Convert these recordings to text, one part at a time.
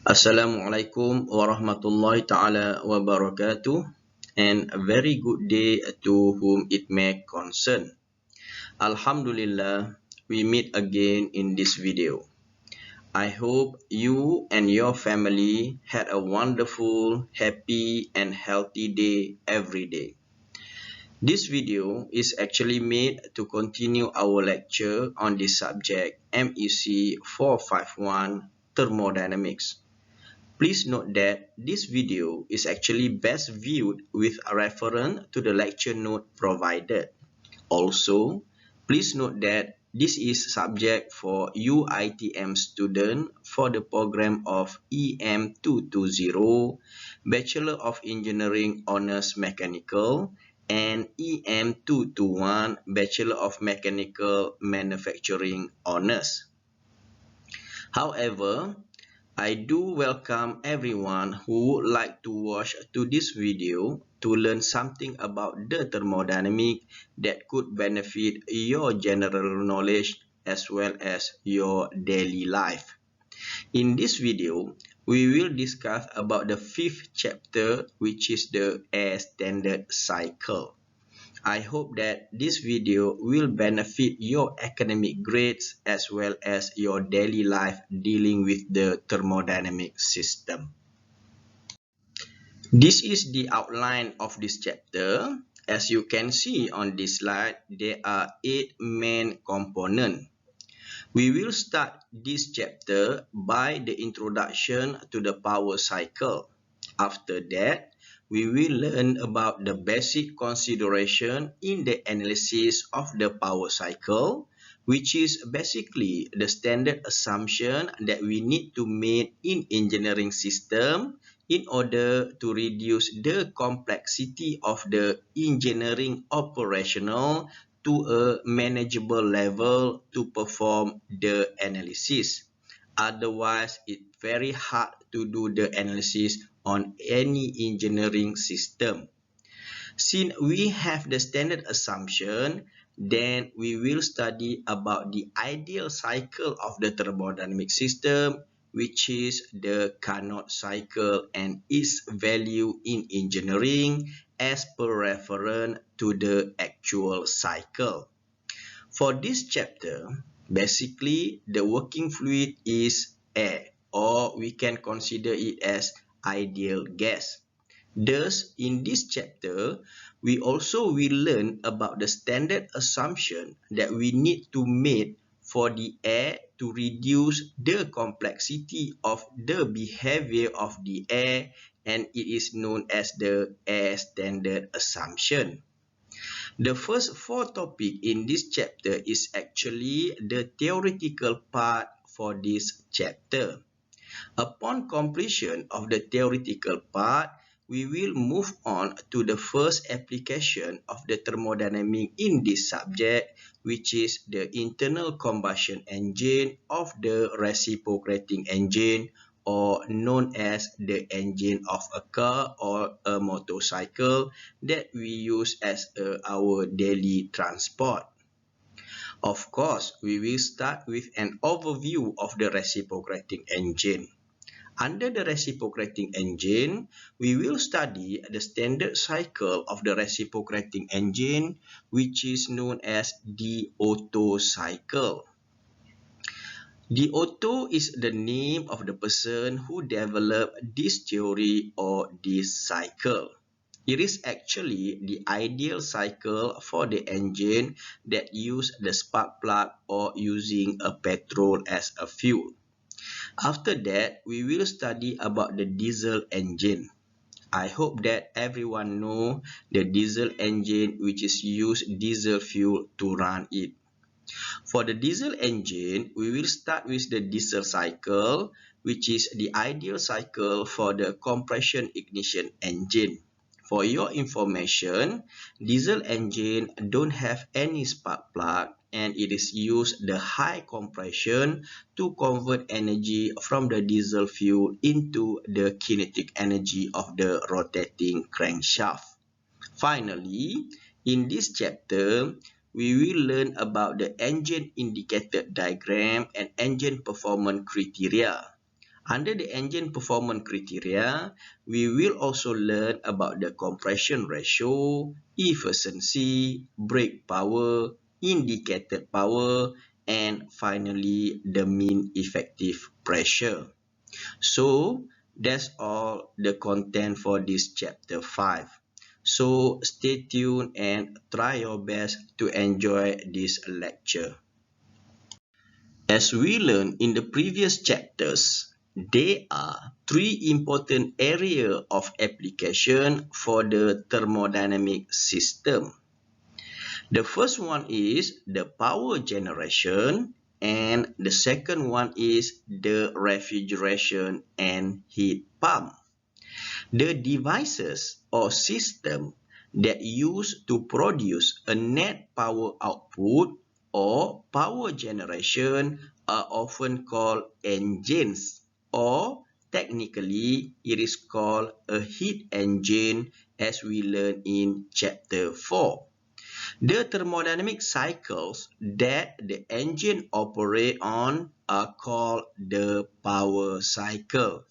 Assalamualaikum warahmatullahi ta'ala wabarakatuh, and a very good day to whom it may concern. Alhamdulillah, we meet again in this video. I hope you and your family had a wonderful, happy and healthy day every day. This video is actually made to continue our lecture on the subject MEC451 Thermodynamics. Please note that this video is actually best viewed with a reference to the lecture note provided. Also, please note that this is subject for UITM student for the program of EM220, Bachelor of Engineering Honours Mechanical, and EM221, Bachelor of Mechanical Manufacturing Honours. However, I do welcome everyone who would like to watch to this video to learn something about the thermodynamic that could benefit your general knowledge as well as your daily life. In this video, we will discuss about the fifth chapter, which is the air standard cycle. I hope that this video will benefit your academic grades as well as your daily life dealing with the thermodynamic system. This is the outline of this chapter. As you can see on this slide, there are 8 main components. We will start this chapter by the introduction to the power cycle. After that, we will learn about the basic consideration in the analysis of the power cycle, which is basically the standard assumption that we need to make in engineering system in order to reduce the complexity of the engineering operational to a manageable level to perform the analysis. Otherwise, it's very hard to do the analysis on any engineering system. Since we have the standard assumption, then we will study about the ideal cycle of the thermodynamic system, which is the Carnot cycle and its value in engineering as per reference to the actual cycle. For this chapter, basically the working fluid is air, or we can consider it as ideal gas. Thus, in this chapter, we also will learn about the standard assumption that we need to make for the air to reduce the complexity of the behavior of the air, and it is known as the air standard assumption. The first 4 topics in this chapter is actually the theoretical part for this chapter. Upon completion of the theoretical part, we will move on to the first application of the thermodynamic in this subject, which is the internal combustion engine of the reciprocating engine, or known as the engine of a car or a motorcycle that we use as our daily transport. Of course, we will start with an overview of the reciprocating engine. Under the reciprocating engine, we will study the standard cycle of the reciprocating engine, which is known as the Otto cycle. The Otto is the name of the person who developed this theory or this cycle. It is actually the ideal cycle for the engine that use the spark plug or using a petrol as a fuel. After that, we will study about the diesel engine. I hope that everyone know the diesel engine, which is use diesel fuel to run it. For the diesel engine, we will start with the diesel cycle, which is the ideal cycle for the compression ignition engine. For your information, diesel engine don't have any spark plug, and it is used the high compression to convert energy from the diesel fuel into the kinetic energy of the rotating crankshaft. Finally, in this chapter, we will learn about the engine indicator diagram and engine performance criteria. Under the engine performance criteria, we will also learn about the compression ratio, efficiency, brake power, indicator power, and finally the mean effective pressure. So that's all the content for this chapter 5. So stay tuned and try your best to enjoy this lecture. As we learned in the previous chapters, there are three important areas of application for the thermodynamic system. The first one is the power generation, and the second one is the refrigeration and heat pump. The devices or system that use to produce a net power output or power generation are often called engines, or technically it is called a heat engine, as we learned in chapter 4. The thermodynamic cycles that the engine operate on are called the power cycle.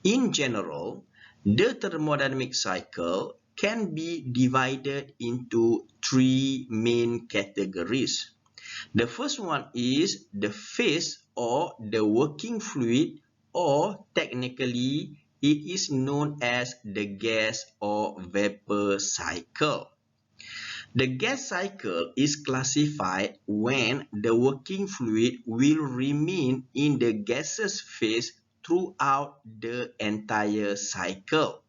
In general, the thermodynamic cycle can be divided into three main categories. The first one is the phase or the working fluid, or technically it is known as the gas or vapor cycle. The gas cycle is classified when the working fluid will remain in the gaseous phase throughout the entire cycle.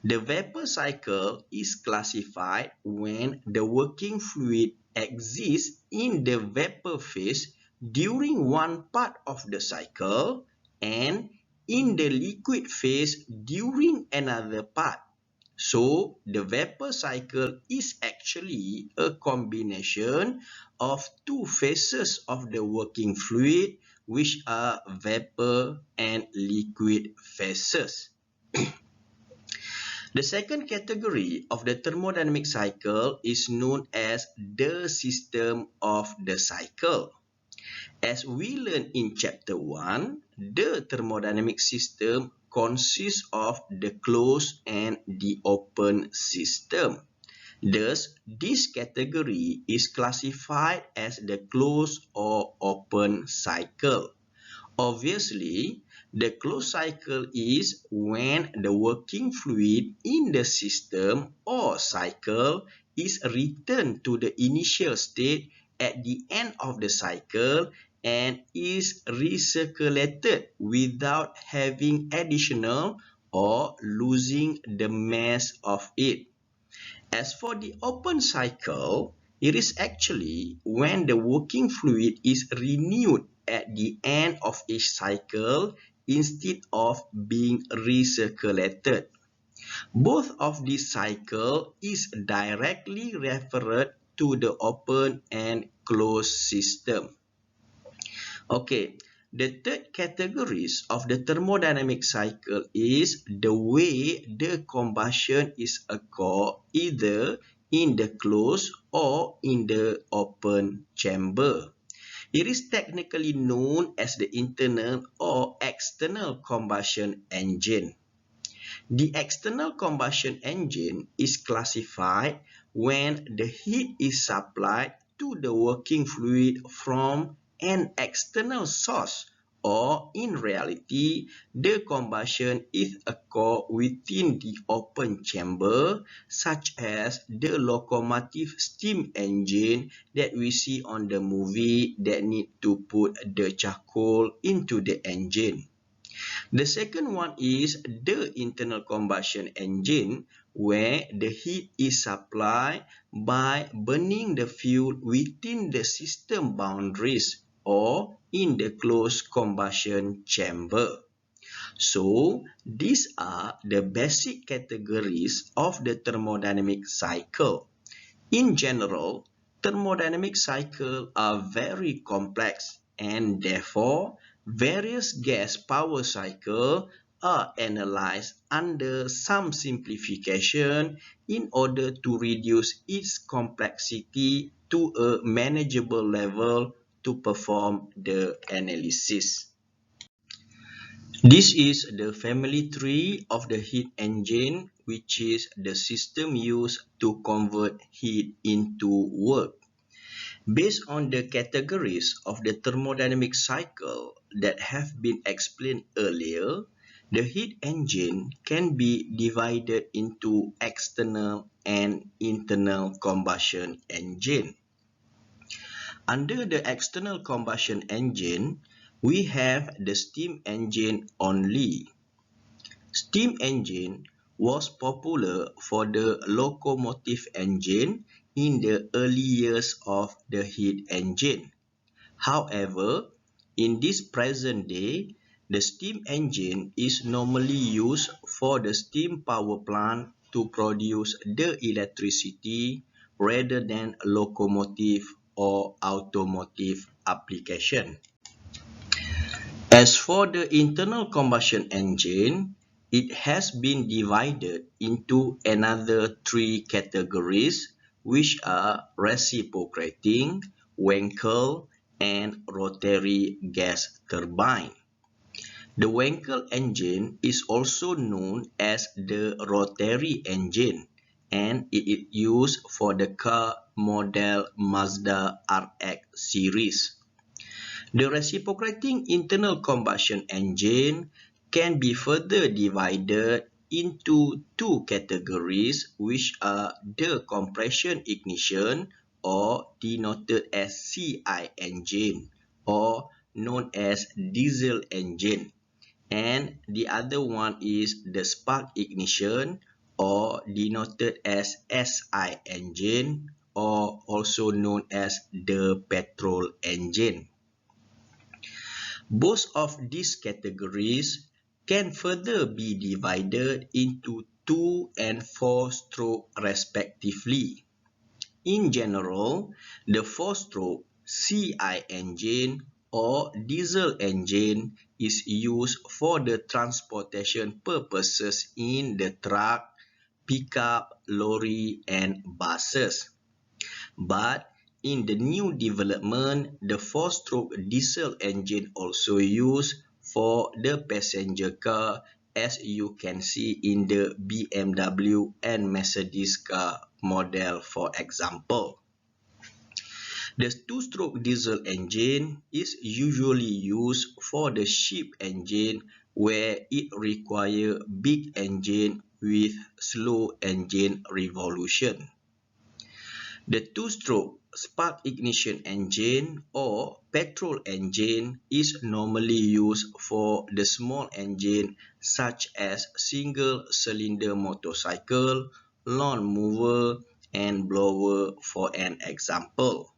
The vapor cycle is classified when the working fluid exists in the vapor phase during one part of the cycle and in the liquid phase during another part. So, the vapor cycle is actually a combination of two phases of the working fluid, which are vapor and liquid phases. The second category of the thermodynamic cycle is known as the system of the cycle. As we learned in chapter 1, the thermodynamic system consists of the closed and the open system. Thus, this category is classified as the closed or open cycle. Obviously, the closed cycle is when the working fluid in the system or cycle is returned to the initial state at the end of the cycle and is recirculated without having additional or losing the mass of it. As for the open cycle, it is actually when the working fluid is renewed at the end of each cycle instead of being recirculated. Both of these cycles is directly referred to the open and closed system. Okay, the third categories of the thermodynamic cycle is the way the combustion is occur either in the closed or in the open chamber. It is technically known as the internal or external combustion engine. The external combustion engine is classified when the heat is supplied to the working fluid from an external source, or in reality, the combustion is occur within the open chamber, such as the locomotive steam engine that we see on the movie that need to put the charcoal into the engine. The second one is the internal combustion engine, where the heat is supplied by burning the fuel within the system boundaries or in the closed combustion chamber. So, these are the basic categories of the thermodynamic cycle. In general, thermodynamic cycles are very complex, and therefore various gas power cycles are analyzed under some simplification in order to reduce its complexity to a manageable level to perform the analysis. This is the family tree of the heat engine, which is the system used to convert heat into work. Based on the categories of the thermodynamic cycle that have been explained earlier, the heat engine can be divided into external and internal combustion engine. Under the external combustion engine, we have the steam engine only. Steam engine was popular for the locomotive engine in the early years of the heat engine. However, in this present day, the steam engine is normally used for the steam power plant to produce the electricity rather than locomotive or automotive application. As for the internal combustion engine, it has been divided into another three categories, which are reciprocating, Wankel, and rotary gas turbine. The Wankel engine is also known as the rotary engine, and it is used for the car model Mazda RX series. The reciprocating internal combustion engine can be further divided into two categories, which are the compression ignition, or denoted as CI engine, or known as diesel engine, and the other one is the spark ignition, or denoted as SI engine, or also known as the petrol engine. Both of these categories can further be divided into 2 and 4-stroke respectively. In general, the 4-stroke CI engine or diesel engine is used for the transportation purposes in the truck, pickup, lorry, and buses. But in the new development, the 4-stroke diesel engine also used for the passenger car, as you can see in the BMW and Mercedes car model, for example. The 2-stroke diesel engine is usually used for the ship engine, where it requires big engine with slow engine revolution. The 2-stroke spark ignition engine or petrol engine is normally used for the small engine such as single-cylinder motorcycle, lawn mower, and blower, for an example.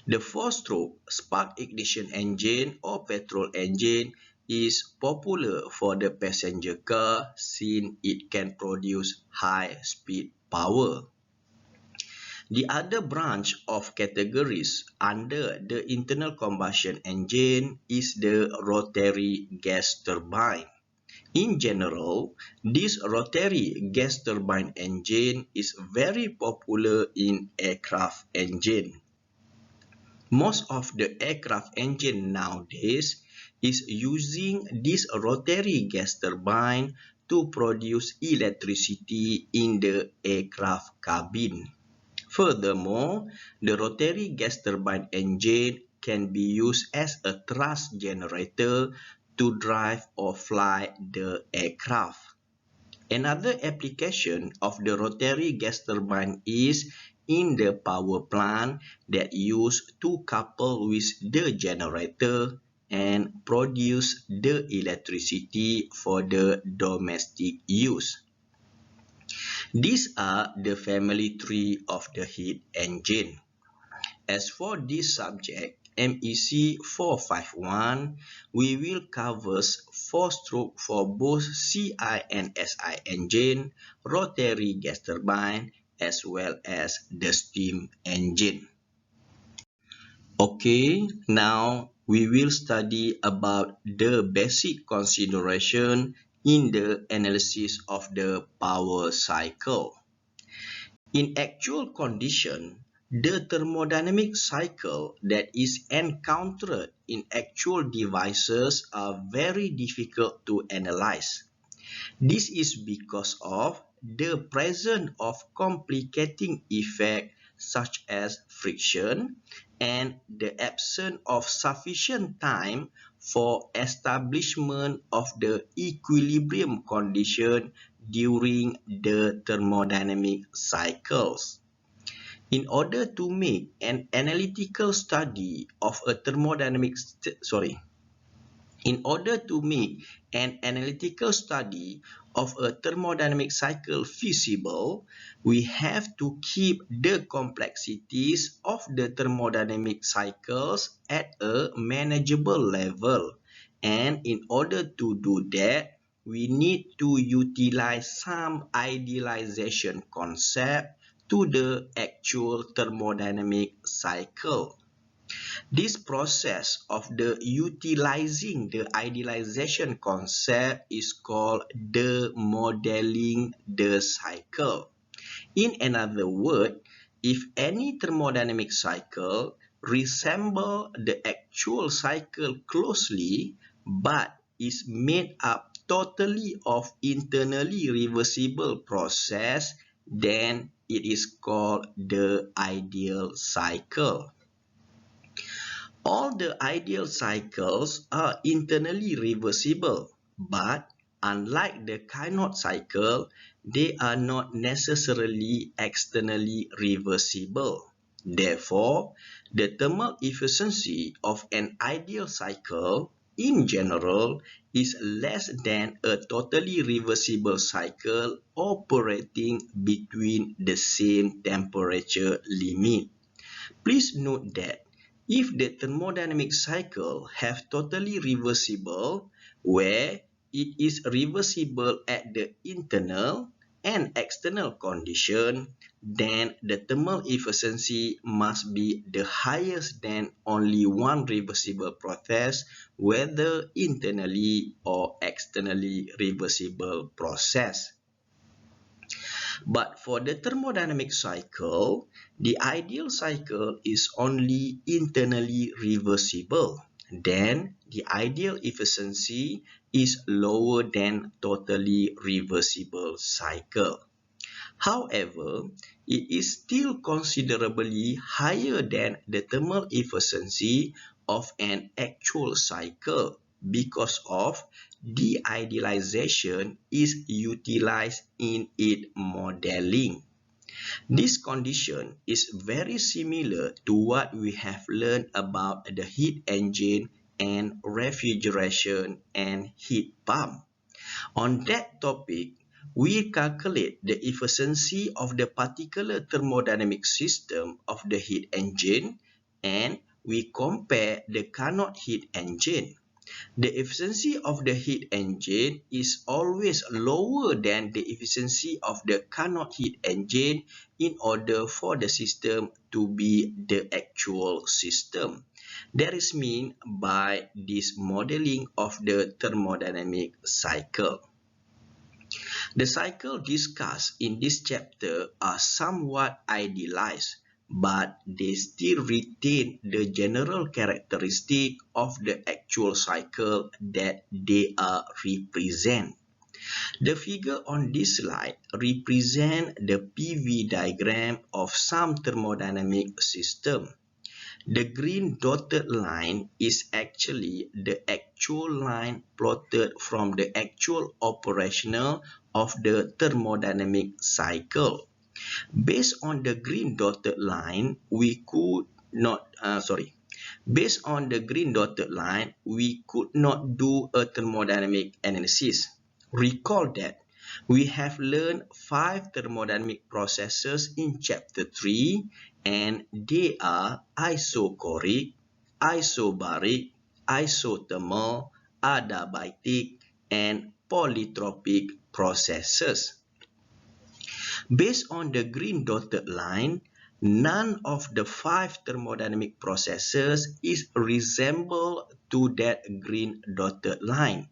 The 4-stroke spark ignition engine or petrol engine is popular for the passenger car since it can produce high-speed power. The other branch of categories under the internal combustion engine is the rotary gas turbine. In general, this rotary gas turbine engine is very popular in aircraft engine. Most of the aircraft engine nowadays is using this rotary gas turbine to produce electricity in the aircraft cabin. Furthermore, the rotary gas turbine engine can be used as a thrust generator to drive or fly the aircraft. Another application of the rotary gas turbine is in the power plant that use to couple with the generator and produce the electricity for the domestic use. These are the family tree of the heat engine. As for this subject, MEC451, we will cover 4-stroke for both CI and SI engine, rotary gas turbine, as well as the steam engine. Okay, now we will study about the basic consideration in the analysis of the power cycle. In actual condition, the thermodynamic cycle that is encountered in actual devices are very difficult to analyze. This is because of the presence of complicating effects such as friction and the absence of sufficient time for establishment of the equilibrium condition during the thermodynamic cycles. In order to make an analytical study of a thermodynamic In order to make an analytical study of a thermodynamic cycle feasible, we have to keep the complexities of the thermodynamic cycles at a manageable level. And in order to do that, we need to utilize some idealization concept to the actual thermodynamic cycle. This process of the utilizing the idealization concept is called the modeling the cycle. In another word, if any thermodynamic cycle resembles the actual cycle closely but is made up totally of internally reversible process, then it is called the ideal cycle. All the ideal cycles are internally reversible, but unlike the Carnot cycle, they are not necessarily externally reversible. Therefore, the thermal efficiency of an ideal cycle in general is less than a totally reversible cycle operating between the same temperature limit. Please note that if the thermodynamic cycle have totally reversible, where it is reversible at the internal and external condition, then the thermal efficiency must be the highest than only one reversible process, whether internally or externally reversible process. But for the thermodynamic cycle, the ideal cycle is only internally reversible. Then the ideal efficiency is lower than totally reversible cycle. However, it is still considerably higher than the thermal efficiency of an actual cycle because of de-idealization is utilized in its modeling. This condition is very similar to what we have learned about the heat engine and refrigeration and heat pump. On that topic, we calculate the efficiency of the particular thermodynamic system of the heat engine and we compare the Carnot heat engine. The efficiency of the heat engine is always lower than the efficiency of the Carnot heat engine in order for the system to be the actual system. That is meant by this modeling of the thermodynamic cycle. The cycle discussed in this chapter are somewhat idealized, but they still retain the general characteristic of the actual cycle that they are represent. The figure on this slide represents the PV diagram of some thermodynamic system. The green dotted line is actually the actual line plotted from the actual operational of the thermodynamic cycle. Based on the green dotted line, we could not do a thermodynamic analysis. Recall that we have learned 5 thermodynamic processes in chapter 3 and they are isochoric, isobaric, isothermal, adiabatic, and polytropic processes. Based on the green dotted line, none of the 5 thermodynamic processes is resemble to that green dotted line.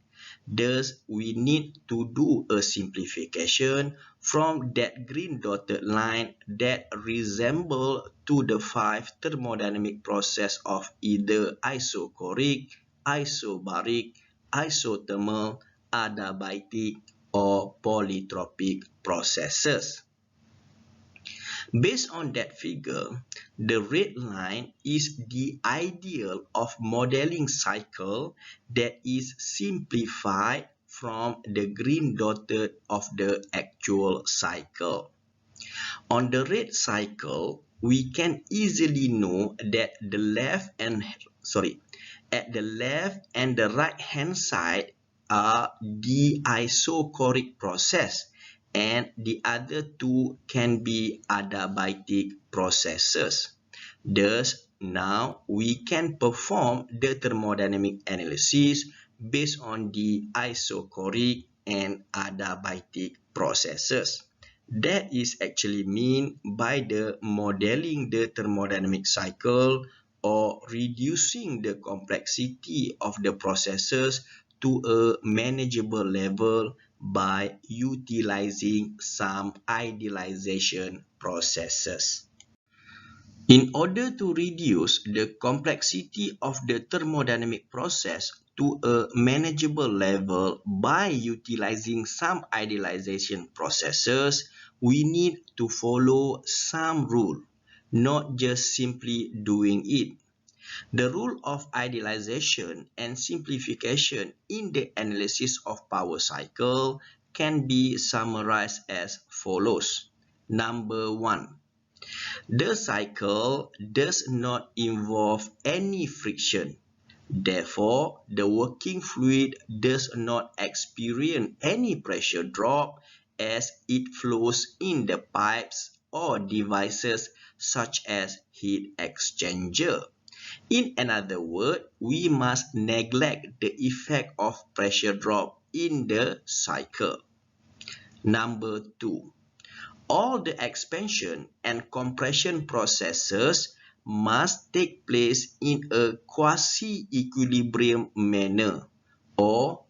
Thus, we need to do a simplification from that green dotted line that resemble to the 5 thermodynamic process of either isochoric, isobaric, isothermal, adiabatic, or polytropic processes. Based on that figure, the red line is the ideal of modeling cycle that is simplified from the green dotted of the actual cycle. On the red cycle, we can easily know that at the left and the right hand side are the isochoric process, and the other two can be adiabatic processes. Thus, now we can perform the thermodynamic analysis based on the isochoric and adiabatic processes. That is actually mean by the modeling the thermodynamic cycle or reducing the complexity of the processes to a manageable level by utilizing some idealization processes. In order to reduce the complexity of the thermodynamic process to a manageable level by utilizing some idealization processes, we need to follow some rule, not just simply doing it. The rule of idealization and simplification in the analysis of power cycle can be summarized as follows. Number 1. The cycle does not involve any friction. Therefore, the working fluid does not experience any pressure drop as it flows in the pipes or devices such as heat exchanger. In another word, we must neglect the effect of pressure drop in the cycle. Number 2. All the expansion and compression processes must take place in a quasi-equilibrium manner, or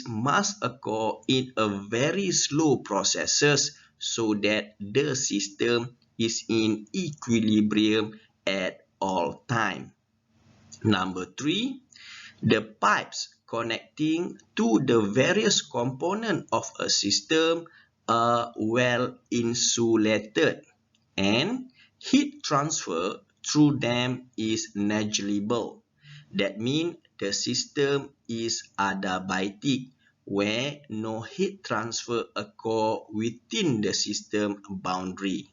must occur in a very slow processes so that the system is in equilibrium at all time. Number 3. The pipes connecting to the various components of a system are well insulated, and heat transfer through them is negligible. That means the system is adiabatic, where no heat transfer occurs within the system boundary.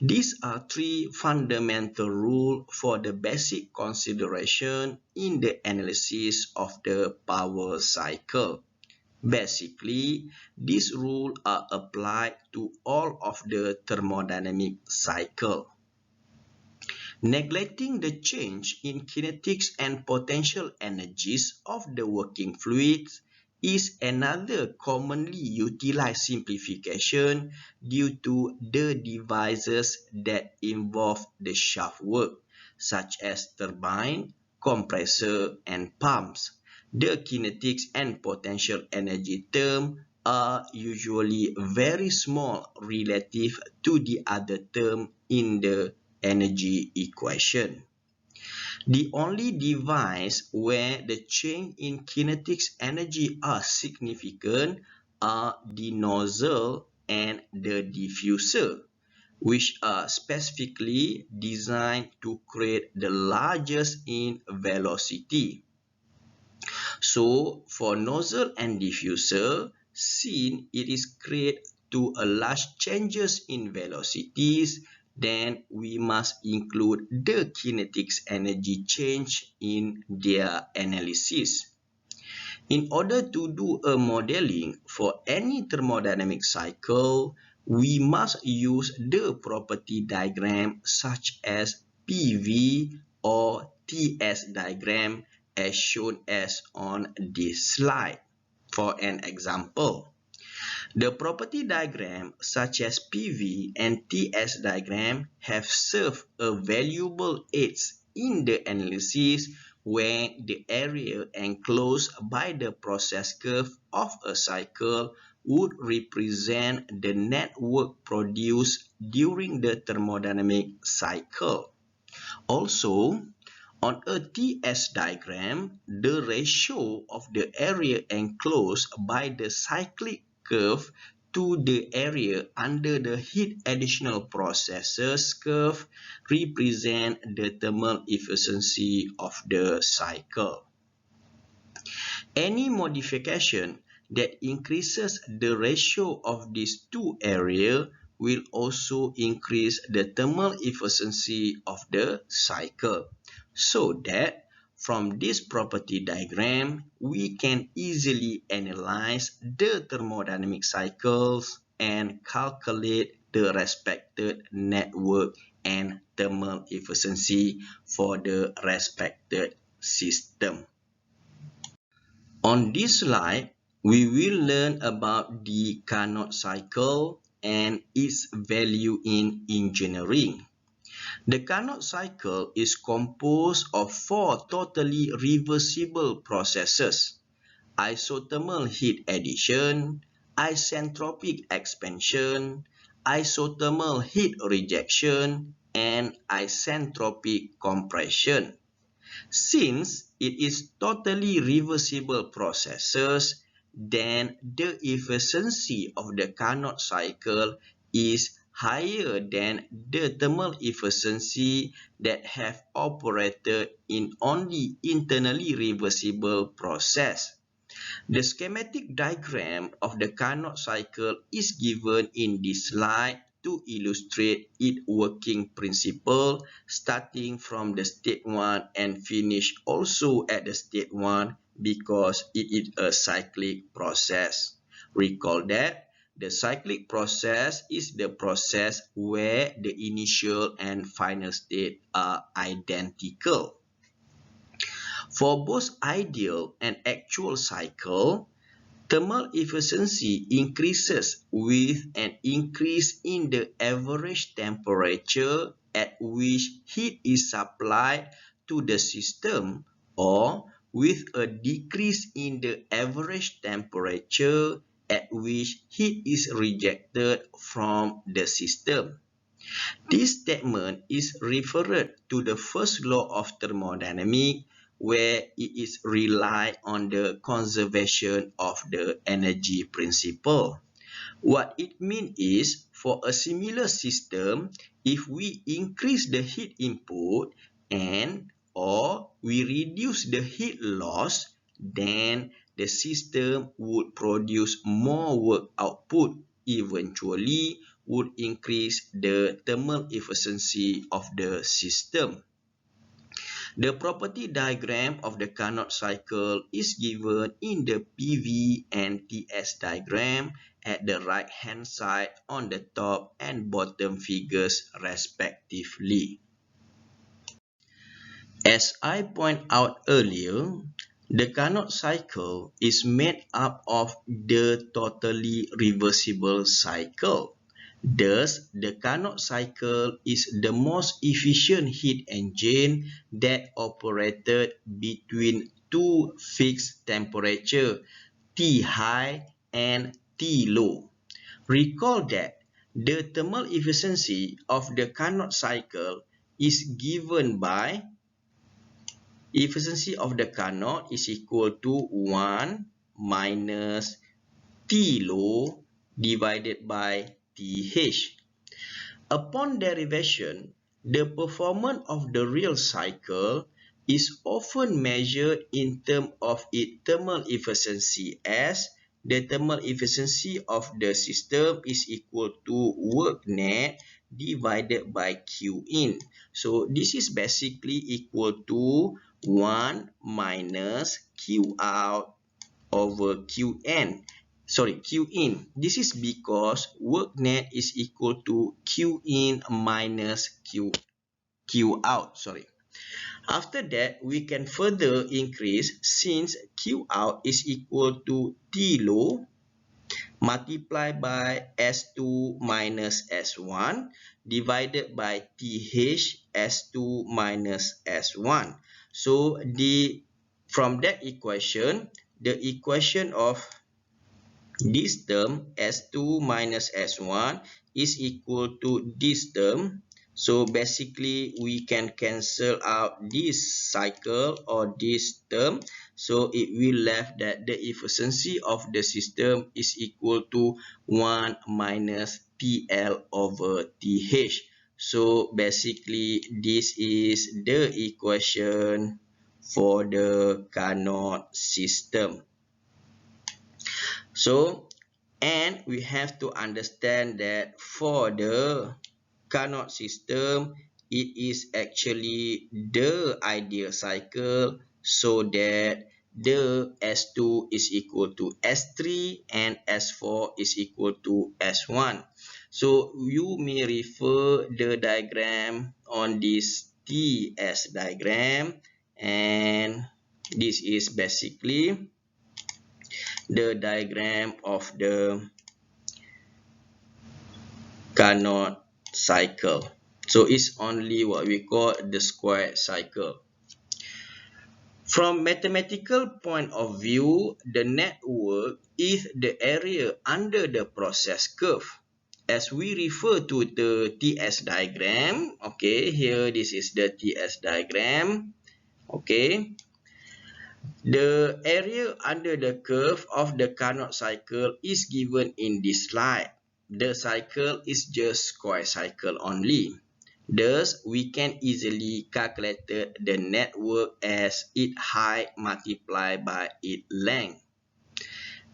These are 3 fundamental rules for the basic consideration in the analysis of the power cycle. Basically, these rules are applied to all of the thermodynamic cycle. Neglecting the change in kinetics and potential energies of the working fluids is another commonly utilized simplification due to the devices that involve the shaft work, such as turbine, compressor, and pumps. The kinetics and potential energy terms are usually very small relative to the other term in the energy equation. The only device where the change in kinetics energy are significant are the nozzle and the diffuser, which are specifically designed to create the largest in velocity. So, for nozzle and diffuser, since it is created to a large changes in velocities, then we must include the kinetics energy change in their analysis. In order to do a modeling for any thermodynamic cycle, we must use the property diagram such as PV or TS diagram as shown as on this slide. For an example, the property diagram such as PV and TS diagram have served a valuable aids in the analysis where the area enclosed by the process curve of a cycle would represent the net work produced during the thermodynamic cycle. Also, on a TS diagram, the ratio of the area enclosed by the cyclic curve to the area under the heat additional processes curve represent the thermal efficiency of the cycle. Any modification that increases the ratio of these two areas will also increase the thermal efficiency of the cycle. So that from this property diagram, we can easily analyze the thermodynamic cycles and calculate the respected network and thermal efficiency for the respected system. On this slide, we will learn about the Carnot cycle and its value in engineering. The Carnot cycle is composed of four totally reversible processes: isothermal heat addition, isentropic expansion, isothermal heat rejection, and isentropic compression. Since it is totally reversible processes, then the efficiency of the Carnot cycle is higher than the thermal efficiency that have operated in only internally reversible process. The schematic diagram of the Carnot cycle is given in this slide to illustrate its working principle, starting from the state 1 and finish also at the state 1 because it is a cyclic process. Recall that the cyclic process is the process where the initial and final state are identical. For both ideal and actual cycle, thermal efficiency increases with an increase in the average temperature at which heat is supplied to the system, or with a decrease in the average temperature at which heat is rejected from the system. This statement is referred to the first law of thermodynamics, where it is rely on the conservation of the energy principle. What it means is, for a similar system, if we increase the heat input and or we reduce the heat loss, then the system would produce more work output, eventually would increase the thermal efficiency of the system. The property diagram of the Carnot cycle is given in the PV and TS diagram at the right-hand side on the top and bottom figures respectively. As I pointed out earlier, the Carnot cycle is made up of the totally reversible cycle. Thus, the Carnot cycle is the most efficient heat engine that operated between two fixed temperatures, T high and T low. Recall that the thermal efficiency of the Carnot cycle is given by efficiency of the Carnot is equal to 1 minus T low divided by TH. Upon derivation, the performance of the real cycle is often measured in terms of its thermal efficiency, as the thermal efficiency of the system is equal to work net divided by Q in. So this is basically equal to 1 minus Q out over Q in. This is because work net is equal to Q in minus Q out. After that, we can further increase, since Q out is equal to T low multiplied by S2 minus S1 divided by TH S2 minus S1. So from that equation, the equation of this term S2 minus S1 is equal to this term. So basically we can cancel out this cycle or this term. So it will left that the efficiency of the system is equal to 1 minus TL over TH. So basically this is the equation for the Carnot system. So, and we have to understand that for the Carnot system, it is actually the ideal cycle, so that the S2 is equal to S3 and S4 is equal to S1. So you may refer the diagram on this TS diagram, and this is basically the diagram of the Carnot cycle. So it's only what we call the square cycle. From mathematical point of view, the network is the area under the process curve. As we refer to the TS diagram, okay, here this is the TS diagram, okay. The area under the curve of the Carnot cycle is given in this slide. The cycle is just square cycle only. Thus, we can easily calculate the network as its height multiplied by its length.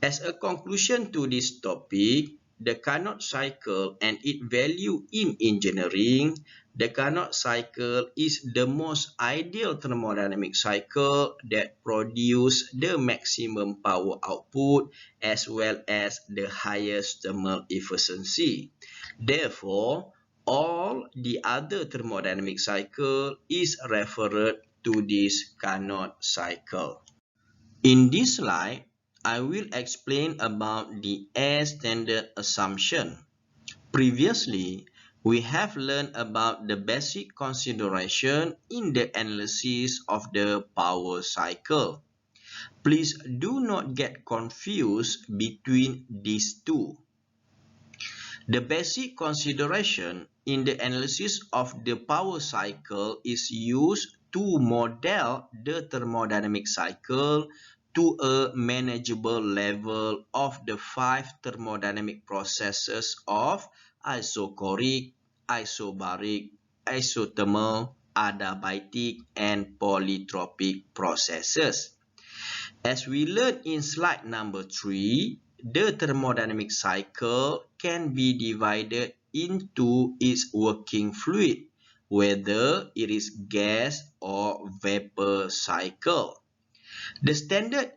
As a conclusion to this topic, the Carnot cycle and its value in engineering, the Carnot cycle is the most ideal thermodynamic cycle that produces the maximum power output as well as the highest thermal efficiency. Therefore, all the other thermodynamic cycle is referred to this Carnot cycle. In this slide, I will explain about the air standard assumption. Previously, we have learned about the basic consideration in the analysis of the power cycle. Please do not get confused between these two. The basic consideration in the analysis of the power cycle is used to model the thermodynamic cycle to a manageable level of the 5 thermodynamic processes of isochoric, isobaric, isothermal, adiabatic, and polytropic processes. As we learned in slide number 3, the thermodynamic cycle can be divided into its working fluid, whether it is gas or vapor cycle. The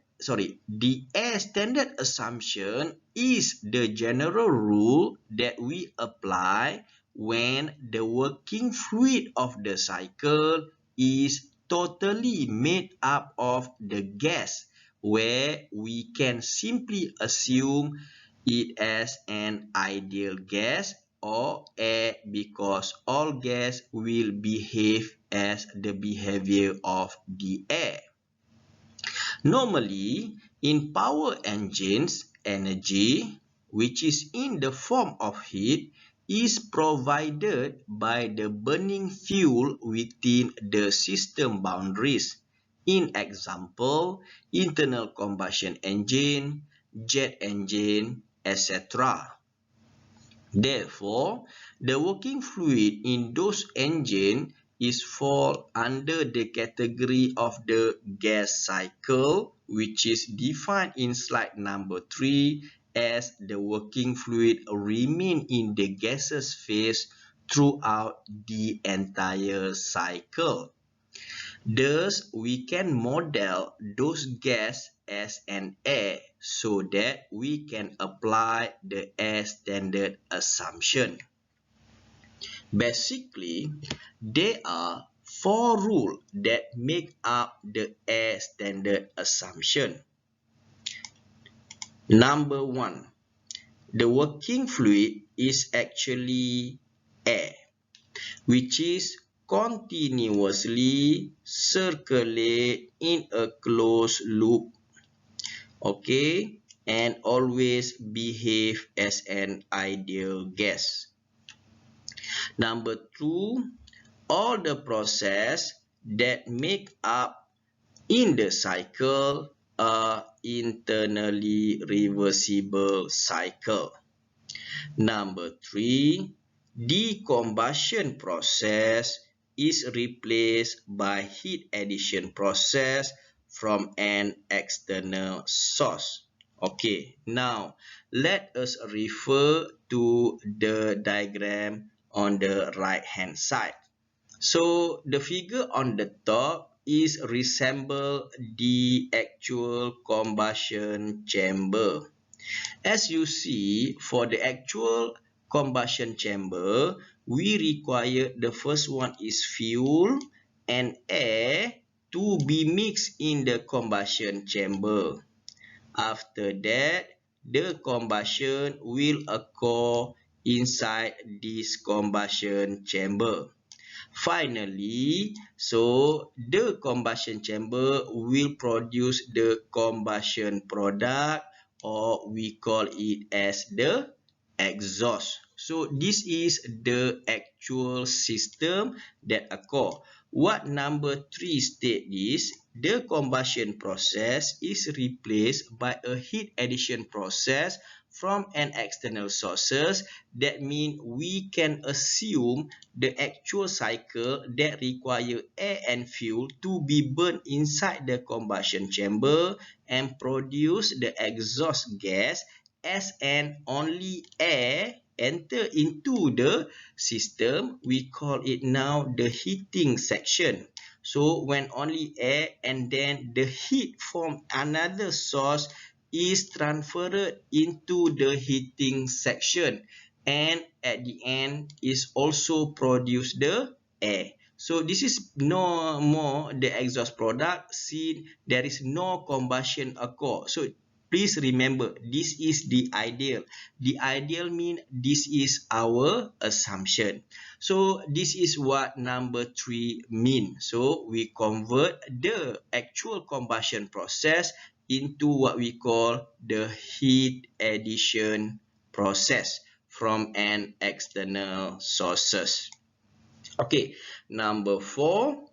air standard assumption is the general rule that we apply when the working fluid of the cycle is totally made up of the gas, where we can simply assume it as an ideal gas or air because all gas will behave as the behavior of the air. Normally, in power engines, energy, which is in the form of heat, is provided by the burning fuel within the system boundaries. In example, internal combustion engine, jet engine, etc. Therefore, the working fluid in those engines is fall under the category of the gas cycle, which is defined in slide number 3 as the working fluid remain in the gaseous phase throughout the entire cycle. Thus, we can model those gas as an air so that we can apply the air standard assumption. Basically, there are 4 rules that make up the air standard assumption. Number 1, the working fluid is actually air, which is continuously circulate in a closed loop, okay, and always behave as an ideal gas. Number two, all the process that make up in the cycle are internally reversible cycle. Number three, the combustion process is replaced by heat addition process from an external source. Okay, now let us refer to the diagram on the right hand side. So the figure on the top is resemble the actual combustion chamber. As you see, for the actual combustion chamber, we require the first one is fuel and air to be mixed in the combustion chamber. After that, the combustion will occur inside this combustion chamber. Finally, so the combustion chamber will produce the combustion product, or we call it as the exhaust. So this is the actual system that occur. What number 3 state is, the combustion process is replaced by a heat addition process from an external sources. That means we can assume the actual cycle that require air and fuel to be burned inside the combustion chamber and produce the exhaust gas, as and only air enter into the system. We call it now the heating section. So when only air and then the heat from another source is transferred into the heating section, and at the end is also produce the air. So this is no more the exhaust product since there is no combustion occur. So please remember, this is the ideal. The ideal means this is our assumption. So this is what number 3 mean. So we convert the actual combustion process into what we call the heat addition process from an external sources. Okay, number 4,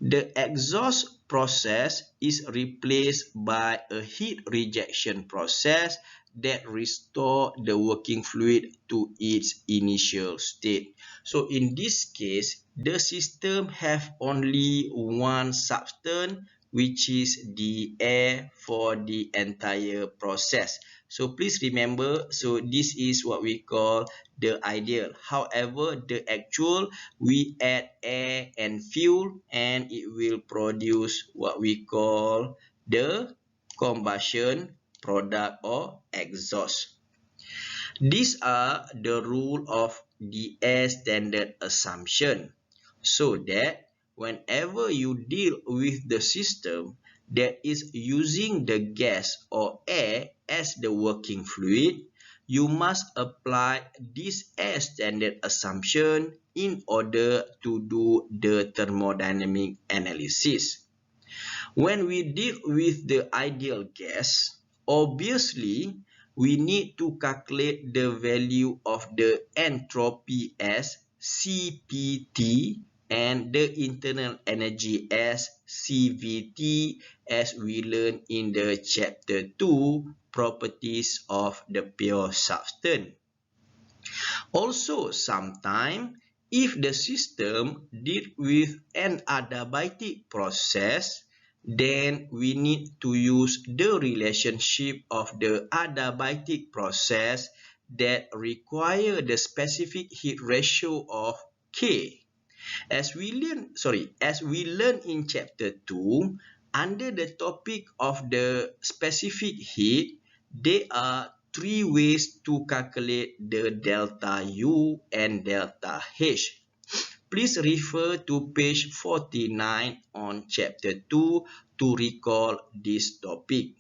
the exhaust process is replaced by a heat rejection process that restore the working fluid to its initial state. So in this case, the system have only one substance, which is the air for the entire process. So please remember, so this is what we call the ideal. However, the actual, we add air and fuel and it will produce what we call the combustion product or exhaust. These are the rule of the air standard assumption, so that whenever you deal with the system that is using the gas or air as the working fluid, you must apply this air standard assumption in order to do the thermodynamic analysis. When we deal with the ideal gas, obviously we need to calculate the value of the entropy as CPT and the internal energy as CVT, as we learn in the chapter 2, properties of the pure substance. Also, sometimes if the system deal with an adiabatic process, then we need to use the relationship of the adiabatic process that require the specific heat ratio of K. As we learn in chapter 2, under the topic of the specific heat, there are 3 ways to calculate the delta U and delta H. Please refer to page 49 on chapter 2 to recall this topic.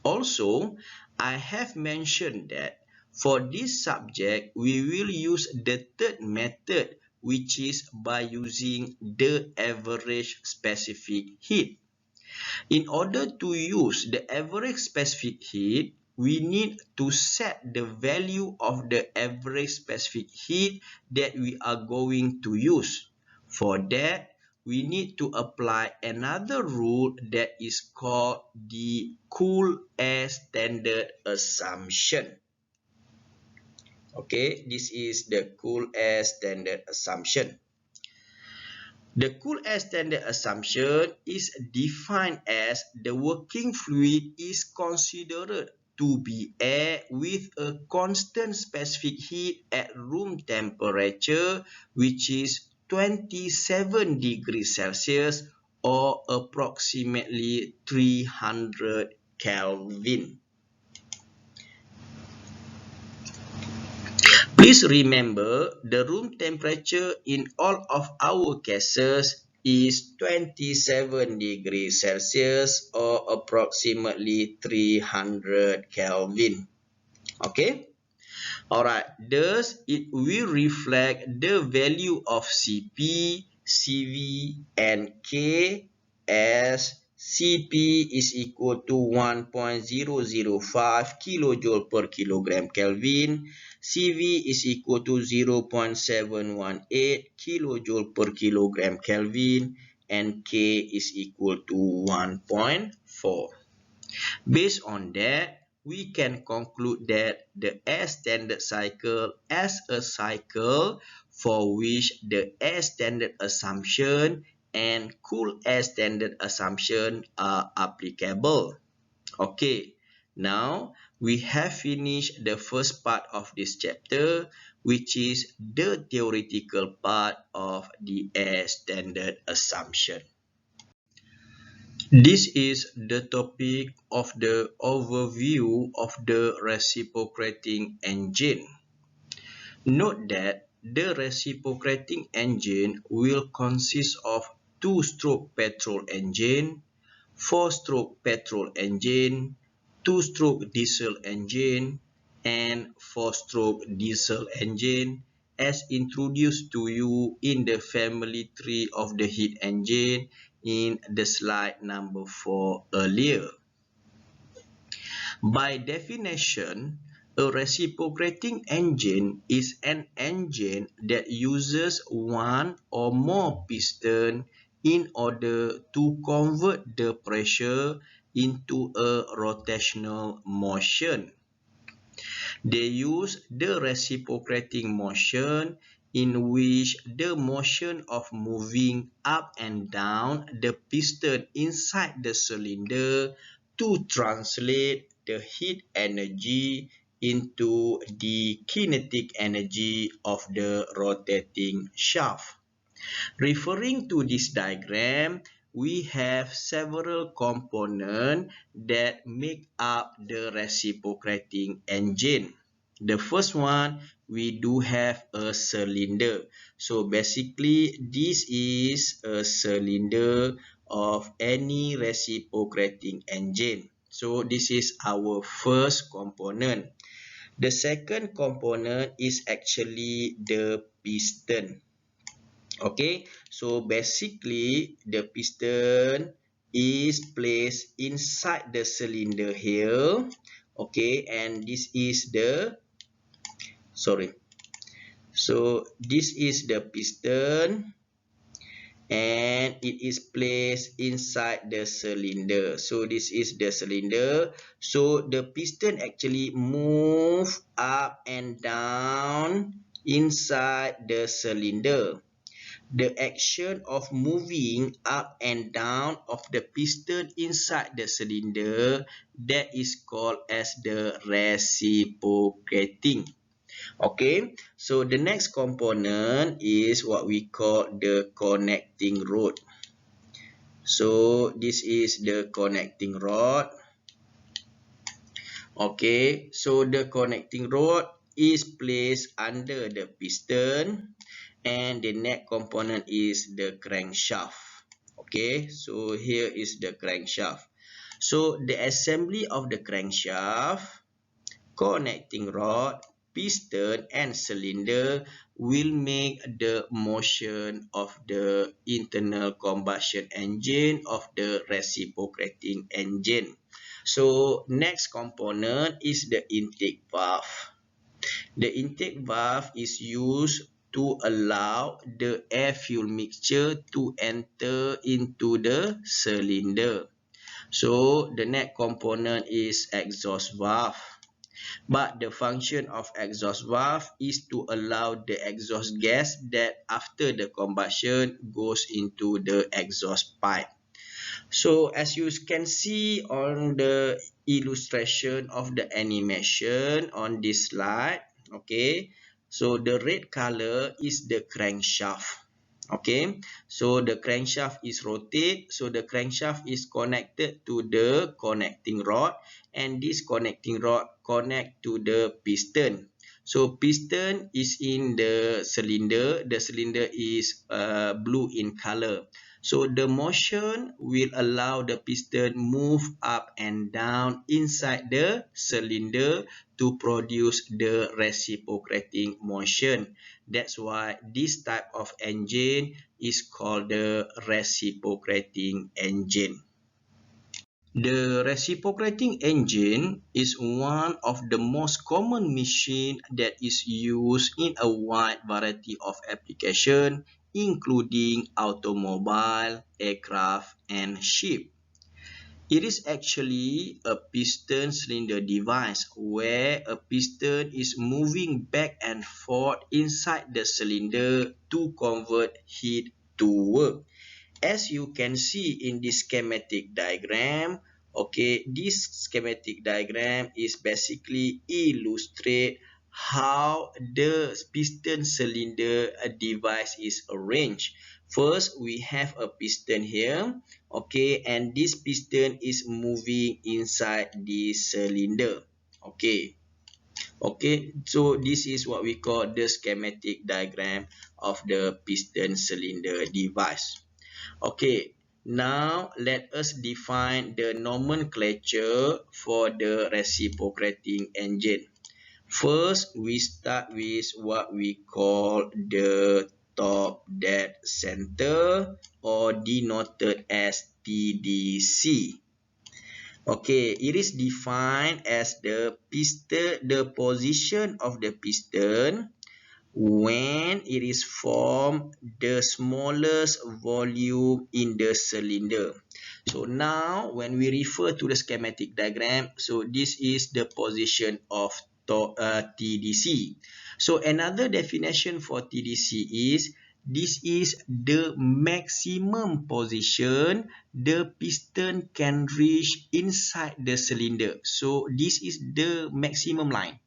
Also, I have mentioned that for this subject, we will use the third method, which is by using the average specific heat. In order to use the average specific heat, we need to set the value of the average specific heat that we are going to use. For that, we need to apply another rule that is called the cool air standard assumption. Okay, this is the cool air standard assumption. The cool air standard assumption is defined as the working fluid is considered to be air with a constant specific heat at room temperature, which is 27 degrees Celsius or approximately 300 Kelvin. Please remember, the room temperature in all of our cases is 27 degrees Celsius or approximately 300 Kelvin. Okay? Alright, thus it will reflect the value of Cp, Cv and K as Cp is equal to 1.005 kilojoule per kilogram Kelvin, Cv is equal to 0.718 kilojoule per kilogram Kelvin, and K is equal to 1.4. Based on that, we can conclude that the air standard cycle as a cycle for which the air standard assumption and cool air standard assumption are applicable. Okay, now we have finished the first part of this chapter, which is the theoretical part of the air standard assumption. This is the topic of the overview of the reciprocating engine. Note that the reciprocating engine will consist of two-stroke petrol engine, four-stroke petrol engine, two-stroke diesel engine, and four-stroke diesel engine as introduced to you in the family tree of the heat engine in the slide number 4 earlier. By definition, a reciprocating engine is an engine that uses one or more pistons in order to convert the pressure into a rotational motion. They use the reciprocating motion, in which the motion of moving up and down the piston inside the cylinder to translate the heat energy into the kinetic energy of the rotating shaft. Referring to this diagram, we have several components that make up the reciprocating engine. The first one, we do have a cylinder. So basically, this is a cylinder of any reciprocating engine. So this is our first component. The second component is actually the piston. Okay, so basically the piston is placed inside the cylinder here. Okay, and this is the this is the piston, and it is placed inside the cylinder. So this is the cylinder. So the piston actually move up and down inside the cylinder. The action of moving up and down of the piston inside the cylinder, that is called as the reciprocating. Okay, so the next component is what we call the connecting rod. So this is the connecting rod. Okay, so the connecting rod is placed under the piston, and the next component is the crankshaft. Okay, so here is the crankshaft. So the assembly of the crankshaft, connecting rod, piston and cylinder will make the motion of the internal combustion engine of the reciprocating engine. So next component is the intake valve. The intake valve is used to allow the air-fuel mixture to enter into the cylinder. So the next component is exhaust valve. But the function of exhaust valve is to allow the exhaust gas that after the combustion goes into the exhaust pipe. So as you can see on the illustration of the animation on this slide, okay, so the red color is the crankshaft. Okay, so the crankshaft is rotate, so the crankshaft is connected to the connecting rod, and this connecting rod connect to the piston. So piston is in the cylinder is blue in color. So the motion will allow the piston move up and down inside the cylinder to produce the reciprocating motion. That's why this type of engine is called the reciprocating engine. The reciprocating engine is one of the most common machine that is used in a wide variety of applications, including automobile, aircraft, and ship. It is actually a piston cylinder device where a piston is moving back and forth inside the cylinder to convert heat to work. As you can see in this schematic diagram, okay, this schematic diagram is basically illustrate how the piston cylinder device is arranged. First, we have a piston here, okay, and this piston is moving inside the cylinder, okay. Okay, so this is what we call the schematic diagram of the piston cylinder device. Okay, now let us define the nomenclature for the reciprocating engine. First, we start with what we call the top dead center, or denoted as TDC. Okay, it is defined as the position of the piston when it is formed the smallest volume in the cylinder. So now when we refer to the schematic diagram, so this is the position of TDC. So another definition for TDC is this is the maximum position the piston can reach inside the cylinder. So this is the maximum line.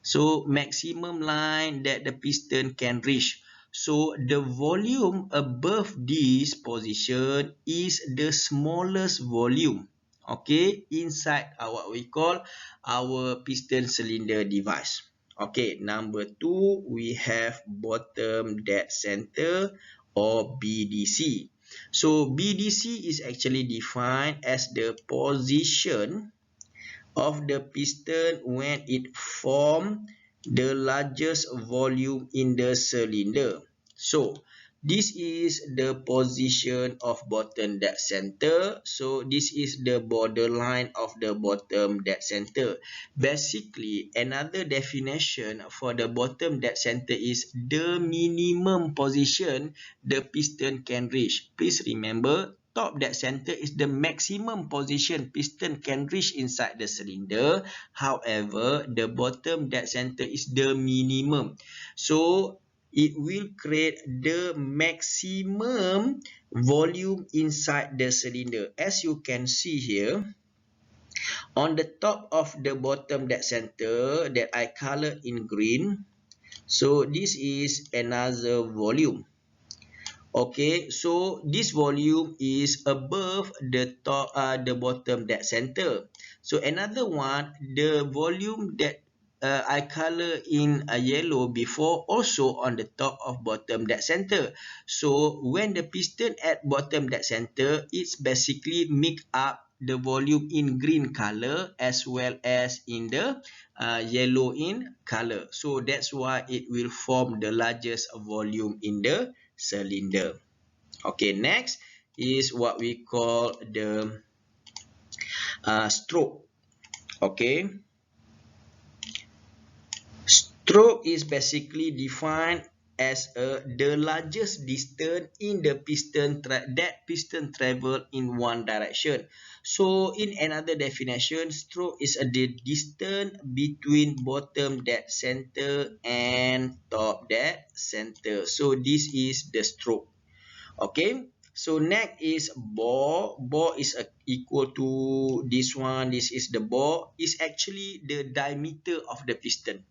So maximum line that the piston can reach. So the volume above this position is the smallest volume, okay, inside what we call our piston cylinder device. Okay, number 2, we have bottom dead center, or BDC. So BDC is actually defined as the position of the piston when it forms the largest volume in the cylinder. So this is the position of bottom dead center. So this is the borderline of the bottom dead center. Basically, another definition for the bottom dead center is the minimum position the piston can reach. Please remember, top dead center is the maximum position piston can reach inside the cylinder. However, the bottom dead center is the minimum. So it will create the maximum volume inside the cylinder. As you can see here, on the top of the bottom dead center that I color in green, so this is another volume. Okay, so this volume is above the bottom dead center. So another one, the volume that I color in yellow before, also on the top of bottom dead center. So when the piston at bottom dead center, it's basically mix up the volume in green color as well as in the yellow in color. So that's why it will form the largest volume in the cylinder. Okay, next is what we call the stroke. Okay, stroke is basically defined as the largest distance in the piston that piston travel in one direction. So in another definition, stroke is the distance between bottom dead center and top dead center. So this is the stroke. Okay, so next is bore. Bore is equal to this one. This is the bore. Is actually the diameter of the piston.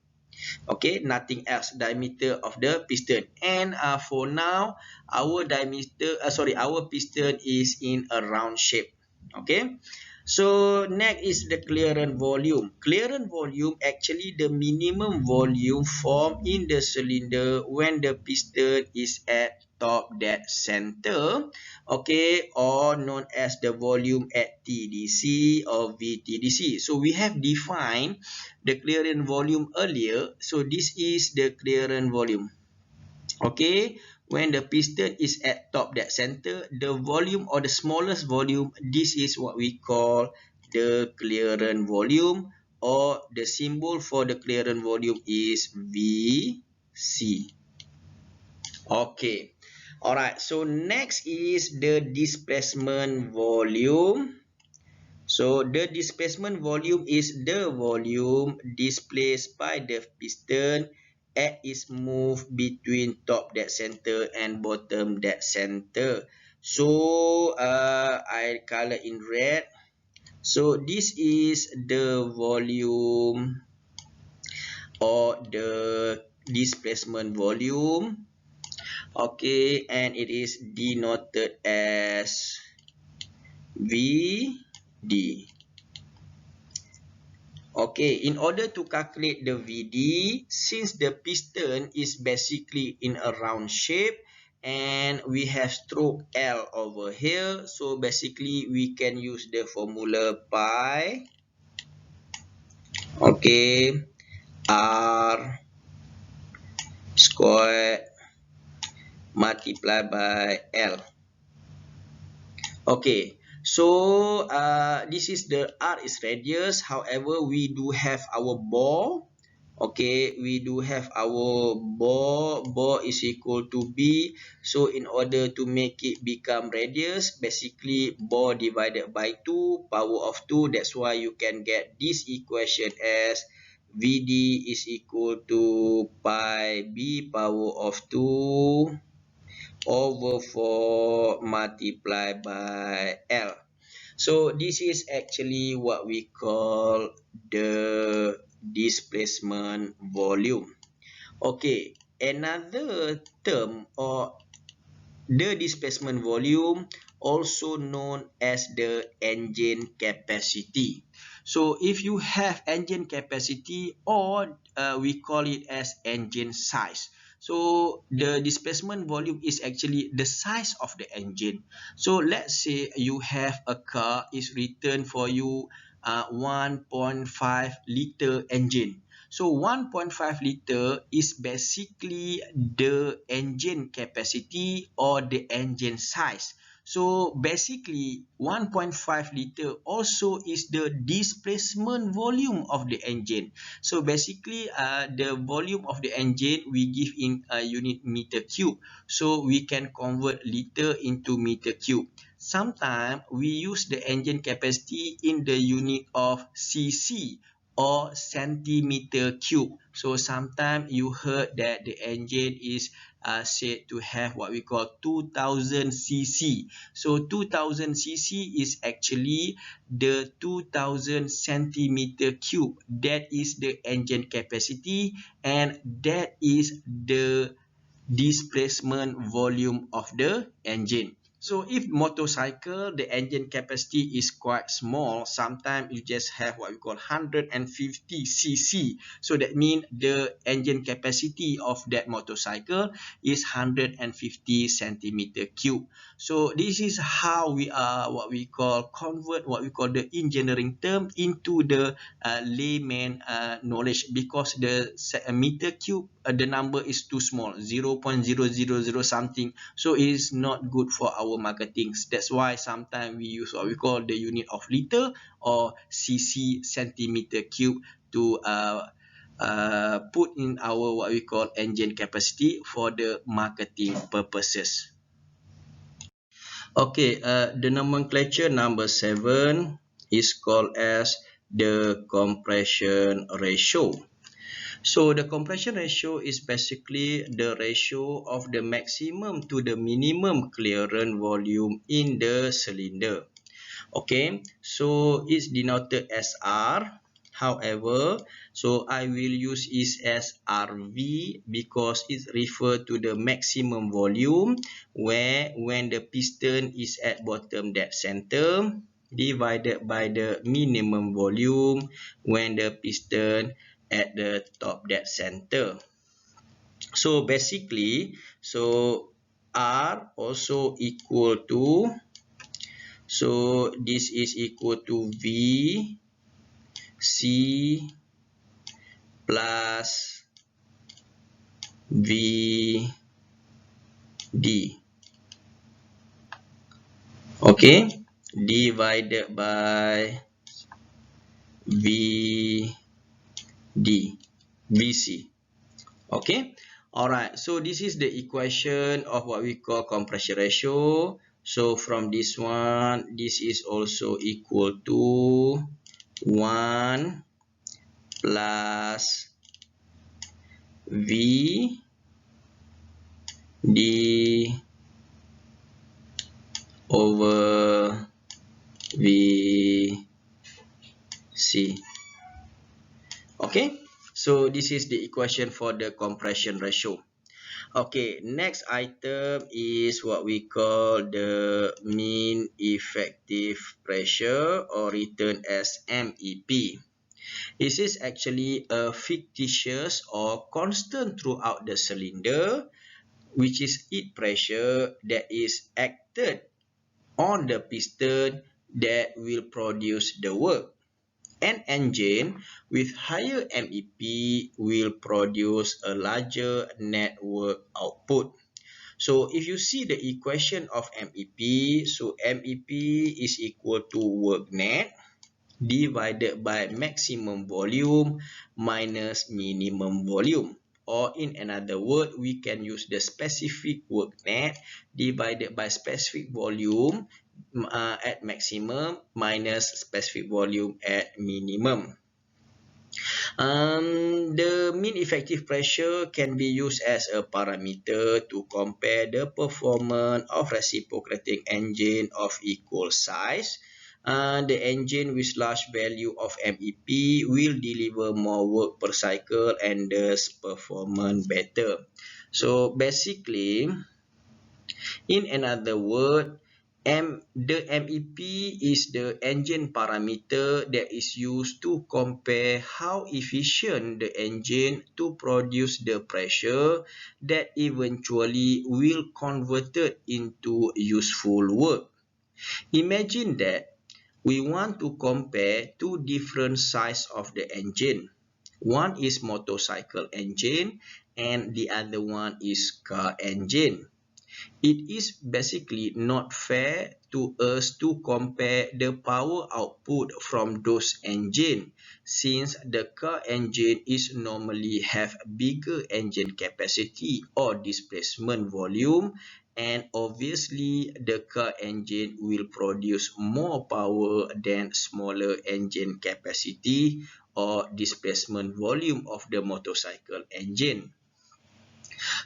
Okay, nothing else, diameter of the piston. And for now, our our piston is in a round shape. Okay, so next is the clearance volume. Clearance volume actually the minimum volume formed in the cylinder when the piston is at top dead center, okay, or known as the volume at TDC or VTDC. So we have defined the clearance volume earlier. So this is the clearance volume. Okay, when the piston is at top dead center, the volume or the smallest volume, this is what we call the clearance volume, or the symbol for the clearance volume is VC. Okay, alright, so next is the displacement volume. So the displacement volume is the volume displaced by the piston as its move between top dead center and bottom dead center. So I color in red. So this is the volume or the displacement volume. Okay, and it is denoted as VD. Okay, in order to calculate the VD, since the piston is basically in a round shape and we have stroke L over here, so basically we can use the formula pi, okay, R squared multiplied by L. Okay, so this is the R is radius. However, we do have our bore. Okay, we do have our bore. Bore is equal to B. So in order to make it become radius, basically bore divided by 2, power of 2. That's why you can get this equation as VD is equal to pi B power of 2 over 4 multiplied by L. So this is actually what we call the displacement volume. Okay, another term or the displacement volume, also known as the engine capacity. So if you have engine capacity, or we call it as engine size. So the displacement volume is actually the size of the engine. So let's say you have a car, is written for you 1.5 liter engine. So 1.5 liter is basically the engine capacity or the engine size. So basically 1.5 liter also is the displacement volume of the engine. So basically the volume of the engine we give in a unit meter cube. So we can convert liter into meter cube. Sometimes we use the engine capacity in the unit of cc or centimeter cube. So sometimes you heard that the engine is said to have what we call 2000 cc. So 2000 cc is actually the 2000 centimeter cube. That is the engine capacity, and that is the displacement volume of the engine. So if motorcycle, the engine capacity is quite small, sometimes you just have what we call 150 cc. So that means the engine capacity of that motorcycle is 150 centimeter cube. So this is how we are convert what we call the engineering term into the layman knowledge, because the meter cube, the number is too small, 0.000 something, so it is not good for our marketing. That's why sometimes we use what we call the unit of liter or cc, centimeter cube, to put in our what we call engine capacity for the marketing purposes. Okay, the nomenclature number 7 is called as the compression ratio. So the compression ratio is basically the ratio of the maximum to the minimum clearance volume in the cylinder. Okay, so it's denoted as R. However, so I will use it as RV because it refers to the maximum volume, where when the piston is at bottom dead center divided by the minimum volume when the piston at the top dead center. So basically, so R also equal to, so this is equal to V C plus V D. Okay, divided by V D, VC. Okay, alright, so this is the equation of what we call compression ratio. So from this one, this is also equal to 1 plus V D over VC. Okay, so this is the equation for the compression ratio. Okay, next item is what we call the mean effective pressure, or written as MEP. This is actually a fictitious or constant throughout the cylinder, which is its pressure that is acted on the piston that will produce the work. An engine with higher MEP will produce a larger net work output. So if you see the equation of MEP, so MEP is equal to work net divided by maximum volume minus minimum volume. Or in another word, we can use the specific work net divided by specific volume at maximum minus specific volume at minimum. The mean effective pressure can be used as a parameter to compare the performance of reciprocating engine of equal size. The engine with large value of MEP will deliver more work per cycle and thus perform better. So basically, in another word, the MEP is the engine parameter that is used to compare how efficient the engine to produce the pressure that eventually will convert it into useful work. Imagine that we want to compare two different sides of the engine. One is motorcycle engine and the other one is car engine. It is basically not fair to us to compare the power output from those engines, since the car engine is normally have bigger engine capacity or displacement volume, and obviously the car engine will produce more power than smaller engine capacity or displacement volume of the motorcycle engine.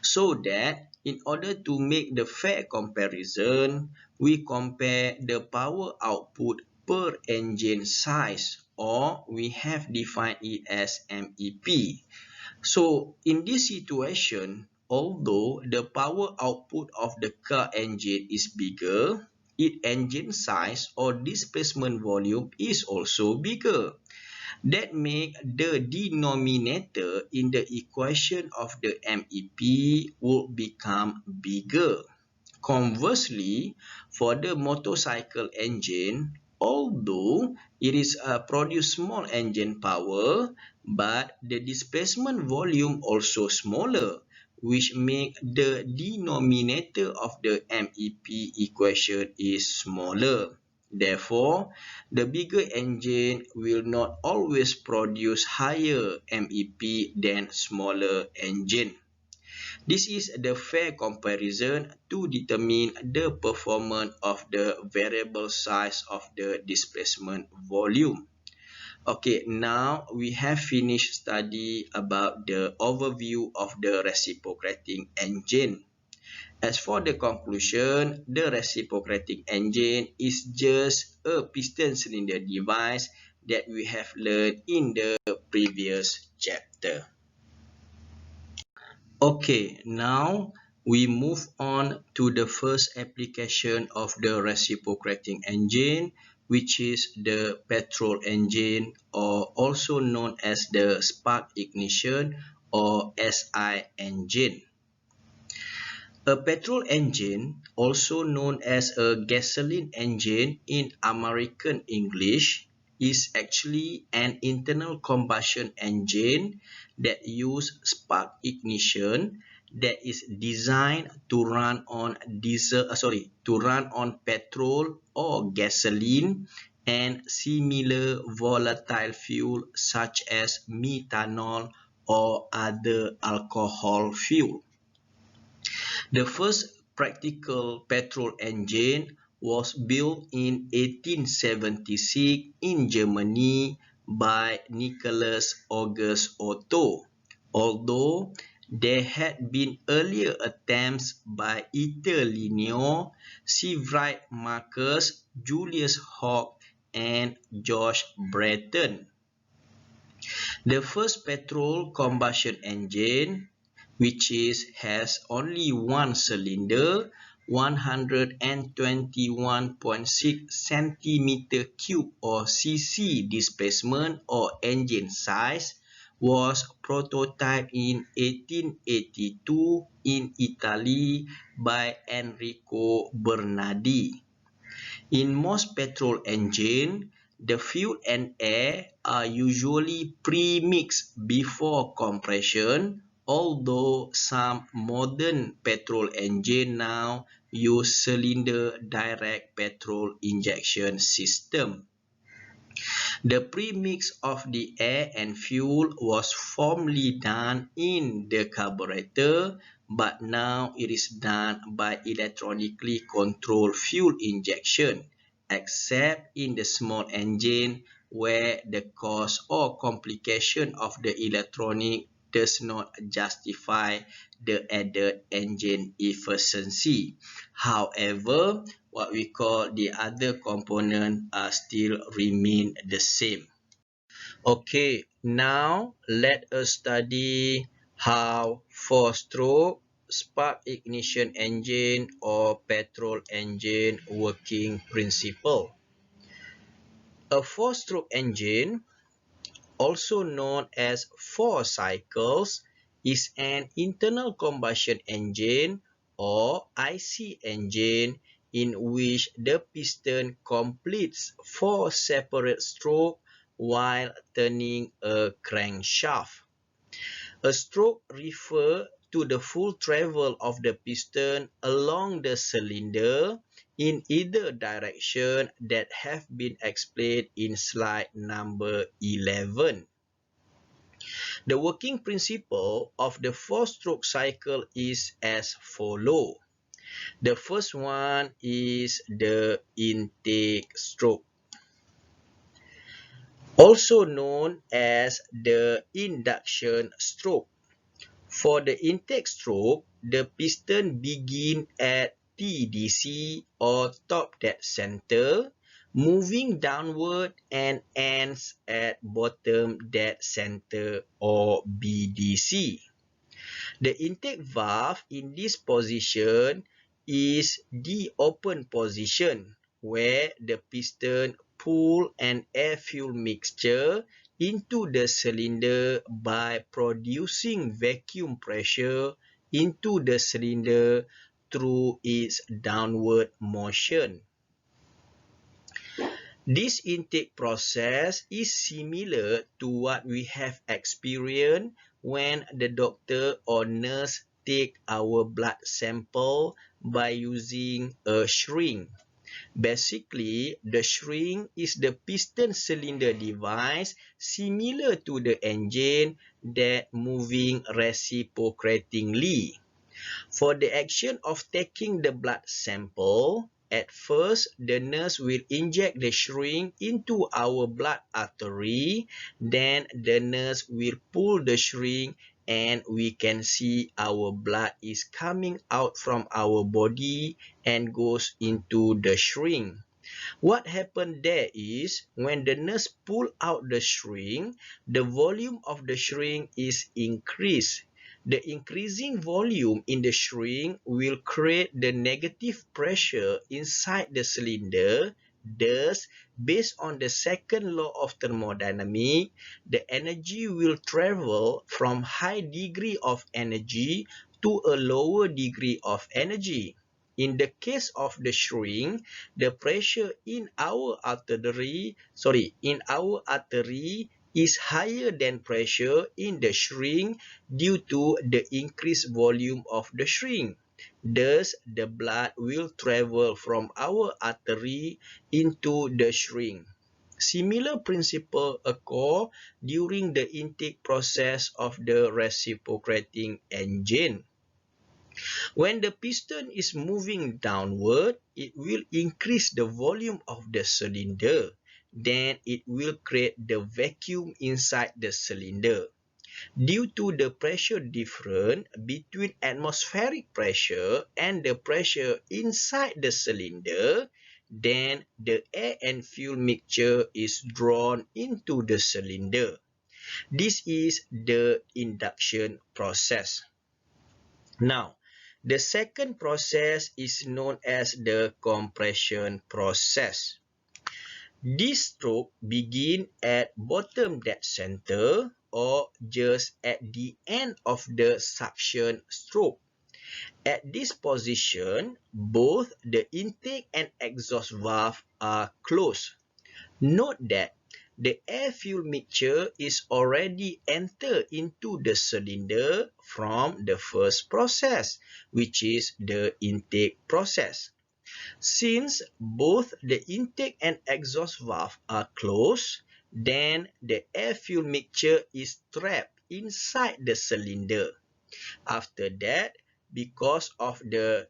So that in order to make the fair comparison, we compare the power output per engine size, or we have defined it as MEP. So in this situation, although the power output of the car engine is bigger, its engine size or displacement volume is also bigger. That make the denominator in the equation of the MEP would become bigger. Conversely, for the motorcycle engine, although it is produce small engine power, but the displacement volume also smaller, which make the denominator of the MEP equation is smaller. Therefore, the bigger engine will not always produce higher MEP than smaller engine. This is the fair comparison to determine the performance of the variable size of the displacement volume. Okay, now we have finished study about the overview of the reciprocating engine. As for the conclusion, the reciprocating engine is just a piston cylinder device that we have learned in the previous chapter. Okay, now we move on to the first application of the reciprocating engine, which is the petrol engine, or also known as the spark ignition or SI engine. A petrol engine, also known as a gasoline engine in American English, is actually an internal combustion engine that uses spark ignition that is designed to run on petrol or gasoline and similar volatile fuel such as methanol or other alcohol fuel. The first practical petrol engine was built in 1876 in Germany by Nicholas August Otto, although there had been earlier attempts by Italinio, Severide Marcus, Julius Hawk, and George Breton. The first petrol combustion engine, which has only one cylinder, 121.6 centimeter cube or cc displacement or engine size, was prototyped in 1882 in Italy by Enrico Bernardi. In most petrol engines, the fuel and air are usually pre-mixed before compression, although some modern petrol engines now use cylinder direct petrol injection system. The premix of the air and fuel was formerly done in the carburetor, but now it is done by electronically controlled fuel injection, except in the small engine where the cost or complication of the electronic does not justify the added engine efficiency. However, what we call the other component still remain the same. Okay, now let us study how four-stroke spark ignition engine or petrol engine working principle. A four-stroke engine, also known as four cycles, is an internal combustion engine or IC engine in which the piston completes four separate strokes while turning a crankshaft. A stroke refers to the full travel of the piston along the cylinder in either direction that have been explained in slide number 11. The working principle of the four-stroke cycle is as follows. The first one is the intake stroke, also known as the induction stroke. For the intake stroke, the piston begins at TDC or top dead center, moving downward and ends at bottom dead center or BDC. The intake valve in this position is the open position where the piston pull an air-fuel mixture into the cylinder by producing vacuum pressure into the cylinder through its downward motion. This intake process is similar to what we have experienced when the doctor or nurse take our blood sample by using a shrink. Basically, the shrink is the piston cylinder device similar to the engine that moving reciprocatingly. For the action of taking the blood sample, at first the nurse will inject the shrink into our blood artery, then the nurse will pull the shrink and we can see our blood is coming out from our body and goes into the shrink. What happened there is when the nurse pull out the shrink, the volume of the shrink is increased. The increasing volume in the shrink will create the negative pressure inside the cylinder. Thus, based on the second law of thermodynamics, the energy will travel from high degree of energy to a lower degree of energy. In the case of the shrink, the pressure in our artery is higher than pressure in the shrink due to the increased volume of the shrink. Thus, the blood will travel from our artery into the shrink. Similar principle occur during the intake process of the reciprocating engine. When the piston is moving downward, it will increase the volume of the cylinder. Then it will create the vacuum inside the cylinder. Due to the pressure difference between atmospheric pressure and the pressure inside the cylinder, then the air and fuel mixture is drawn into the cylinder. This is the induction process. Now, the second process is known as the compression process. This stroke begins at bottom dead center or just at the end of the suction stroke. At this position, both the intake and exhaust valve are closed. Note that the air-fuel mixture is already entered into the cylinder from the first process, which is the intake process. Since both the intake and exhaust valve are closed, then the air-fuel mixture is trapped inside the cylinder. After that, because of the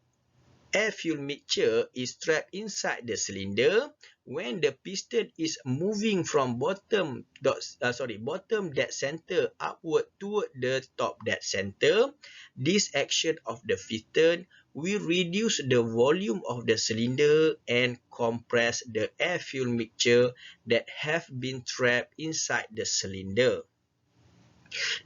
air-fuel mixture is trapped inside the cylinder, when the piston is moving from bottom dead center upward toward the top dead center, this action of the piston will reduce the volume of the cylinder and compress the air-fuel mixture that have been trapped inside the cylinder.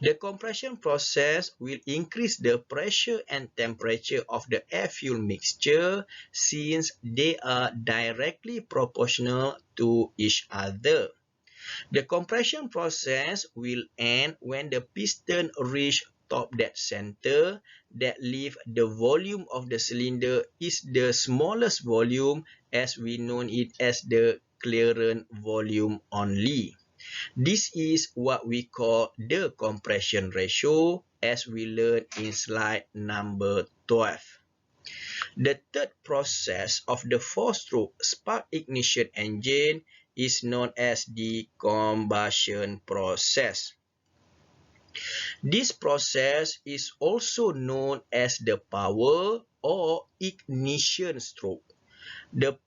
The compression process will increase the pressure and temperature of the air-fuel mixture since they are directly proportional to each other. The compression process will end when the piston reaches top dead center. That leaves the volume of the cylinder is the smallest volume as we know it as the clearance volume only. This is what we call the compression ratio as we learned in slide number 12. The third process of the four-stroke spark ignition engine is known as the combustion process. This process is also known as the power or ignition stroke. The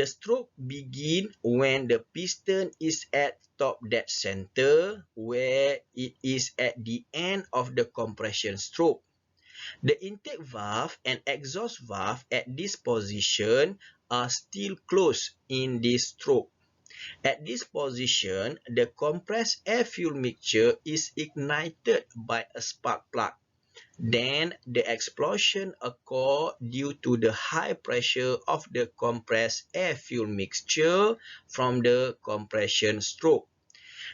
stroke begins when the piston is at top dead center, where it is at the end of the compression stroke. The intake valve and exhaust valve at this position are still closed in this stroke. At this position, the compressed air-fuel mixture is ignited by a spark plug. Then the explosion occurs due to the high pressure of the compressed air-fuel mixture from the compression stroke.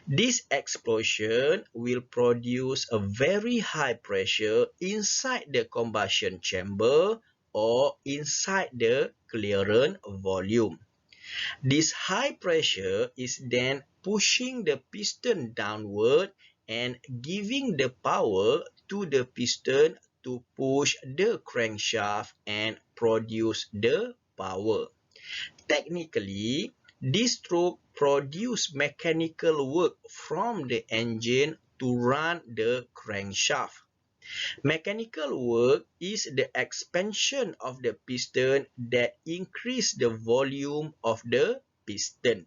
This explosion will produce a very high pressure inside the combustion chamber or inside the clearance volume. This high pressure is then pushing the piston downward and giving the power to the piston to push the crankshaft and produce the power. Technically, this stroke produces mechanical work from the engine to run the crankshaft. Mechanical work is the expansion of the piston that increase the volume of the piston.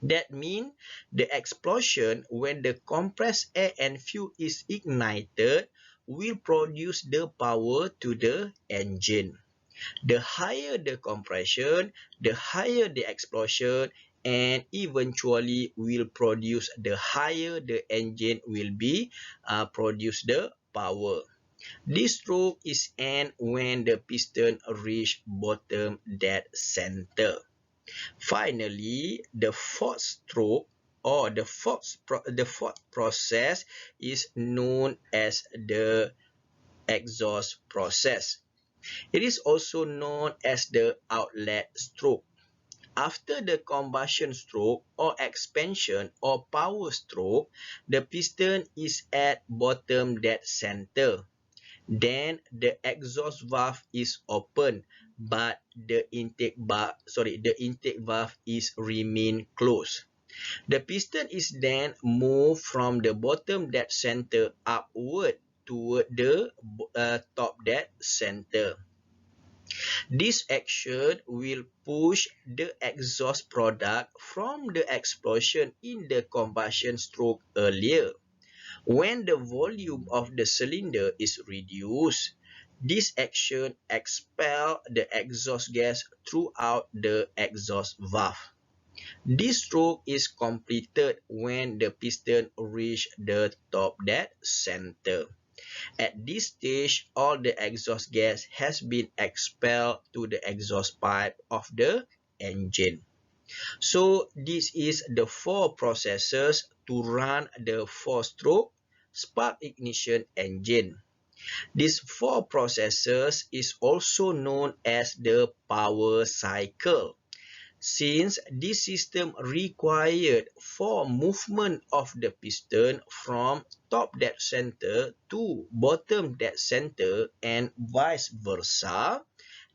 That means the explosion when the compressed air and fuel is ignited will produce the power to the engine. The higher the compression, the higher the explosion, and eventually will produce the higher the engine will be produce the power. This stroke is end when the piston reach bottom dead center. Finally, the fourth stroke or the fourth process is known as the exhaust process. It is also known as the outlet stroke. After the combustion stroke or expansion or power stroke, the piston is at bottom dead center. Then the exhaust valve is open, but the intake valve is remain closed. The piston is then moved from the bottom dead center upward toward the top dead center. This action will push the exhaust product from the explosion in the combustion stroke earlier. When the volume of the cylinder is reduced, this action expels the exhaust gas throughout the exhaust valve. This stroke is completed when the piston reaches the top dead center. At this stage, all the exhaust gas has been expelled to the exhaust pipe of the engine. So this is the four processes to run the four-stroke spark ignition engine. These four processes is also known as the power cycle. Since this system required for movement of the piston from top dead center to bottom dead center and vice versa,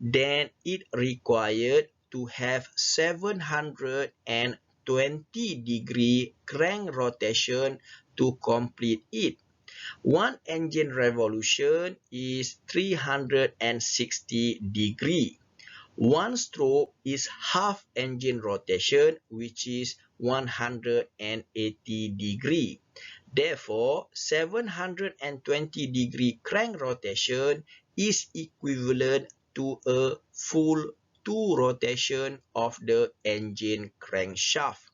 then it required to have 720-degree crank rotation to complete it. One engine revolution is 360 degree. One stroke is half engine rotation, which is 180 degree. Therefore, 720-degree crank rotation is equivalent to a full 2 rotation of the engine crankshaft.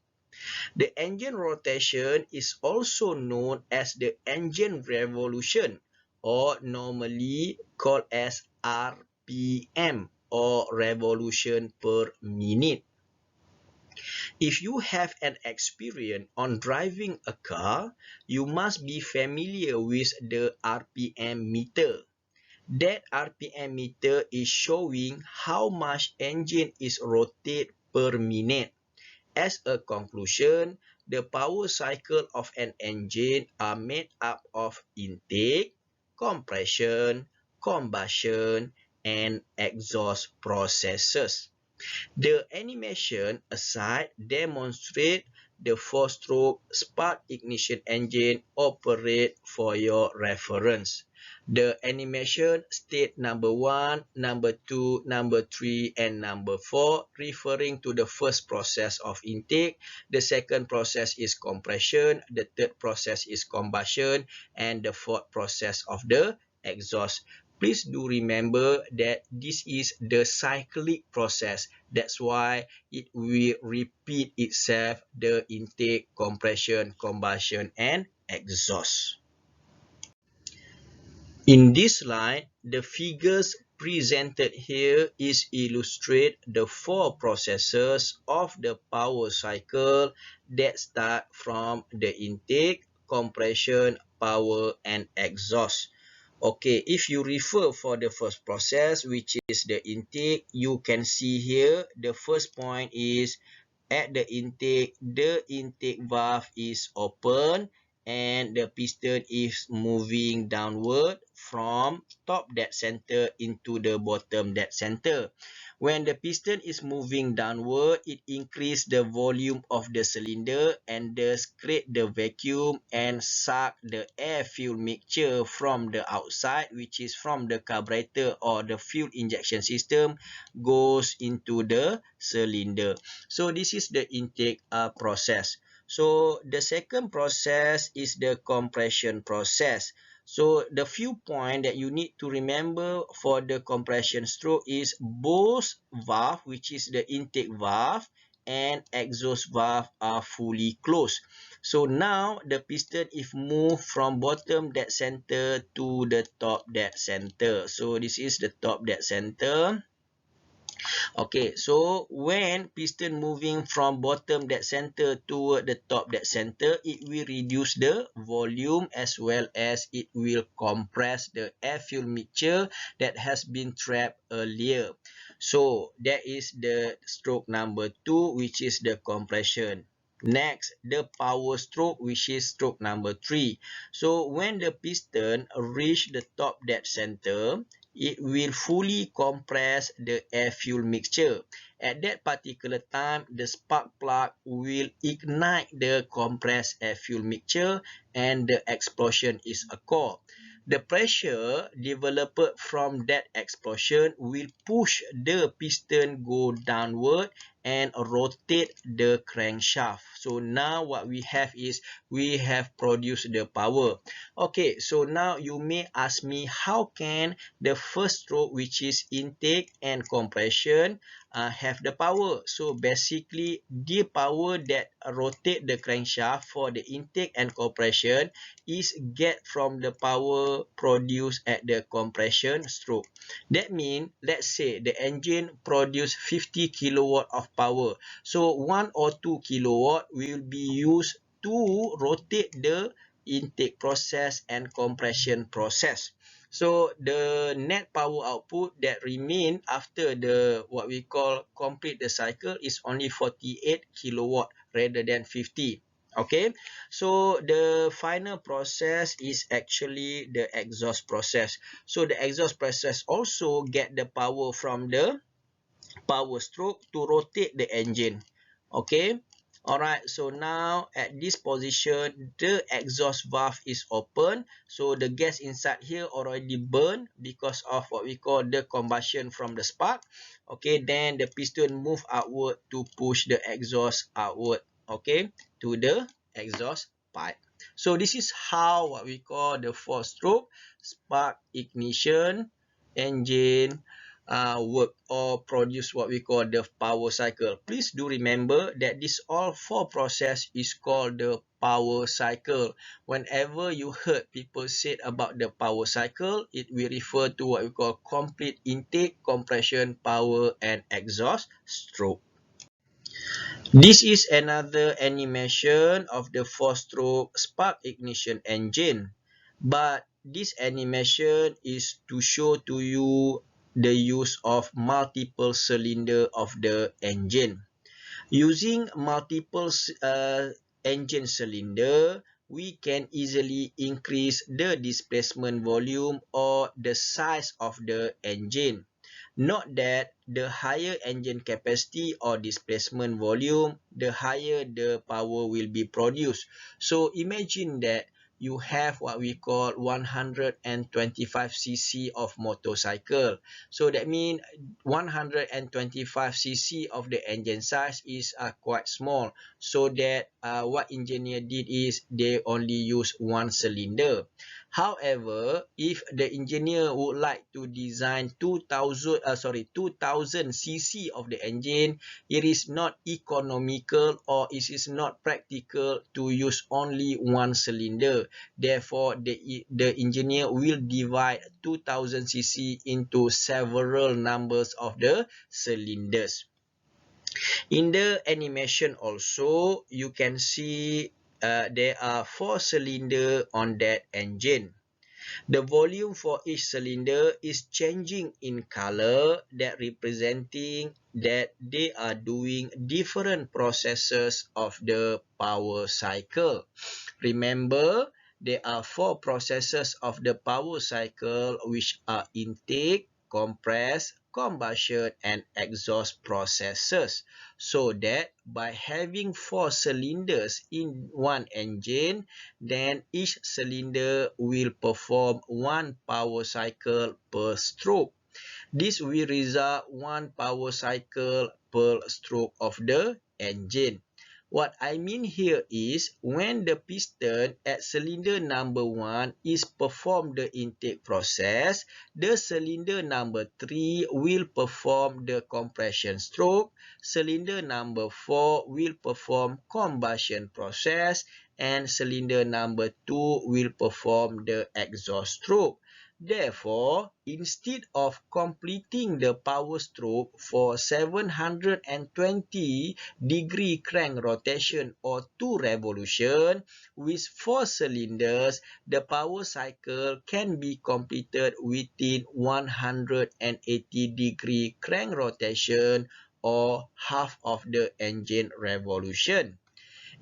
The engine rotation is also known as the engine revolution, or normally called as RPM, or revolution per minute. If you have an experience on driving a car, you must be familiar with the RPM meter. That RPM meter is showing how much engine is rotated per minute. As a conclusion, the power cycle of an engine are made up of intake, compression, combustion, and exhaust processes. The animation aside demonstrate the four-stroke spark ignition engine operate for your reference. The animation state number 1, number 2, number 3, and number 4 referring to the first process of intake. The second process is compression. The third process is combustion. And the fourth process of the exhaust. Please do remember that this is the cyclic process. That's why it will repeat itself, the intake, compression, combustion, and exhaust. In this slide, the figures presented here is illustrate the four processes of the power cycle that start from the intake, compression, power, and exhaust. Okay, if you refer for the first process, which is the intake, you can see here the first point is at the intake valve is open and the piston is moving downward from top dead center into the bottom dead center. When the piston is moving downward, it increases the volume of the cylinder and thus create the vacuum and suck the air-fuel mixture from the outside, which is from the carburetor or the fuel injection system, goes into the cylinder. So this is the intake process. So the second process is the compression process. So the few points that you need to remember for the compression stroke is both valve, which is the intake valve, and exhaust valve are fully closed. So now the piston is moved from bottom dead center to the top dead center. So this is the top dead center. Okay, so when piston moving from bottom dead center toward the top dead center, it will reduce the volume as well as it will compress the air-fuel mixture that has been trapped earlier. So that is the stroke number 2, which is the compression. Next, the power stroke, which is stroke number 3. So when the piston reach the top dead center, it will fully compress the air-fuel mixture. At that particular time, the spark plug will ignite the compressed air-fuel mixture and the explosion is occur. The pressure developed from that explosion will push the piston go downward and rotate the crankshaft. So now what we have is we have produced the power. Okay, so now you may ask me how can the first stroke, which is intake and compression, have the power. So basically the power that rotate the crankshaft for the intake and compression is get from the power produced at the compression stroke. That means, let's say the engine produce 50 kilowatt of power. So 1 or 2 kilowatt will be used to rotate the intake process and compression process. So the net power output that remain after the what we call complete the cycle is only 48 kilowatt rather than 50. Okay, so the final process is actually the exhaust process. So the exhaust process also get the power from the power stroke to rotate the engine. Okay, alright, so now at this position the exhaust valve is open, so the gas inside here already burned because of what we call the combustion from the spark. Okay, then the piston move outward to push the exhaust outward, okay, to the exhaust pipe. So this is how what we call the 4-stroke spark ignition engine work or produce what we call the power cycle. Please do remember that this all 4 process is called the power cycle. Whenever you heard people say about the power cycle, it will refer to what we call complete intake, compression, power, and exhaust stroke. This is another animation of the 4-stroke spark ignition engine, but this animation is to show to you the use of multiple cylinder of the engine. Using multiple engine cylinder, we can easily increase the displacement volume or the size of the engine. Note that the higher engine capacity or displacement volume, the higher the power will be produced. So imagine that you have what we call 125cc of motorcycle. So that means 125cc of the engine size is quite small. So that what engineer did is they only use one cylinder. However, if the engineer would like to design 2000 cc of the engine, it is not economical or it is not practical to use only one cylinder. Therefore, the engineer will divide 2000 cc into several numbers of the cylinders. In the animation also, you can see there are 4 cylinders on that engine. The volume for each cylinder is changing in color, that representing that they are doing different processes of the power cycle. Remember, there are 4 processes of the power cycle, which are intake, compress, combustion, and exhaust processes. So that by having 4 cylinders in one engine, then each cylinder will perform one power cycle per stroke. This will result one power cycle per stroke of the engine. What I mean here is when the piston at cylinder number 1 is perform the intake process, the cylinder number 3 will perform the compression stroke, cylinder number 4 will perform combustion process, and cylinder number 2 will perform the exhaust stroke. Therefore, instead of completing the power stroke for 720-degree crank rotation or 2 revolution with 4 cylinders, the power cycle can be completed within 180-degree crank rotation or half of the engine revolution.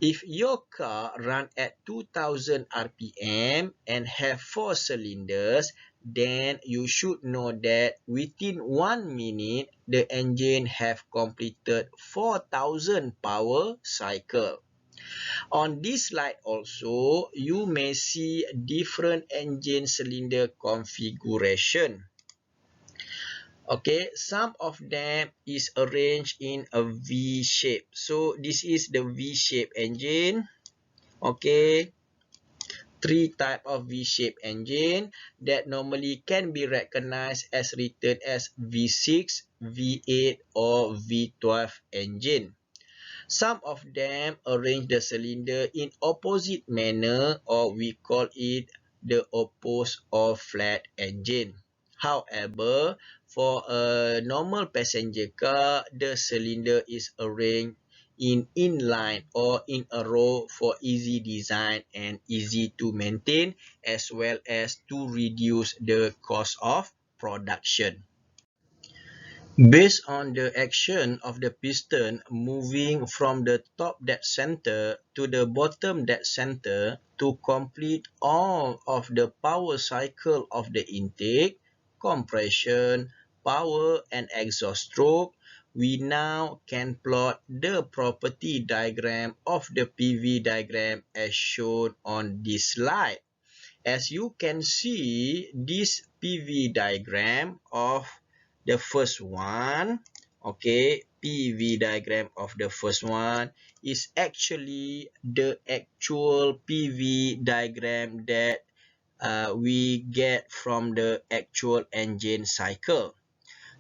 If your car run at 2000 RPM and have 4 cylinders, then you should know that within 1 minute, the engine have completed 4000 power cycle. On this slide also, you may see different engine cylinder configuration. Okay, some of them is arranged in a V shape. So this is the V shape engine. Okay, 3 type of V-shape engine that normally can be recognized as written as V6, V8 or V12 engine. Some of them arrange the cylinder in opposite manner, or we call it the opposed or flat engine. However, for a normal passenger car, the cylinder is arranged in inline or in a row for easy design and easy to maintain, as well as to reduce the cost of production. Based on the action of the piston moving from the top dead center to the bottom dead center to complete all of the power cycle of the intake, compression, power and exhaust stroke, we now can plot the property diagram of the PV diagram as shown on this slide. As you can see, this PV diagram of the first one, okay, PV diagram of the first one is actually the actual PV diagram that we get from the actual engine cycle.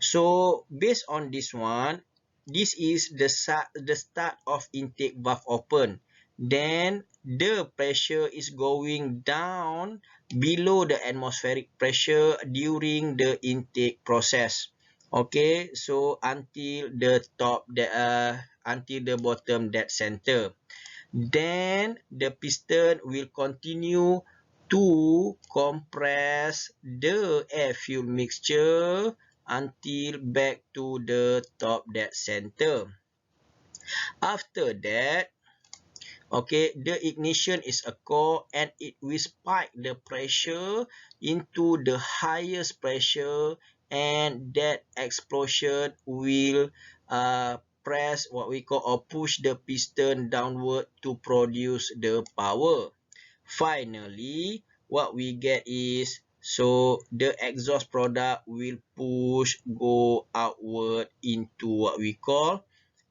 So based on this one, this is the start of intake valve open. Then the pressure is going down below the atmospheric pressure during the intake process. Okay, so until the until the bottom dead center. Then the piston will continue to compress the air fuel mixture until back to the top dead center. After that, okay, the ignition is a core and it will spike the pressure into the highest pressure, and that explosion will press what we call or push the piston downward to produce the power. Finally, what we get is, so the exhaust product will go outward into what we call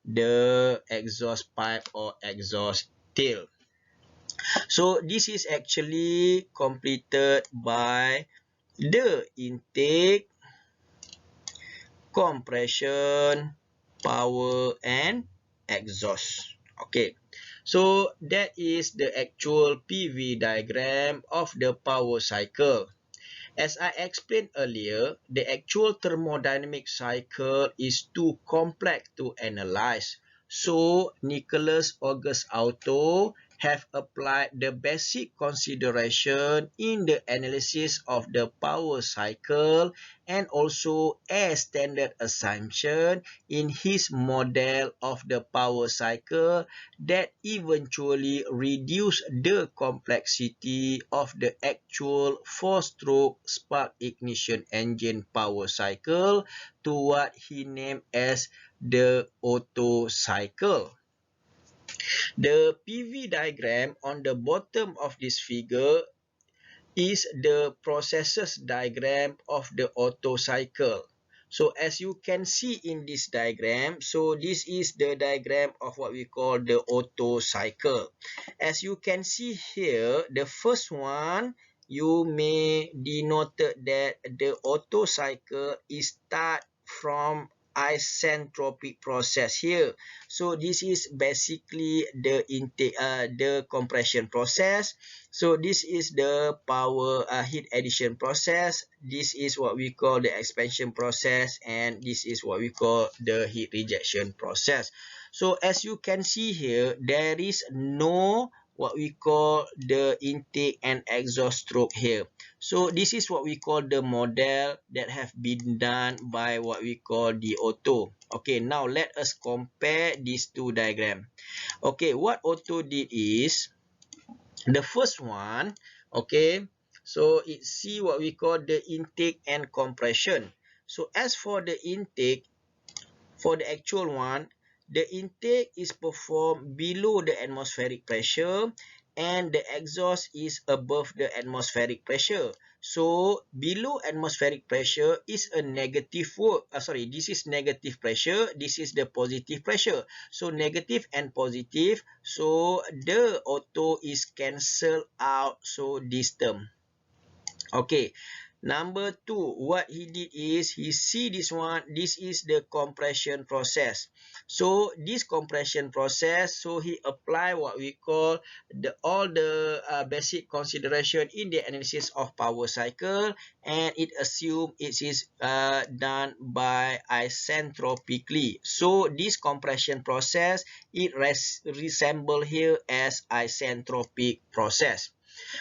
the exhaust pipe or exhaust tail. So this is actually completed by the intake, compression, power and exhaust. Okay, so that is the actual PV diagram of the power cycle. As I explained earlier, the actual thermodynamic cycle is too complex to analyze. So, Nicholas August Otto have applied the basic consideration in the analysis of the power cycle and also a standard assumption in his model of the power cycle that eventually reduce the complexity of the actual four-stroke spark ignition engine power cycle to what he named as the Otto cycle. The PV diagram on the bottom of this figure is the processes diagram of the Otto cycle. So as you can see in this diagram, so this is the diagram of what we call the Otto cycle. As you can see here, the first one, you may denote that the Otto cycle is start from isentropic process here. So this is basically the intake, the compression process. So this is the power heat addition process. This is what we call the expansion process, and this is what we call the heat rejection process. So as you can see here, there is no what we call the intake and exhaust stroke here. So this is what we call the model that have been done by what we call the Otto. Okay, now let us compare these two diagrams. Okay, what Otto did is, the first one, okay, so it see what we call the intake and compression. So as for the intake, for the actual one, the intake is performed below the atmospheric pressure and the exhaust is above the atmospheric pressure. So below atmospheric pressure is a negative work. This is negative pressure. This is the positive pressure. So negative and positive. So the Otto is cancelled out. So this term. Okay. Number two, what he did is, he see this one, this is the compression process. So this compression process, so he apply what we call all the basic consideration in the analysis of power cycle, and it assume it is done by isentropically. So this compression process, it resemble here as isentropic process.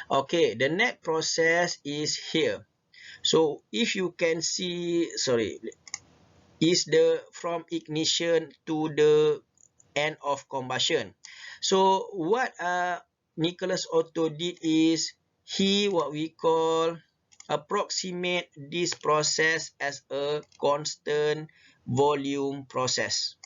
Okay, the next process is here. So if you can see, is the from ignition to the end of combustion. So what Nicholas Otto did is, he what we call approximate this process as a constant volume process.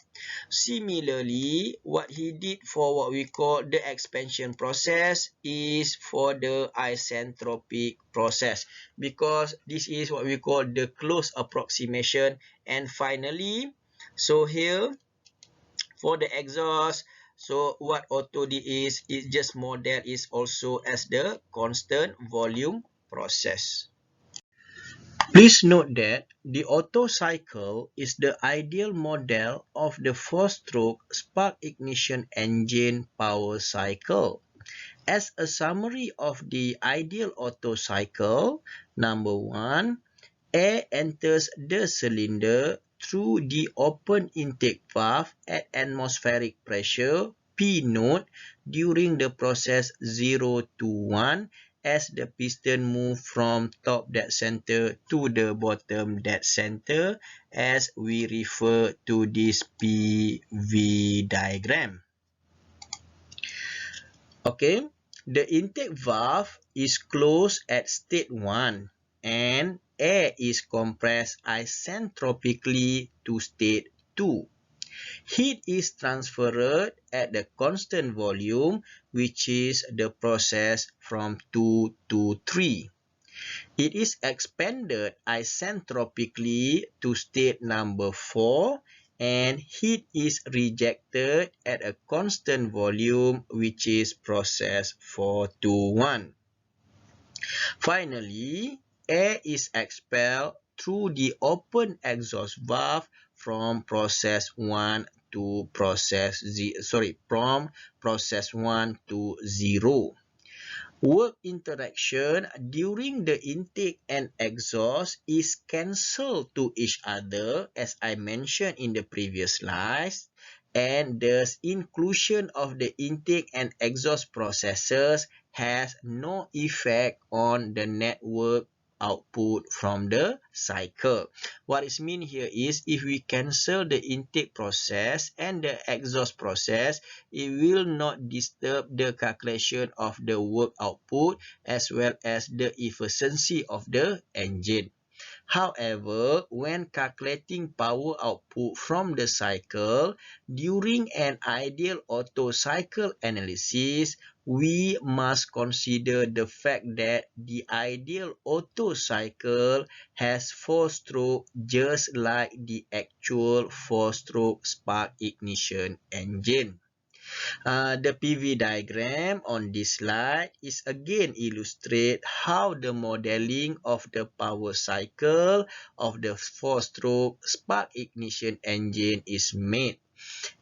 Similarly, what he did for what we call the expansion process is for the isentropic process, because this is what we call the close approximation. And finally, so here for the exhaust, so what Otto did is, it just model is also as the constant volume process. Please note that the Otto cycle is the ideal model of the four-stroke spark ignition engine power cycle. As a summary of the ideal Otto cycle, number one, air enters the cylinder through the open intake valve at atmospheric pressure P naught during the process 0 to 1 as the piston moves from top dead center to the bottom dead center, as we refer to this PV diagram. Okay, the intake valve is closed at state 1 and air is compressed isentropically to state 2. Heat is transferred at the constant volume, which is the process from 2 to 3. It is expanded isentropically to state number 4 and heat is rejected at a constant volume, which is process 421. Finally, air is expelled through the open exhaust valve from process 1 to process 1 to 0. Work interaction during the intake and exhaust is cancelled to each other, as I mentioned in the previous slides, and thus inclusion of the intake and exhaust processes has no effect on the network output from the cycle. What is mean here is if we cancel the intake process and the exhaust process, it will not disturb the calculation of the work output as well as the efficiency of the engine. However, when calculating power output from the cycle, during an ideal Otto cycle analysis, we must consider the fact that the ideal Otto cycle has 4-stroke just like the actual 4-stroke spark ignition engine. The PV diagram on this slide is again illustrate how the modeling of the power cycle of the 4-stroke spark ignition engine is made.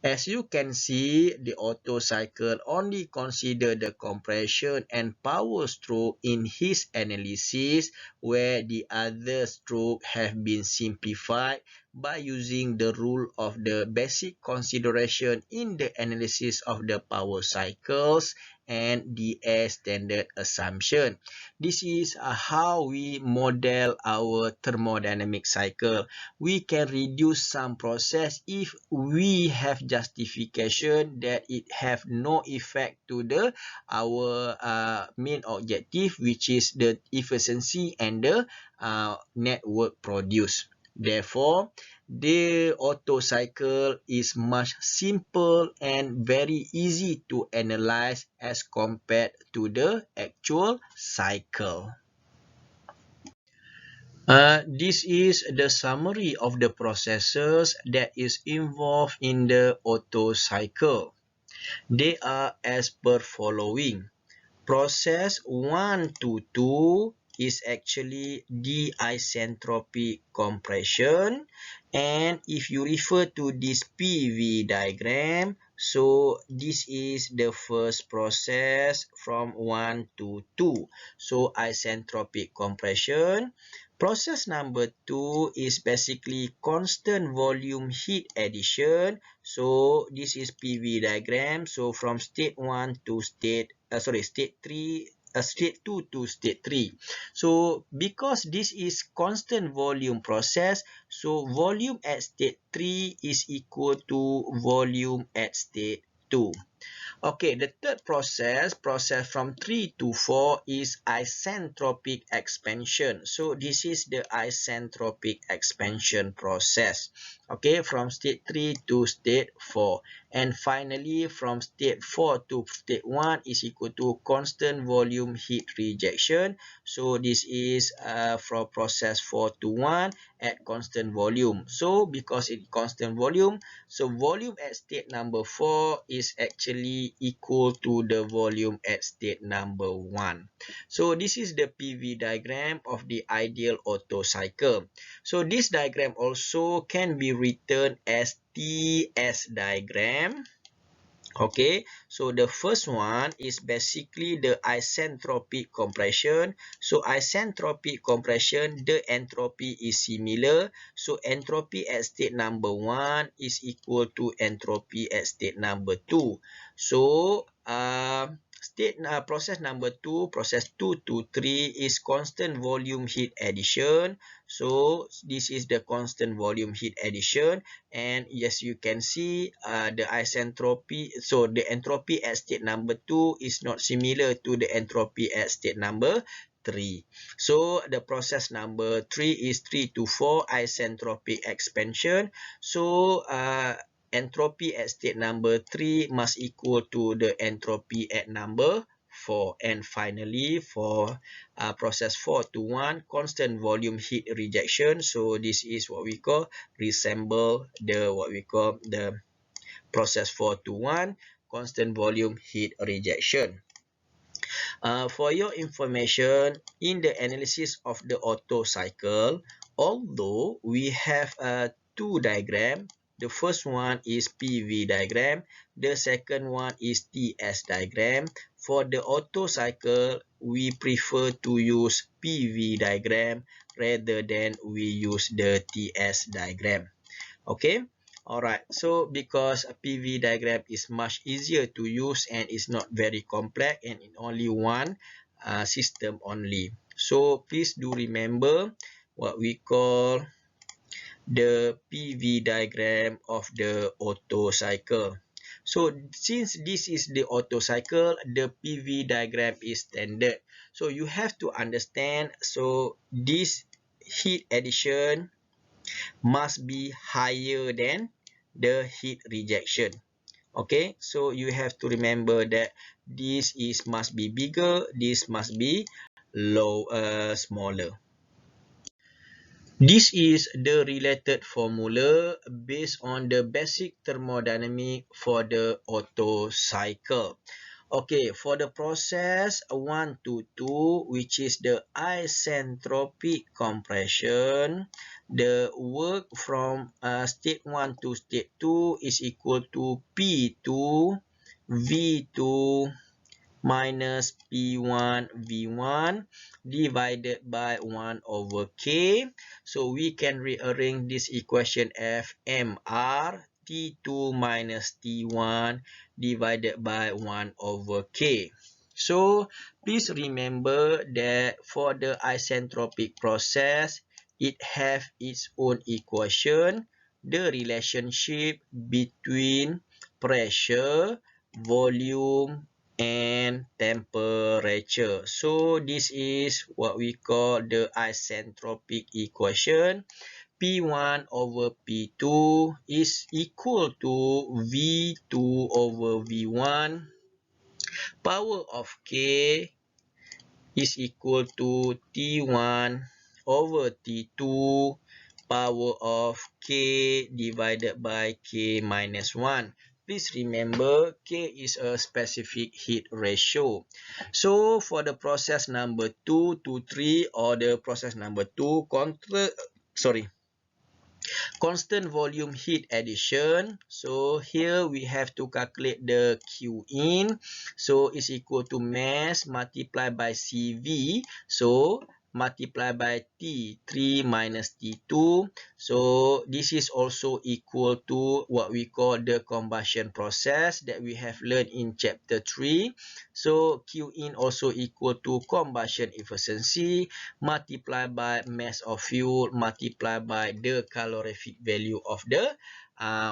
As you can see, the Otto cycle only consider the compression and power stroke in his analysis, where the other stroke have been simplified by using the rule of the basic consideration in the analysis of the power cycles and the air standard assumption. This is how we model our thermodynamic cycle. We can reduce some process if we have justification that it have no effect to the our main objective, which is the efficiency and the network produce. Therefore, the Otto cycle is much simple and very easy to analyze as compared to the actual cycle. This is the summary of the processes that is involved in the Otto cycle. They are as per following. Process 1 to 2 is actually de-isentropic compression, and if you refer to this PV diagram, so this is the first process from 1 to 2. So isentropic compression. Process number 2 is basically constant volume heat addition. So this is PV diagram. So from state 1 to state 3, state 2 to state 3. So because this is constant volume process, so volume at state 3 is equal to volume at state 2. Okay, the third process from 3 to 4 is isentropic expansion. So this is the isentropic expansion process. Okay, from state 3 to state 4. And finally, from state 4 to state 1 is equal to constant volume heat rejection. So this is from process 4 to 1 at constant volume. So because it's constant volume, so volume at state number 4 is actually equal to the volume at state number 1. So this is the PV diagram of the ideal Otto cycle. So this diagram also can be written as TS diagram. Okay, so the first one is basically the isentropic compression. So isentropic compression, the entropy is similar. So entropy at state number 1 is equal to entropy at state number 2. So process number 2, process 2 to 3 is constant volume heat addition. So this is the constant volume heat addition, and yes, you can see the isentropy. So the entropy at state number 2 is not similar to the entropy at state number 3. So the process number 3 is 3 to 4 isentropic expansion. So entropy at state number 3 must equal to the entropy at number 4. And finally, for process 421, constant volume heat rejection. So this is what we call resemble the process 421, constant volume heat rejection. For your information, in the analysis of the Otto cycle, although we have two diagrams, the first one is PV diagram, the second one is TS diagram. For the Otto cycle, we prefer to use PV diagram rather than we use the TS diagram. Okay. Alright, so because a PV diagram is much easier to use and is not very complex and in only one system only. So please do remember what we call the PV diagram of the Otto cycle. So since this is the Otto cycle, the PV diagram is standard. So you have to understand, so this heat addition must be higher than the heat rejection. Okay, so you have to remember that this is must be bigger, this must be smaller. This is the related formula based on the basic thermodynamic for the Otto cycle. Okay, for the process 1 to 2, which is the isentropic compression, the work from state 1 to state 2 is equal to P2 V2 minus P1 V1 divided by 1 over K. So we can rearrange this equation as MR T2 minus T1 divided by 1 over K. So please remember that for the isentropic process, it has its own equation, the relationship between pressure, volume, and temperature. So this is what we call the isentropic equation. P1 over P2 is equal to V2 over V1. Power of K is equal to T1 over T2 power of K divided by K minus 1. Please remember, K is a specific heat ratio. So for the process number 2 to 3 or the process number 2, constant volume heat addition. So here we have to calculate the Q in. So it's equal to mass multiplied by CV. So multiplied by T3 minus T2. So this is also equal to what we call the combustion process that we have learned in chapter 3. So Q in also equal to combustion efficiency multiplied by mass of fuel multiplied by the calorific value of the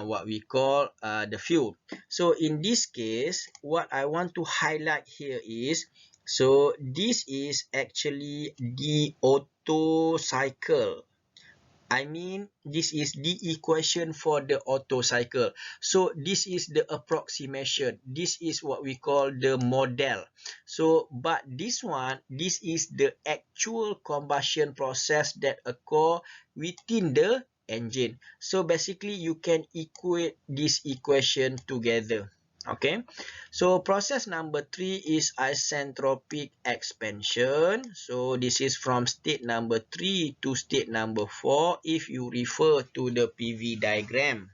what we call the fuel. So in this case, what I want to highlight here is, so this is actually the Otto cycle. I mean, this is the equation for the Otto cycle. So this is the approximation. This is what we call the model. So, but this one, this is the actual combustion process that occur within the engine. So basically, you can equate this equation together. Okay, so process number 3 is isentropic expansion. So this is from state number 3 to state number 4 if you refer to the PV diagram.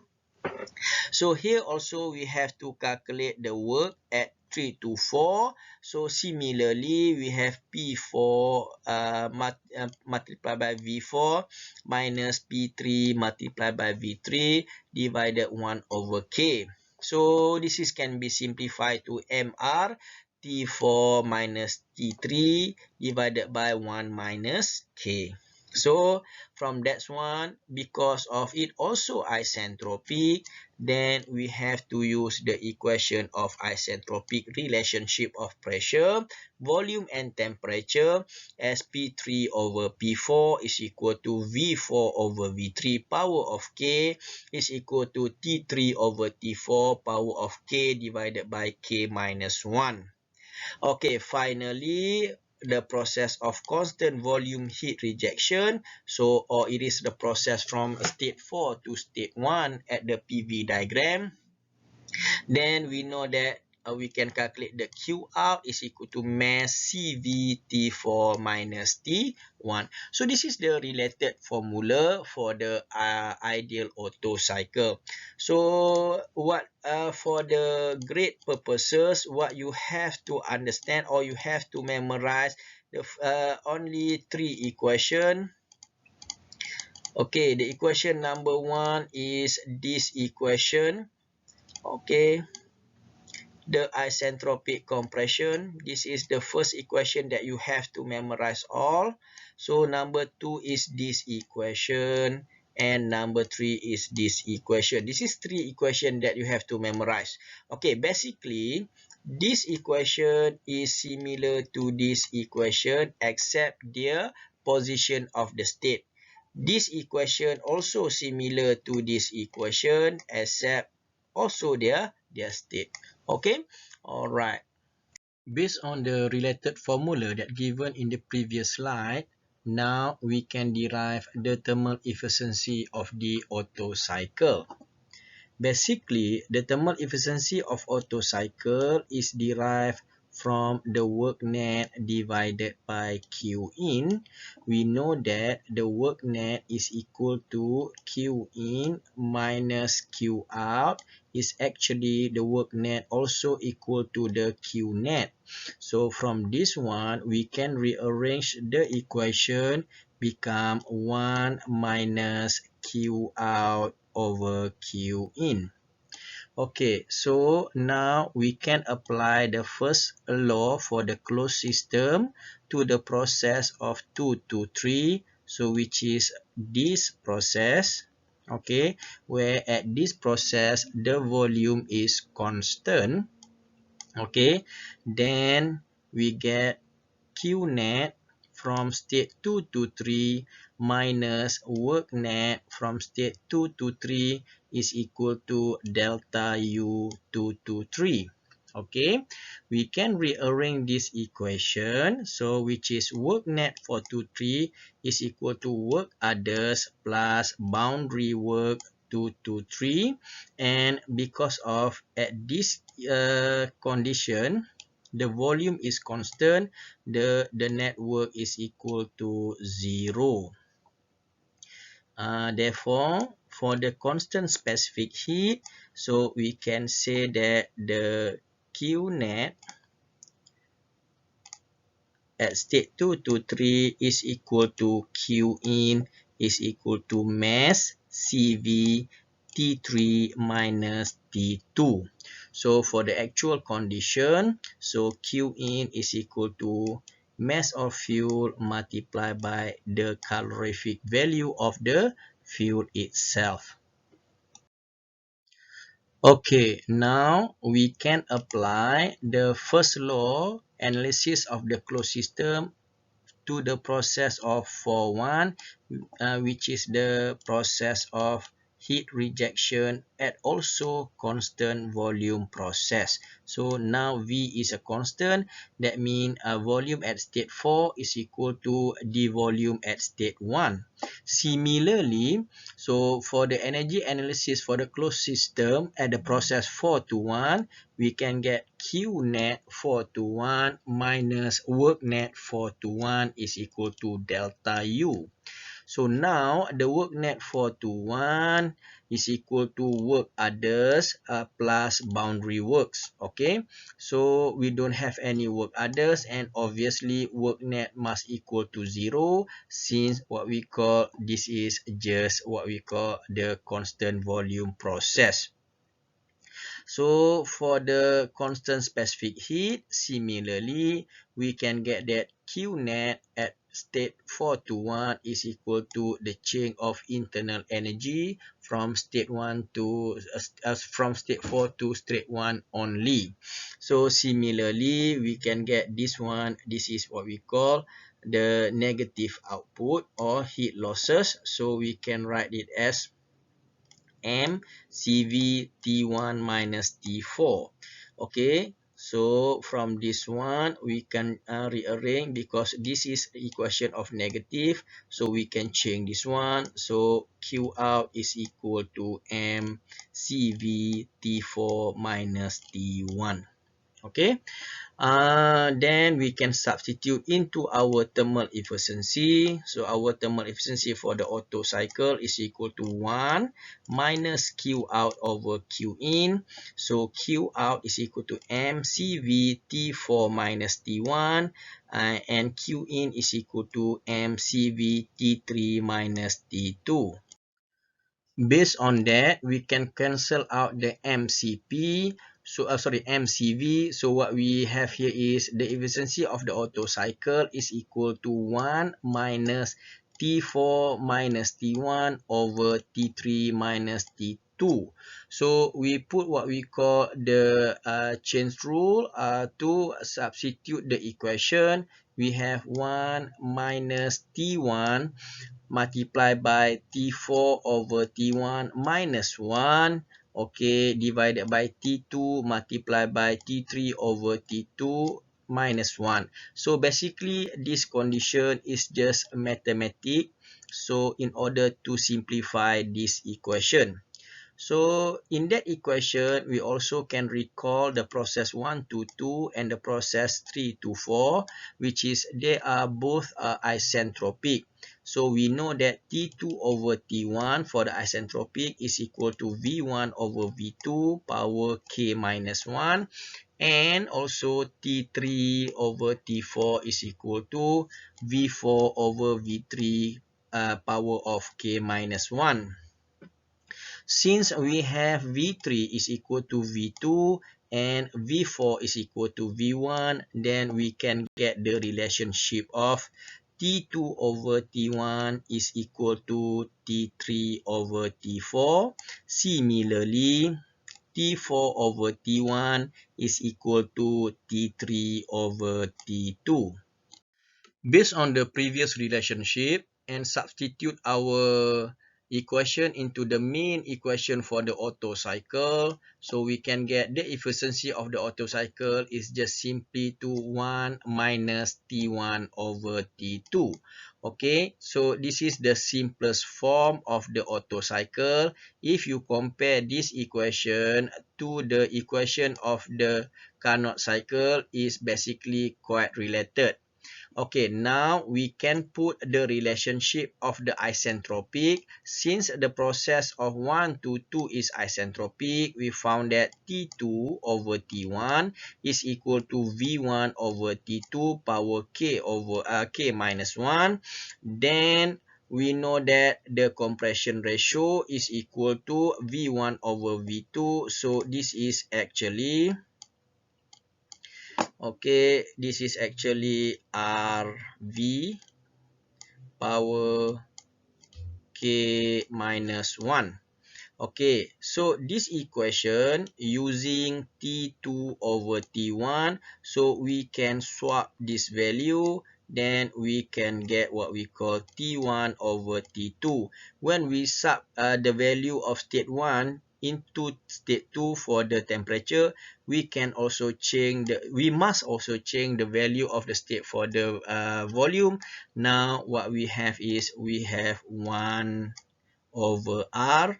So here also we have to calculate the work at 3 to 4. So similarly, we have P4 multiplied by V4 minus P3 multiplied by V3 divided 1 over K. So this is can be simplified to MR T4 minus T3 divided by 1 minus K. So from that one, because of it also isentropic, then we have to use the equation of isentropic relationship of pressure, volume and temperature as P3 over P4 is equal to V4 over V3 power of K is equal to T3 over T4 power of K divided by K minus 1. Okay, finally, the process of constant volume heat rejection. So, or it is the process from state 4 to state 1 at the PV diagram. Then we know that we can calculate the Q out is equal to mass CV T4 minus T1. So this is the related formula for the ideal Otto cycle. So what for the grade purposes, what you have to understand or you have to memorize the only three equation. Okay, the equation number one is this equation. Okay, the isentropic compression. This is the first equation that you have to memorize all. So number two is this equation, and number three is this equation. This is three equation that you have to memorize. Okay, basically this equation is similar to this equation except their position of the state. This equation also similar to this equation except also their state. Okay, all right. Based on the related formula that given in the previous slide, now we can derive the thermal efficiency of the Otto cycle. Basically, the thermal efficiency of Otto cycle is derived from the work net divided by Q in. We know that the work net is equal to Q in minus Q out is actually the work net also equal to the Q net. So from this one, we can rearrange the equation become 1 minus Q out over Q in. Okay, so now we can apply the first law for the closed system to the process of 2 to 3, so which is this process. Okay, where at this process the volume is constant. Okay, then we get Q net from state 2 to 3 minus work net from state 2 to 3 is equal to delta U 2 to 3. Okay, we can rearrange this equation. So which is work net for 2, 3 is equal to work others plus boundary work 2 to 3. And because of at this condition, the volume is constant, the network is equal to 0. Therefore, for the constant specific heat, so we can say that the Q net at state 2 to 3 is equal to Q in is equal to mass CV T3 minus T2. So for the actual condition, so Q in is equal to mass of fuel multiplied by the calorific value of the fuel itself. Okay, now we can apply the first law analysis of the closed system to the process of 4.1, which is the process of heat rejection at also constant volume process. So now V is a constant. That means volume at state 4 is equal to the volume at state 1. Similarly, so for the energy analysis for the closed system at the process 4 to 1, we can get Q net 4 to 1 minus work net 4 to 1 is equal to delta U. So now the work net 4 to 1 is equal to work others plus boundary works. Okay, so we don't have any work others, and obviously work net must equal to 0 since what we call this is just what we call the constant volume process. So for the constant specific heat, similarly, we can get that Q net at state 4 to 1 is equal to the change of internal energy from state 1 to from state 4 to state 1 only. So similarly, we can get this one. This is what we call the negative output or heat losses. So we can write it as M CV T1 minus T4. Okay, So from this one, we can rearrange because this is equation of negative. So we can change this one. So Q out is equal to MCV T4 minus T1. Okay. Then we can substitute into our thermal efficiency. So our thermal efficiency for the Otto cycle is equal to 1 minus Q out over Q in. So Q out is equal to MCV T4 minus T1, and Q in is equal to MCV T3 minus T2. Based on that, we can cancel out the MCP. So, MCV. So what we have here is the efficiency of the Otto cycle is equal to 1 minus T4 minus T1 over T3 minus T2. So we put what we call the change rule to substitute the equation. We have 1 minus T1 multiplied by T4 over T1 minus 1, okay, divided by T2 multiplied by T3 over T2 minus 1. So basically, this condition is just mathematics. So in order to simplify this equation, so in that equation, we also can recall the process 1 to 2 and the process 3 to 4, which is they are both isentropic. So we know that T2 over T1 for the isentropic is equal to V1 over V2 power K minus 1. And also T3 over T4 is equal to V4 over V3 power of K minus 1. Since we have V3 is equal to V2 and V4 is equal to V1, then we can get the relationship of T2 over T1 is equal to T3 over T4. Similarly, T4 over T1 is equal to T3 over T2. Based on the previous relationship and substitute our equation into the main equation for the Otto cycle, so we can get the efficiency of the Otto cycle is just simply to 1 minus T1 over T2. Okay, so this is the simplest form of the Otto cycle. If you compare this equation to the equation of the Carnot cycle, is basically quite related. Okay, now we can put the relationship of the isentropic. Since the process of 1 to 2 is isentropic, we found that T2 over T1 is equal to V1 over T2 power K over K minus 1. Then we know that the compression ratio is equal to V1 over V2. So this is actually okay, this is actually RV power K minus 1. Okay, so this equation using T2 over T1, so we can swap this value, then we can get what we call T1 over T2. When we sub the value of state 1 into state 2 for the temperature, we can also change we must also change the value of the state for the volume. Now what we have is we have 1 over R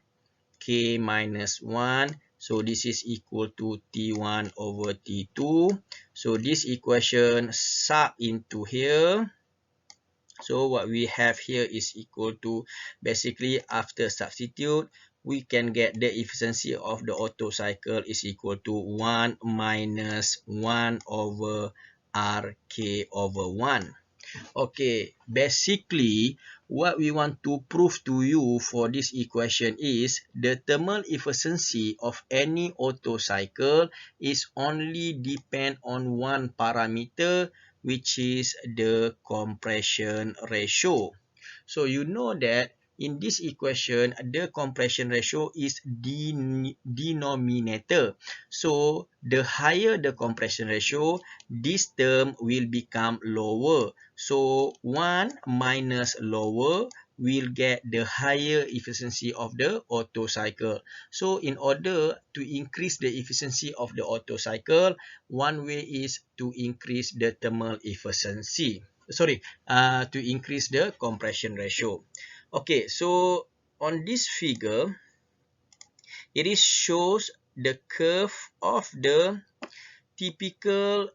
K minus 1. So this is equal to T1 over T2. So this equation sub into here. So what we have here is equal to, basically after substitute, we can get the efficiency of the Otto cycle is equal to 1 minus 1 over RK over 1. Okay, basically what we want to prove to you for this equation is the thermal efficiency of any Otto cycle is only depend on one parameter, which is the compression ratio. So you know that in this equation, the compression ratio is denominator. So the higher the compression ratio, this term will become lower. So 1 minus lower we'll get the higher efficiency of the Otto cycle. So in order to increase the efficiency of the Otto cycle, one way is to increase the thermal efficiency. To increase the compression ratio. Okay, so on this figure, it is shows the curve of the typical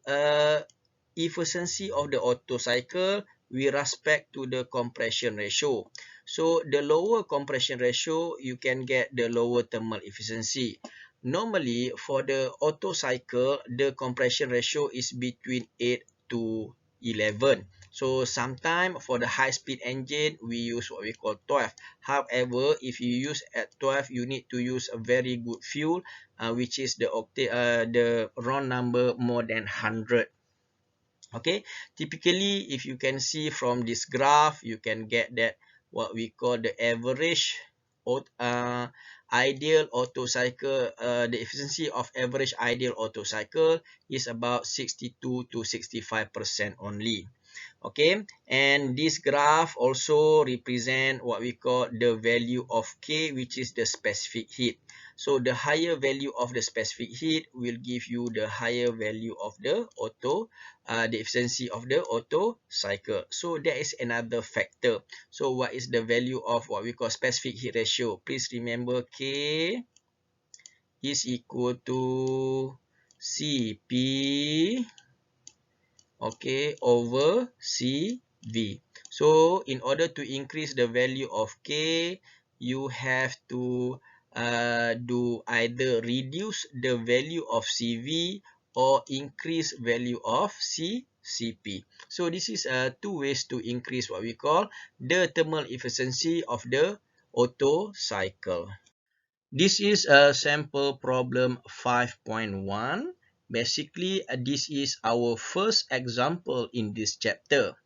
efficiency of the Otto cycle with respect to the compression ratio. So the lower compression ratio, you can get the lower thermal efficiency. Normally, for the Otto cycle, the compression ratio is between 8 to 11. So sometimes for the high-speed engine, we use what we call 12. However, if you use at 12, you need to use a very good fuel, which is the round number more than 100. Okay, typically if you can see from this graph, you can get that what we call the average ideal Otto cycle, the efficiency of average ideal Otto cycle is about 62 to 65% only. Okay, and this graph also represent what we call the value of K, which is the specific heat. So the higher value of the specific heat will give you the higher value of the Otto, the efficiency of the Otto cycle. So that is another factor. So what is the value of what we call specific heat ratio? Please remember K is equal to CP, okay, over CV. So in order to increase the value of K, you have to do either reduce the value of CV or increase value of CP. So this is two ways to increase what we call the thermal efficiency of the Otto cycle. This is a sample problem 5.1. Basically, this is our first example in this chapter.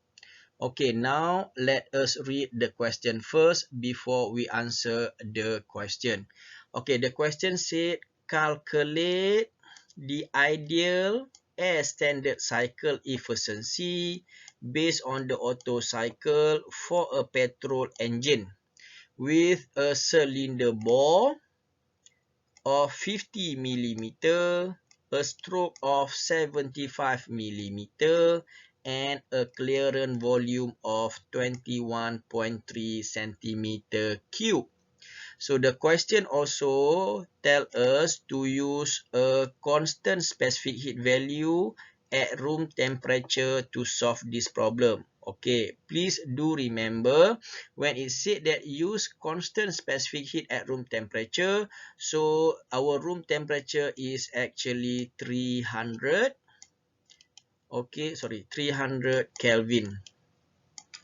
Okay, now let us read the question first before we answer the question. Okay, the question said, calculate the ideal air standard cycle efficiency based on the Otto cycle for a petrol engine with a cylinder bore of 50 millimeter, a stroke of 75 millimeter, and a clearance volume of 21.3 centimeter cube. So the question also tell us to use a constant specific heat value at room temperature to solve this problem. Okay, please do remember when it said that use constant specific heat at room temperature, so our room temperature is actually 300 Kelvin.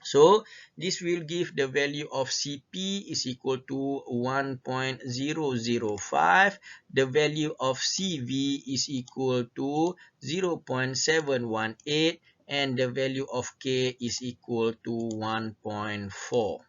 So this will give the value of Cp is equal to 1.005. The value of Cv is equal to 0.718, and the value of K is equal to 1.4.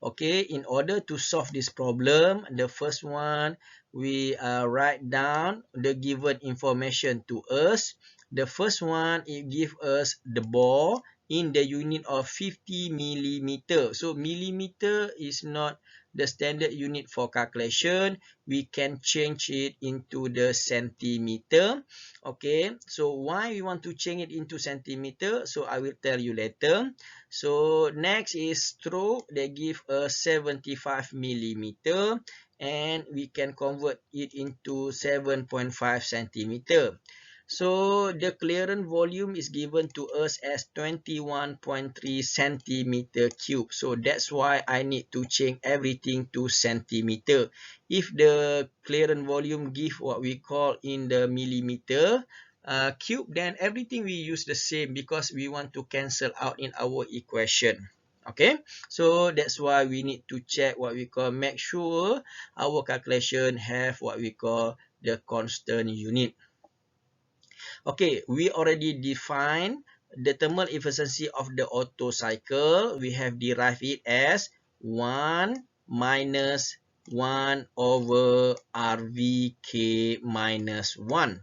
Okay, in order to solve this problem, the first one, we write down the given information to us. The first one, it gives us the bore in the unit of 50 millimeter. So millimeter is not the standard unit for calculation. We can change it into the centimeter. Okay, so why we want to change it into centimeter? So I will tell you later. So next is stroke. They give us 75 millimeter, and we can convert it into 7.5 centimeter. So the clearance volume is given to us as 21.3 centimeter cube. So that's why I need to change everything to centimeter. If the clearance volume give what we call in the millimeter cube, then everything we use the same because we want to cancel out in our equation. Okay, so that's why we need to check what we call, make sure our calculation have what we call the constant unit. Okay, we already defined the thermal efficiency of the Otto cycle. We have derived it as 1 minus 1 over RVK minus 1.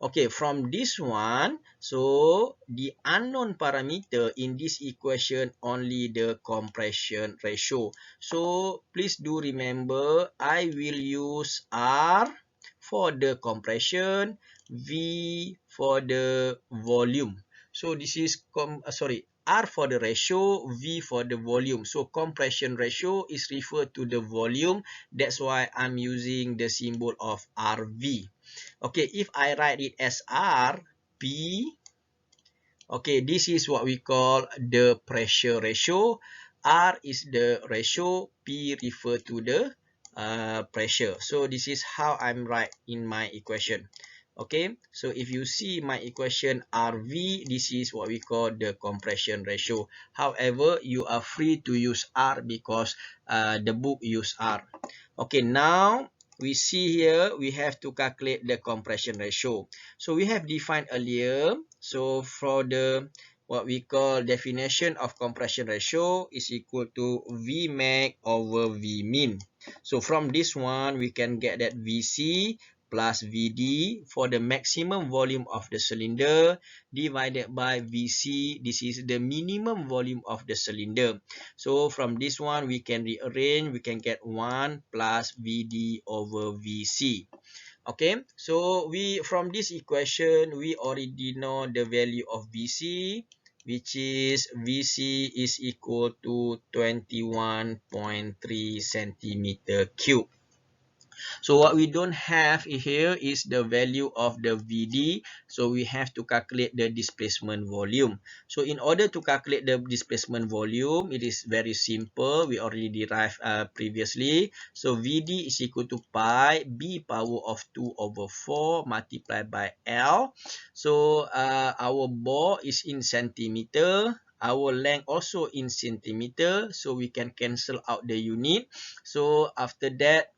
Okay, from this one, so the unknown parameter in this equation only the compression ratio. So please do remember, I will use R for the compression, V for the volume. So this is R for the ratio, V for the volume. So compression ratio is referred to the volume. That's why I'm using the symbol of RV. Okay, if I write it as R, P, okay, this is what we call the pressure ratio. R is the ratio, P refer to the pressure. So this is how I'm write in my equation. Okay, so if you see my equation RV, this is what we call the compression ratio. However, you are free to use R because the book use R. Okay, now we see here we have to calculate the compression ratio. So we have defined earlier. So for the what we call definition of compression ratio is equal to Vmax over Vmin. So from this one we can get that Vc plus Vd for the maximum volume of the cylinder divided by Vc. This is the minimum volume of the cylinder. So from this one we can rearrange, we can get 1 plus Vd over Vc. Okay, so from this equation we already know the value of Vc, which is Vc is equal to 21.3 centimeter cube. So what we don't have here is the value of the Vd. So we have to calculate the displacement volume. So in order to calculate the displacement volume, it is very simple. We already derived previously. So Vd is equal to pi b power of 2 over 4 multiplied by L. So our bore is in centimeter. Our length also in centimeter. So we can cancel out the unit. So after that,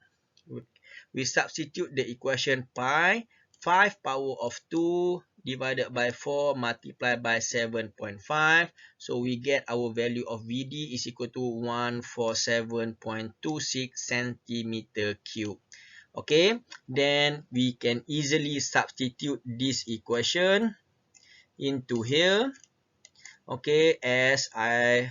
we substitute the equation pi 5 power of 2 divided by 4 multiplied by 7.5. So we get our value of Vd is equal to 147.26 centimeter cube. Okay, then we can easily substitute this equation into here. Okay, as I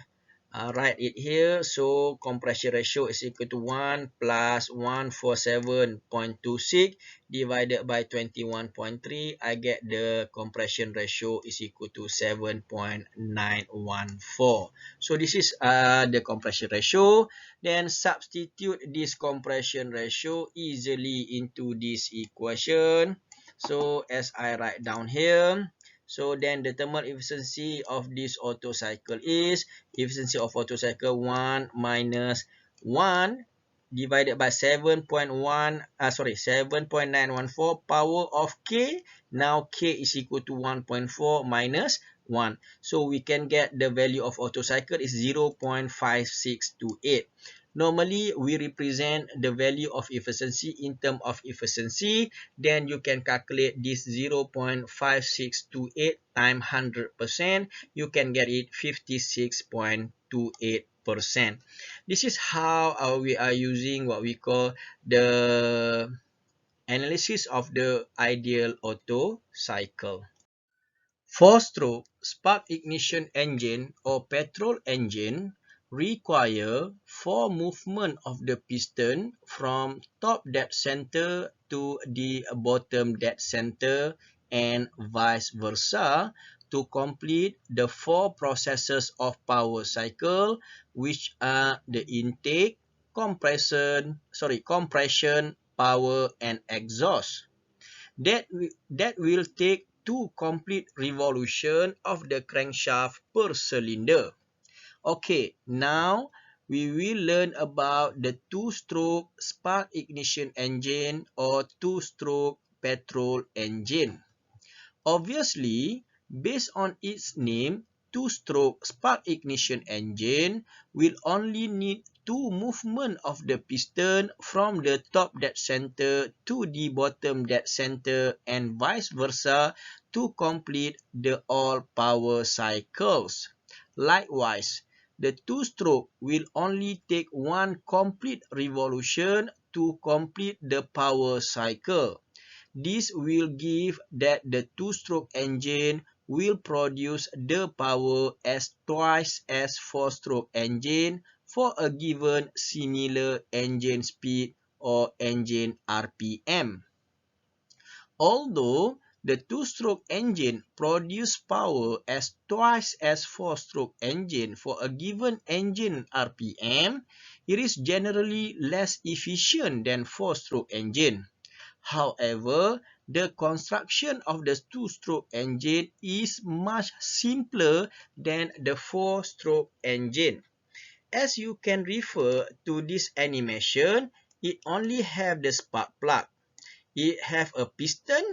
write it here. So compression ratio is equal to 1 plus 147.26 divided by 21.3. I get the compression ratio is equal to 7.914. So this is the compression ratio. Then substitute this compression ratio easily into this equation. So as I write down here, so then the thermal efficiency of this Otto cycle is efficiency of Otto cycle 1 minus 1 divided by 7.914 power of K. Now K is equal to 1.4 minus 1. So we can get the value of Otto cycle is 0.5628. Normally, we represent the value of efficiency in terms of efficiency. Then you can calculate this 0.5628 times 100%. You can get it 56.28%. This is how we are using what we call the analysis of the ideal Otto cycle. Four-stroke spark ignition engine or petrol engine require four movement of the piston from top dead center to the bottom dead center and vice versa to complete the four processes of power cycle, which are the intake, compression, power and exhaust. That will take two complete revolution of the crankshaft per cylinder. Okay, now we will learn about the two-stroke spark ignition engine or two-stroke petrol engine. Obviously, based on its name, two-stroke spark ignition engine will only need two movement of the piston from the top dead center to the bottom dead center and vice versa to complete the all power cycles. Likewise, the two-stroke will only take one complete revolution to complete the power cycle. this will give that the two-stroke engine will produce the power as twice as four-stroke engine for a given similar engine speed or engine RPM. Although the two-stroke engine produces power as twice as four-stroke engine for a given engine RPM, it is generally less efficient than four-stroke engine. However, the construction of the two-stroke engine is much simpler than the four-stroke engine. As you can refer to this animation, it only have the spark plug. It have a piston,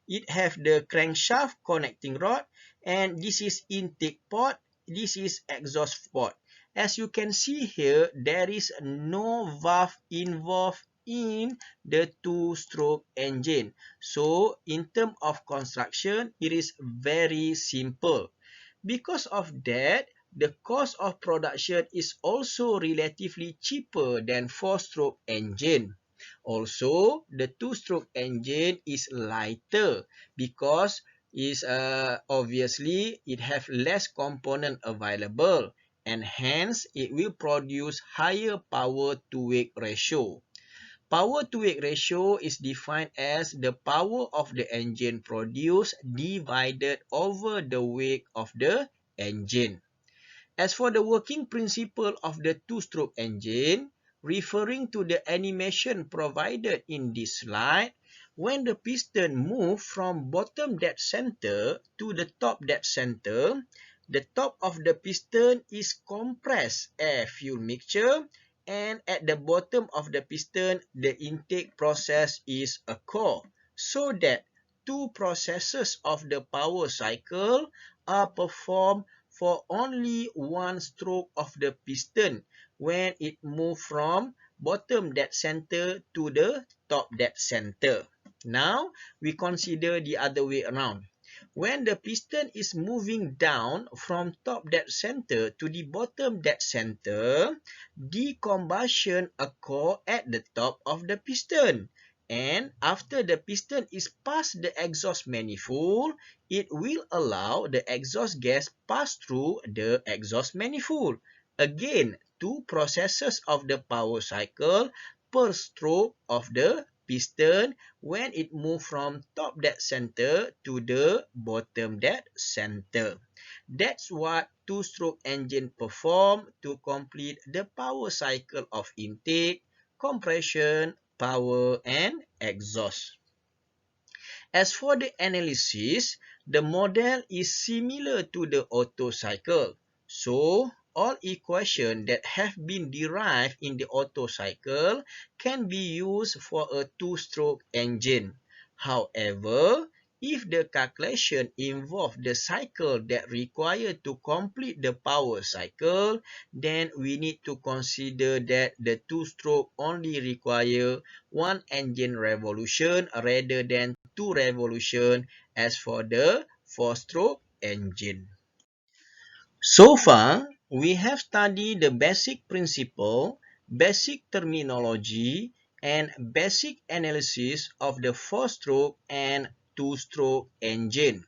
it have the crankshaft connecting rod, and this is intake port, this is exhaust port. As you can see here, there is no valve involved in the two-stroke engine. So in terms of construction, it is very simple. Because of that, the cost of production is also relatively cheaper than four-stroke engine. Also, the two-stroke engine is lighter because obviously it have less component available, and hence it will produce higher power to weight ratio. Power to weight ratio is defined as the power of the engine produced divided over the weight of the engine. As for the working principle of the two-stroke engine, referring to the animation provided in this slide, when the piston moves from bottom dead center to the top dead center, the top of the piston is compressed air-fuel mixture, and at the bottom of the piston, the intake process is occur, so that two processes of the power cycle are performed for only one stroke of the piston when it moves from bottom dead center to the top dead center. Now, we consider the other way around. When the piston is moving down from top dead center to the bottom dead center, decombustion occurs at the top of the piston. And after the piston is past the exhaust manifold, it will allow the exhaust gas pass through the exhaust manifold. Again, two processes of the power cycle per stroke of the piston when it moves from top dead center to the bottom dead center. That's what two-stroke engine perform to complete the power cycle of intake, compression, power, and exhaust. As for the analysis, the model is similar to the Otto cycle. So, all equations that have been derived in the Otto cycle can be used for a two-stroke engine. However, if the calculation involve the cycle that required to complete the power cycle, then we need to consider that the two-stroke only require one engine revolution rather than two revolutions as for the four-stroke engine. So far, we have studied the basic principle, basic terminology, and basic analysis of the four-stroke and two-stroke engine.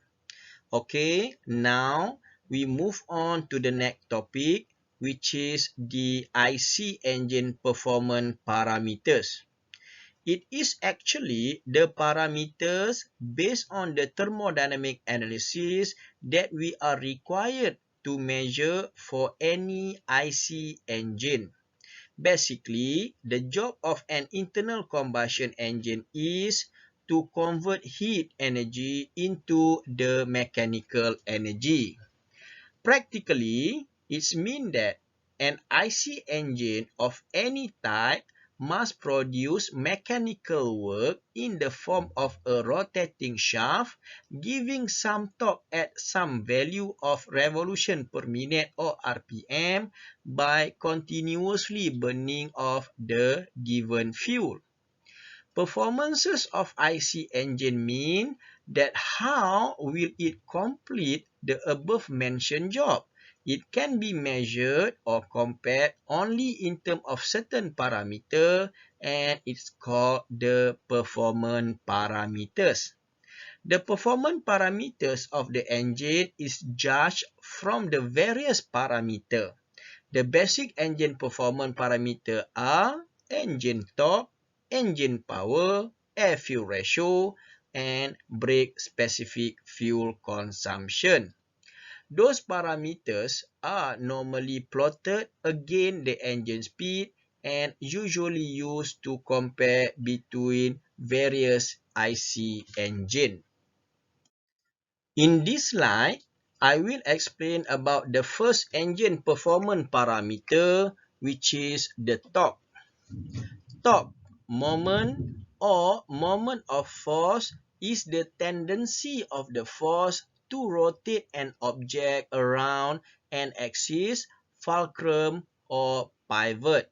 Okay, now we move on to the next topic, which is the IC engine performance parameters. It is actually the parameters based on the thermodynamic analysis that we are required to measure for any IC engine. Basically, the job of an internal combustion engine is to convert heat energy into the mechanical energy. Practically, it means that an IC engine of any type must produce mechanical work in the form of a rotating shaft, giving some torque at some value of revolution per minute or RPM by continuously burning of the given fuel. Performances of IC engine mean that how will it complete the above mentioned job. It can be measured or compared only in terms of certain parameter, and it's called the performance parameters. The performance parameters of the engine is judged from the various parameters. The basic engine performance parameters are engine torque, engine power, air-fuel ratio, and brake-specific fuel consumption. Those parameters are normally plotted against the engine speed and usually used to compare between various IC engines. In this slide, I will explain about the first engine performance parameter, which is the torque. Torque, moment of force, is the tendency of the force to rotate an object around an axis, fulcrum, or pivot.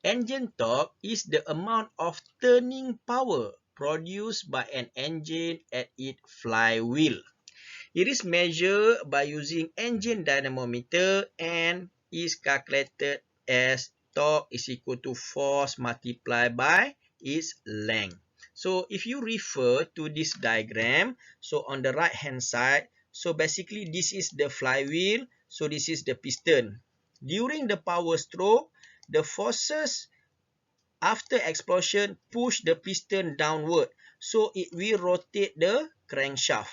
Engine torque is the amount of turning power produced by an engine at its flywheel. It is measured by using engine dynamometer and is calculated as torque is equal to force multiplied by its length. So if you refer to this diagram, so on the right hand side, so basically this is the flywheel, so this is the piston. During the power stroke, the forces after explosion push the piston downward, so it will rotate the crankshaft.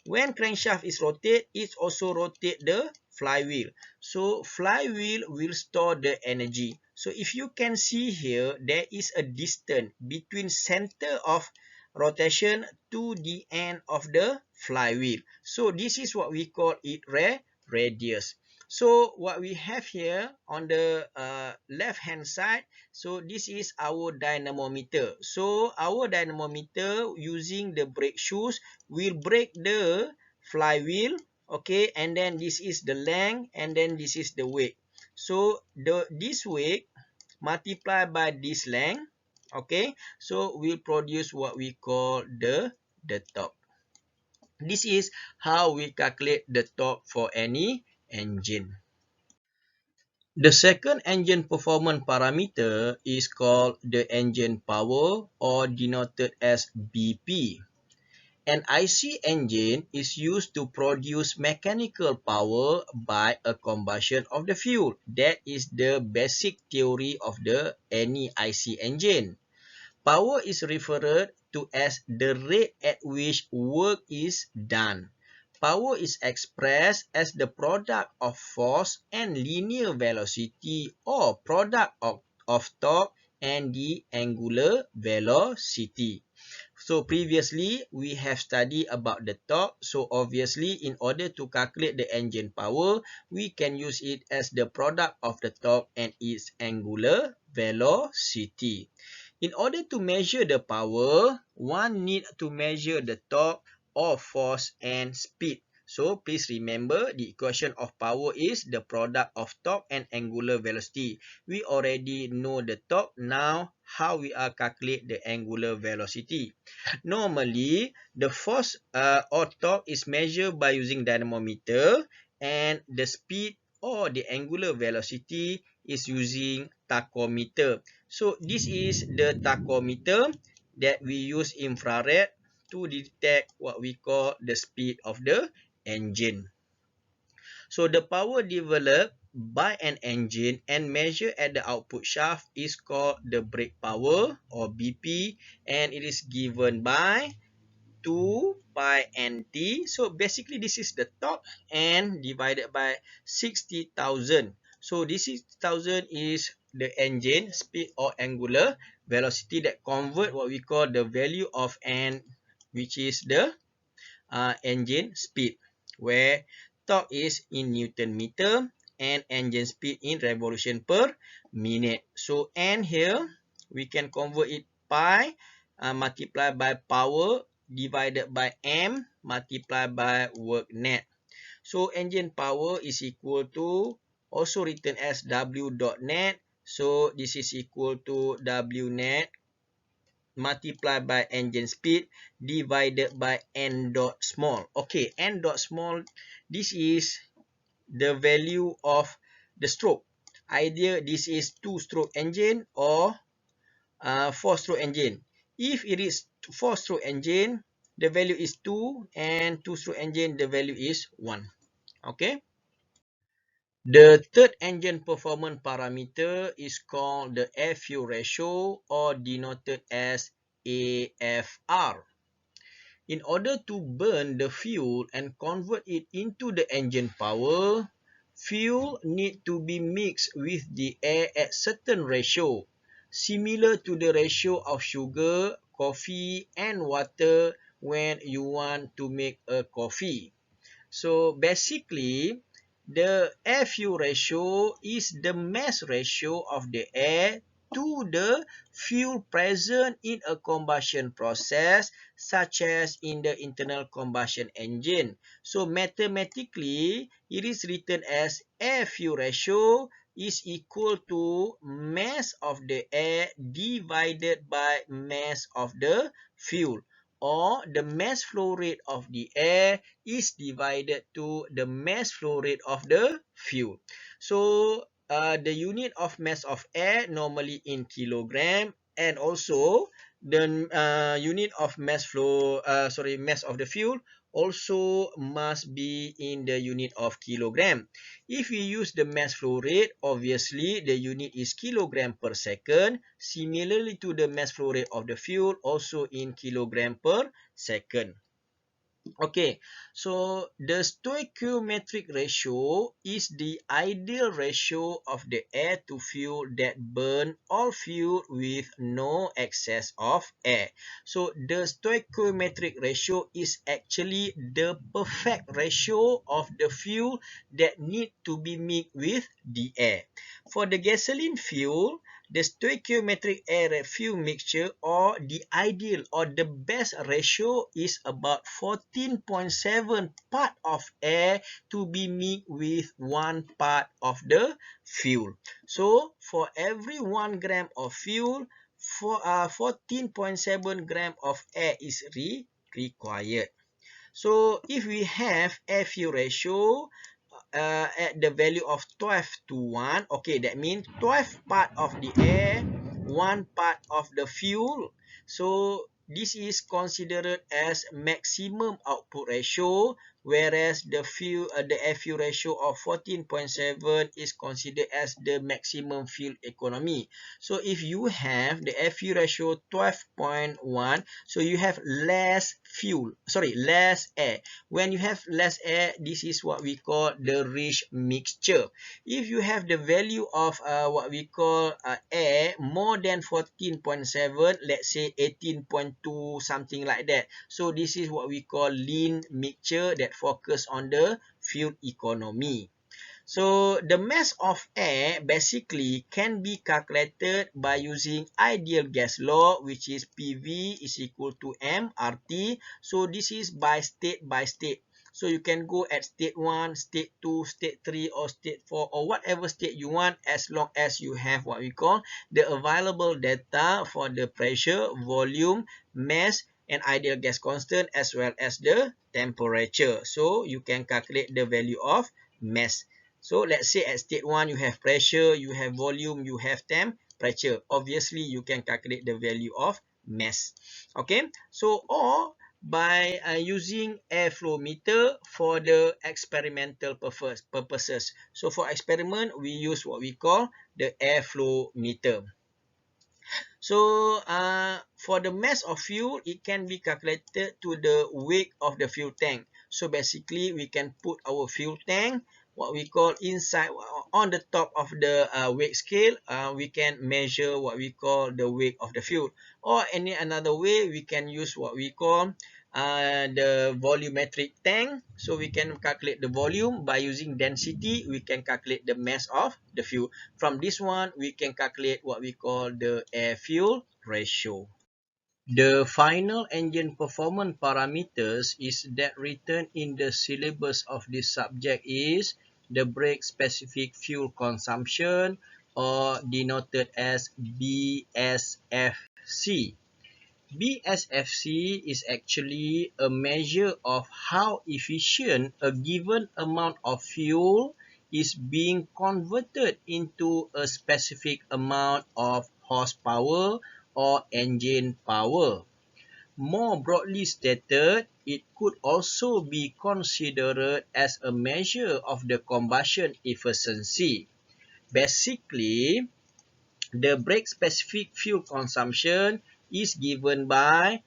When crankshaft is rotate, it also rotate the flywheel. So flywheel will store the energy. So if you can see here, there is a distance between center of rotation to the end of the flywheel. So this is what we call it radius. So what we have here on the left hand side, so this is our dynamometer. So our dynamometer using the brake shoes will break the flywheel, okay, and then this is the length and then this is the weight. So this weight multiplied by this length, okay, so will produce what we call the torque. This is how we calculate the torque for any engine. The second engine performance parameter is called the engine power, or denoted as BP. An IC engine is used to produce mechanical power by a combustion of the fuel. That is the basic theory of any IC engine. Power is referred to as the rate at which work is done. Power is expressed as the product of force and linear velocity, or product of torque and the angular velocity. So previously, we have studied about the torque. So obviously, in order to calculate the engine power, we can use it as the product of the torque and its angular velocity. In order to measure the power, one need to measure the torque or force and speed. So please remember, the equation of power is the product of torque and angular velocity. We already know the torque. Now, how we are calculate the angular velocity? Normally, the force or torque is measured by using dynamometer, and the speed or the angular velocity is using tachometer. So this is the tachometer that we use infrared to detect what we call the speed of the engine. So the power developed by an engine and measured at the output shaft is called the brake power, or BP, and it is given by 2 pi nt. So basically this is the torque and divided by 60,000. So this 60,000 is the engine speed or angular velocity that convert what we call the value of n, which is the engine speed, where torque is in Newton meter and engine speed in revolution per minute. So n here, we can convert it pi multiplied by power divided by m multiplied by work net. So engine power is equal to, also written as W dot net. So this is equal to W net multiplied by engine speed divided by n dot small. Okay, n dot small, this is the value of the stroke. Either this is 2-stroke engine or 4-stroke engine. If it is 4-stroke engine, the value is 2, and 2-stroke engine, the value is 1. Okay. The third engine performance parameter is called the air-fuel ratio, or denoted as AFR. In order to burn the fuel and convert it into the engine power, fuel need to be mixed with the air at certain ratio, similar to the ratio of sugar, coffee, and water when you want to make a coffee. So basically, the air-fuel ratio is the mass ratio of the air to the fuel present in a combustion process, such as in the internal combustion engine. So mathematically, it is written as air-fuel ratio is equal to mass of the air divided by mass of the fuel, or the mass flow rate of the air is divided to the mass flow rate of the fuel. So the unit of mass of air normally in kilogram, and also the unit of mass of the fuel also must be in the unit of kilogram. If we use the mass flow rate, obviously the unit is kilogram per second, similarly to the mass flow rate of the fuel, also in kilogram per second. Okay, so the stoichiometric ratio is the ideal ratio of the air to fuel that burn all fuel with no excess of air. So the stoichiometric ratio is actually the perfect ratio of the fuel that need to be mixed with the air. For the gasoline fuel, the stoichiometric air fuel mixture, or the ideal or the best ratio, is about 14.7 part of air to be mixed with 1 part of the fuel. So for every 1 gram of fuel, 14.7 gram of air is required. So if we have air fuel ratio at the value of 12 to 1, okay, that means 12 part of the air, 1 part of the fuel. So this is considered as maximum output ratio, whereas the air fuel ratio of 14.7 is considered as the maximum fuel economy. So if you have the air fuel ratio 12.1, so you have less air. When you have less air, this is what we call the rich mixture. If you have the value of what we call air more than 14.7, let's say 18.2, something like that. So this is what we call lean mixture that focus on the fuel economy. So the mass of air basically can be calculated by using ideal gas law, which is PV is equal to mRT. So this is by state. So you can go at state 1, state 2, state 3, or state 4, or whatever state you want, as long as you have what we call the available data for the pressure, volume, mass, and ideal gas constant, as well as the temperature. So you can calculate the value of mass. So let's say at state 1, you have pressure, you have volume, you have temperature. Obviously, you can calculate the value of mass. Okay, so or by using airflow meter for the experimental purposes. So for experiment, we use what we call the airflow meter. So for the mass of fuel, it can be calculated to the weight of the fuel tank. So basically, we can put our fuel tank, what we call inside, on the top of the weight scale. We can measure what we call the weight of the fuel. Or another way, we can use what we call the volumetric tank. So we can calculate the volume by using density. We can calculate the mass of the fuel. From this one, we can calculate what we call the air fuel ratio. The final engine performance parameters is that written in the syllabus of this subject is the brake specific fuel consumption, or denoted as BSFC. BSFC is actually a measure of how efficient a given amount of fuel is being converted into a specific amount of horsepower or engine power. More broadly stated, it could also be considered as a measure of the combustion efficiency. Basically, the brake specific fuel consumption is given by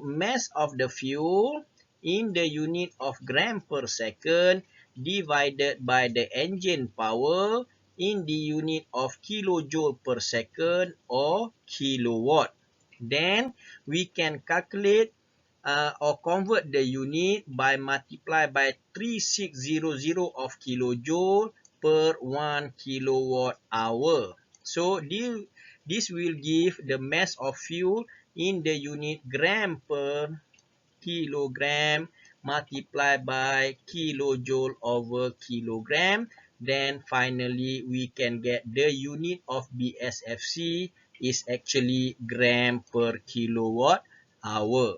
mass of the fuel in the unit of gram per second divided by the engine power in the unit of kilojoule per second or kilowatt. Then we can calculate or convert the unit by multiply by 3600 of kilojoule per 1 kilowatt hour. So this will give the mass of fuel in the unit gram per kilogram multiplied by kilojoule over kilogram. Then finally we can get the unit of BSFC is actually gram per kilowatt hour.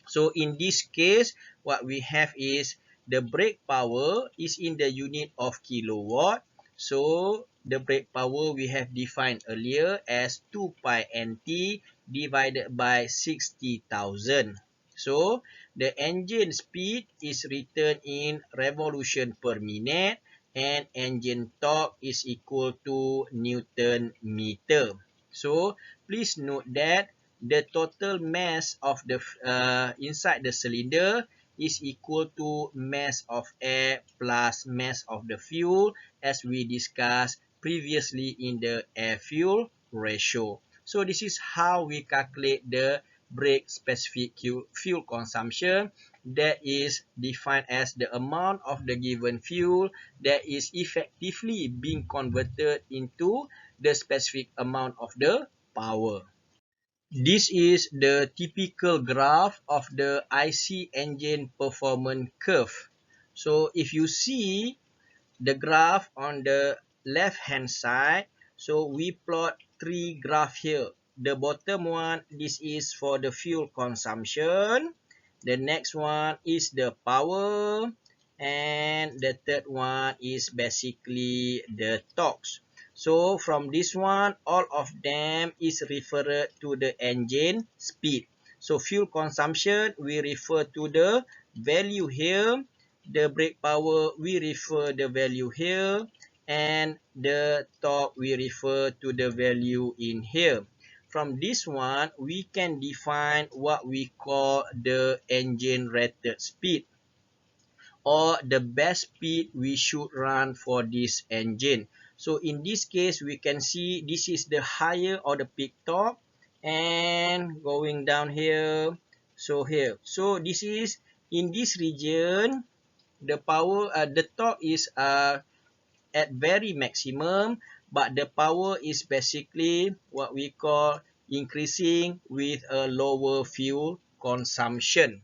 So in this case, what we have is the brake power is in the unit of kilowatt. So the brake power we have defined earlier as 2 pi nt divided by 60,000. So the engine speed is written in revolution per minute and engine torque is equal to Newton meter. So please note that the total mass of the inside the cylinder is equal to mass of air plus mass of the fuel, as we discussed previously in the air fuel ratio. So this is how we calculate the brake specific fuel consumption, that is defined as the amount of the given fuel that is effectively being converted into the specific amount of the power. This is the typical graph of the IC engine performance curve. So if you see the graph on the left hand side, so we plot three graphs here. The bottom one, this is for the fuel consumption. The next one is the power. And the third one is basically the torque. So from this one, all of them is referred to the engine speed. So fuel consumption, we refer to the value here. The brake power, we refer the value here. And the torque, we refer to the value in here. From this one, we can define what we call the engine rated speed, or the best speed we should run for this engine. So in this case, we can see this is the higher or the peak torque, and going down here, so here. So this is in this region, the power, the torque is at very maximum, but the power is basically what we call increasing with a lower fuel consumption.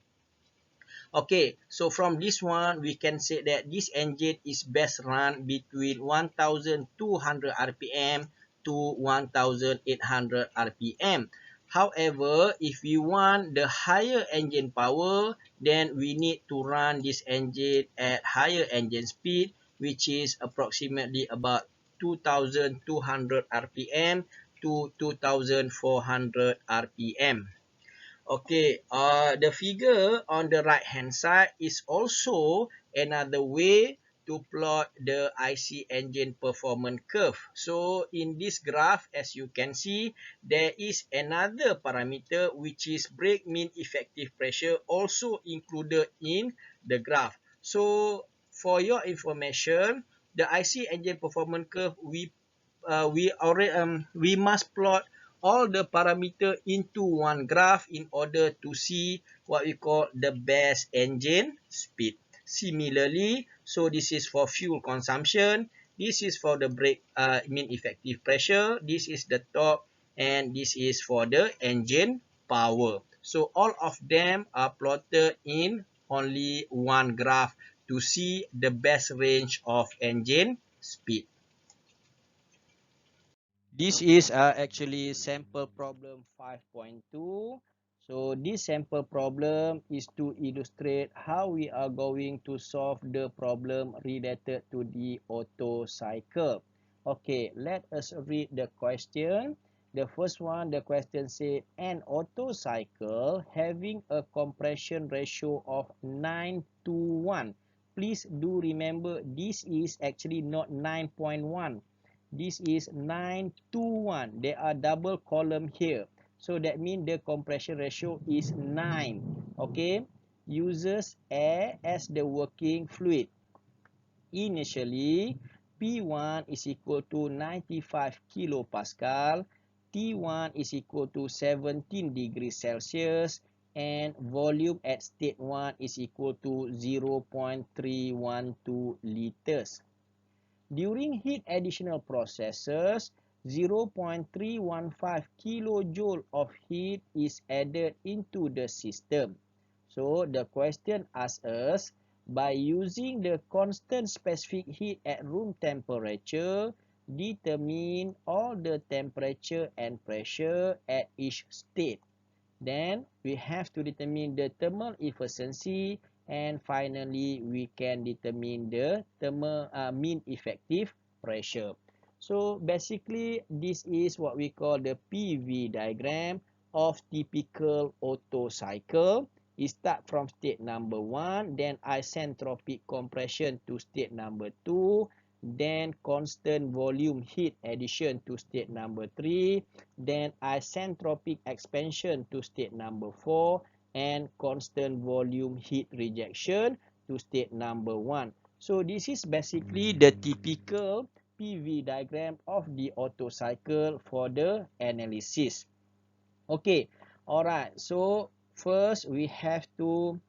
Okay, so from this one, we can say that this engine is best run between 1200 RPM to 1800 RPM. However, if we want the higher engine power, then we need to run this engine at higher engine speed, which is approximately about 2200 RPM to 2400 RPM. Okay, the figure on the right hand side is also another way to plot the IC engine performance curve. So in this graph, as you can see, there is another parameter which is brake mean effective pressure also included in the graph. So for your information, the IC engine performance curve, we must plot all the parameter into one graph in order to see what we call the best engine speed. Similarly, so this is for fuel consumption, this is for the brake mean effective pressure, this is the torque, and this is for the engine power. So all of them are plotted in only one graph to see the best range of engine speed. This is actually sample problem 5.2. So this sample problem is to illustrate how we are going to solve the problem related to the Otto cycle. Okay, let us read the question. The first one, the question said, an Otto cycle having a compression ratio of 9 to 1. Please do remember this is actually not 9.1. This is 9 to 1. There are double column here. So that means the compression ratio is 9. Okay. Uses air as the working fluid. Initially, P1 is equal to 95 kilopascal, T1 is equal to 17 degrees Celsius, and volume at state 1 is equal to 0.312 liters. During heat additional processes, 0.315 kilojoule of heat is added into the system. So the question asks us, by using the constant specific heat at room temperature, determine all the temperature and pressure at each state. Then we have to determine the thermal efficiency, and finally we can determine the mean effective pressure. So basically this is what we call the PV diagram of typical Otto cycle. It starts from state number 1, then isentropic compression to state number 2, then constant volume heat addition to state number 3, then isentropic expansion to state number 4, and constant volume heat rejection to state number 1. So this is basically the typical PV diagram of the Otto cycle for the analysis. Okay, alright, so first we have to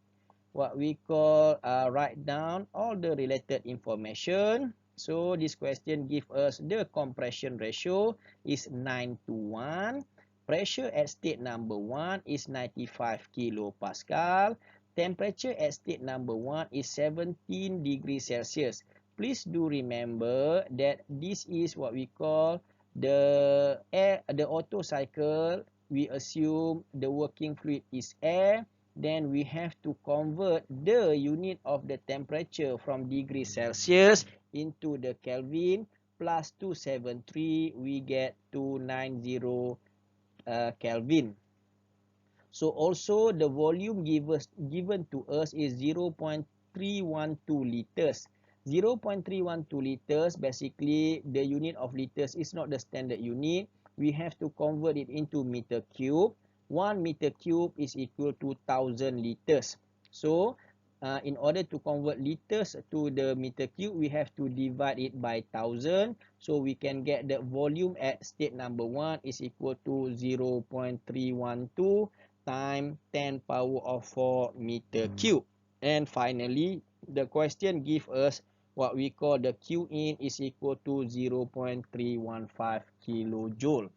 what we call write down all the related information. So this question gives us the compression ratio is 9 to 1. Pressure at state number 1 is 95 kilopascal. Temperature at state number 1 is 17 degrees Celsius. Please do remember that this is what we call the Otto cycle. We assume the working fluid is air. Then we have to convert the unit of the temperature from degree Celsius into the Kelvin, plus 273, we get 290 Kelvin. So also the volume given to us is 0.312 liters. 0.312 liters, basically the unit of liters is not the standard unit. We have to convert it into meter cube. 1 meter cube is equal to 1000 liters. So in order to convert liters to the meter cube, we have to divide it by 1000. So we can get the volume at state number 1 is equal to 0.312 times 10 power of 4 meter cube. And finally, the question gives us what we call the Q in is equal to 0.315 kilojoule.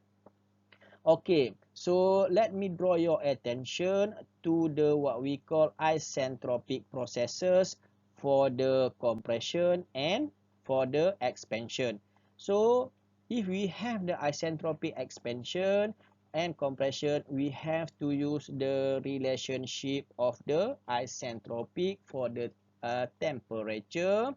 Okay, so let me draw your attention to the what we call isentropic processes for the compression and for the expansion. So if we have the isentropic expansion and compression, we have to use the relationship of the isentropic for the temperature.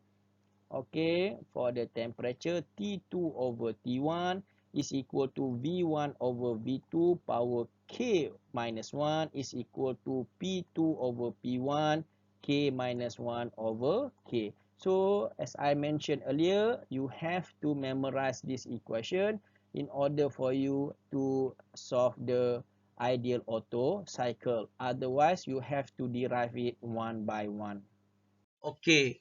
Okay, for the temperature, T2 over T1 is equal to V1 over V2 power K minus 1 is equal to P2 over P1 K minus 1 over K. So as I mentioned earlier, you have to memorize this equation in order for you to solve the ideal Otto cycle. Otherwise, you have to derive it one by one. Okay,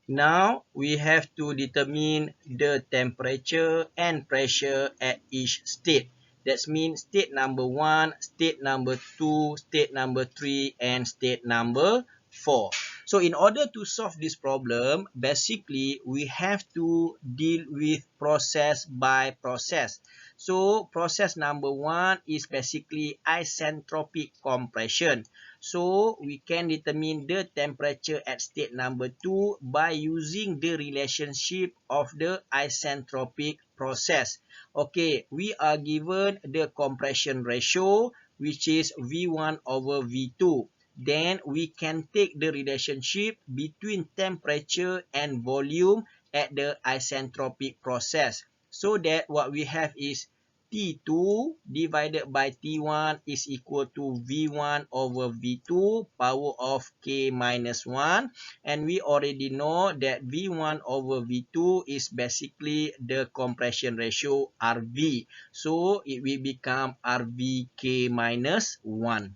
now we have to determine the temperature and pressure at each state. That means state number 1, state number 2, state number 3, and state number 4. So in order to solve this problem, basically we have to deal with process by process. So process number 1 is basically isentropic compression. So we can determine the temperature at state number 2 by using the relationship of the isentropic process. Okay, we are given the compression ratio. which is V1 over V2. Then we can take the relationship between temperature and volume at the isentropic process. So that what we have is T2 divided by T1 is equal to V1 over V2 power of K minus 1. And we already know that V1 over V2 is basically the compression ratio RV. So it will become RVK minus 1.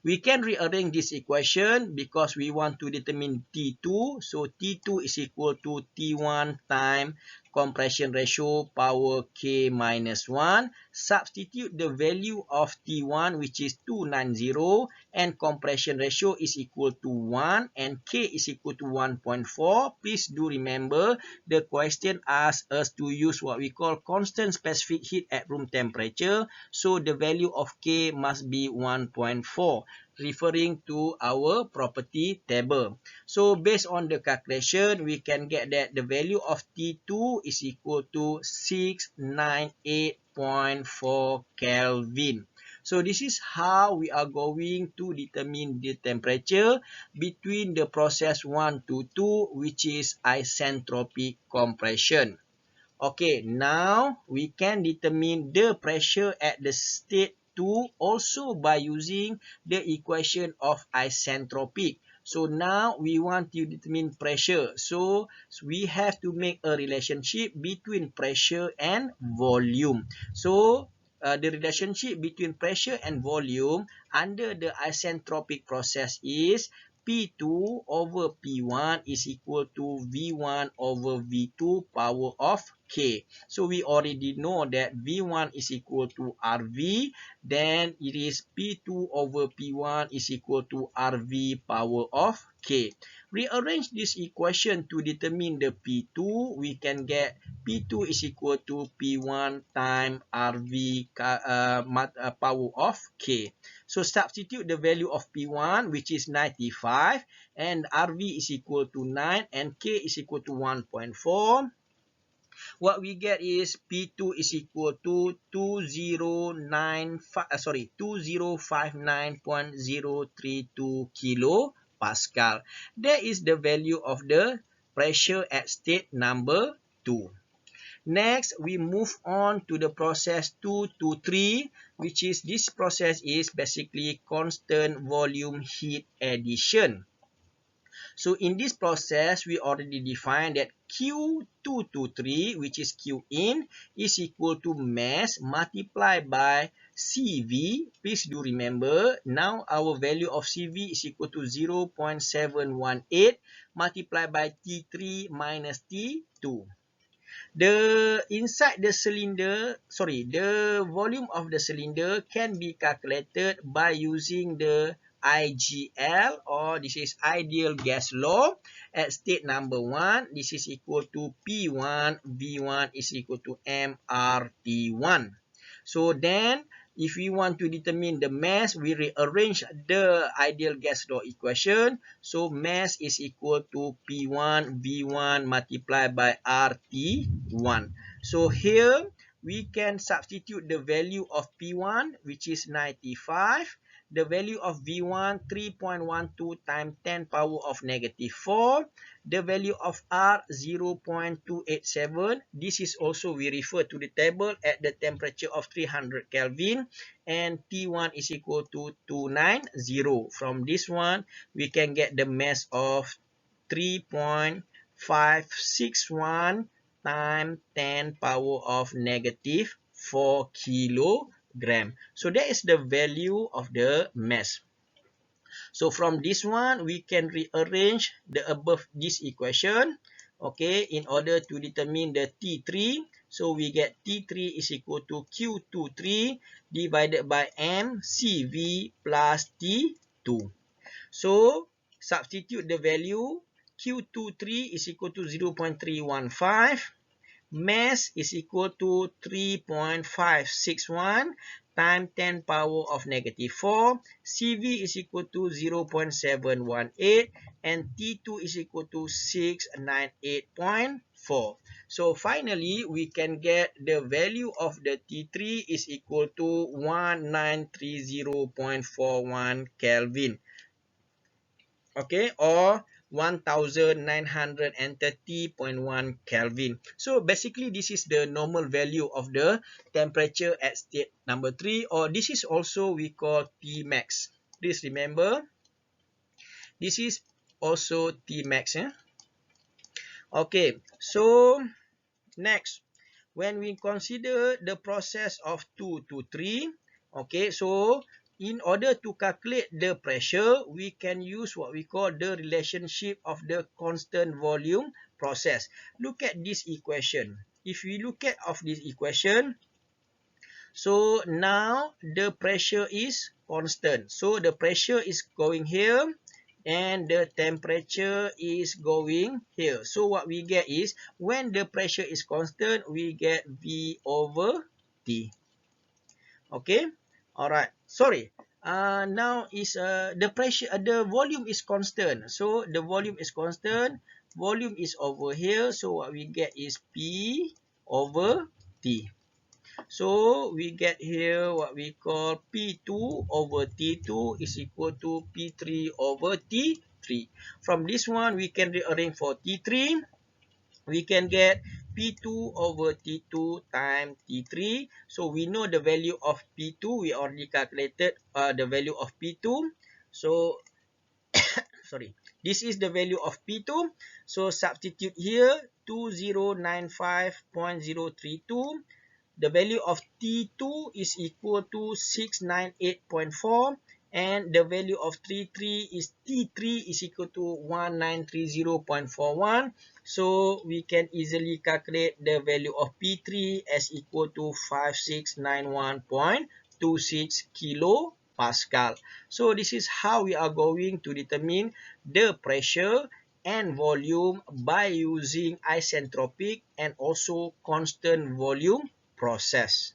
We can rearrange this equation because we want to determine T2. So T2 is equal to T1 times compression ratio power K minus 1. Substitute the value of T1, which is 290, and compression ratio is equal to 1 and K is equal to 1.4. Please do remember the question asks us to use what we call constant specific heat at room temperature. So the value of K must be 1.4. Referring to our property table. So based on the calculation, we can get that the value of T2 is equal to 698.4 Kelvin. So this is how we are going to determine the temperature between the process 1 to 2, which is isentropic compression. Okay, now we can determine the pressure at the state 2 also by using the equation of isentropic. So now we want to determine pressure. So we have to make a relationship between pressure and volume. So the relationship between pressure and volume under the isentropic process is P2 over P1 is equal to V1 over V2 power of K. So we already know that V1 is equal to RV. Then it is P2 over P1 is equal to RV power of K. Rearrange this equation to determine the P2. We can get P2 is equal to P1 times RV power of K. So substitute the value of P1, which is 95, and RV is equal to 9 and K is equal to 1.4. What we get is P2 is equal to 2059.032 kilopascal. That is the value of the pressure at state number 2. Next, we move on to the process 2 to 3, which is this process is basically constant volume heat addition. So in this process, we already defined that Q2 to 3, which is Q in, is equal to mass multiplied by CV. Please do remember, now our value of CV is equal to 0.718 multiplied by T3 minus T2. The volume of the cylinder can be calculated by using the IGL, or this is ideal gas law. At state number 1, this is equal to P1, V1 is equal to MRT1. So then, if we want to determine the mass, we rearrange the ideal gas law equation. So mass is equal to P1 V1 multiplied by RT1. So here we can substitute the value of P1, which is 95. The value of V1, 3.12 times 10 power of negative 4. The value of R, 0.287. This is also we refer to the table at the temperature of 300 Kelvin. And T1 is equal to 290. From this one, we can get the mass of 3.561 times 10 power of negative 4 kilogram. So that is the value of the mass. So from this one, we can rearrange the above this equation, okay, in order to determine the T3. So we get T3 is equal to Q23 divided by MCV plus T2. So substitute the value. Q23 is equal to 0.315. Mass is equal to 3.561 times 10 power of negative 4. CV is equal to 0.718. and T2 is equal to 698.4. So finally, we can get the value of the T3 is equal to 1930.41 Kelvin. Okay, or 1930.1 Kelvin. So basically, this is the normal value of the temperature at state number 3, or this is also we call Tmax. Please remember, this is also Tmax. Okay, so next, when we consider the process of 2 to 3, okay, so in order to calculate the pressure, we can use what we call the relationship of the constant volume process. Look at this equation. If we look at this equation, so now the pressure is constant. So the pressure is going here and the temperature is going here. So what we get is, when the pressure is constant, we get V over T. Okay? Alright. Sorry. Now is the pressure, the volume is constant. So the volume is constant. Volume is over here. So what we get is P over T. So we get here what we call P2 over T2 is equal to P3 over T3. From this one, we can rearrange for T3. We can get P2 over T2 times T3. So we know the value of P2. We already calculated the value of P2. So, sorry. This is the value of P2. So substitute here 2095.032. The value of T2 is equal to 698.4, and the value of T3 is equal to 1930.41. So we can easily calculate the value of P3 as equal to 5691.26 kilopascal. So this is how we are going to determine the pressure and volume by using isentropic and also constant volume process.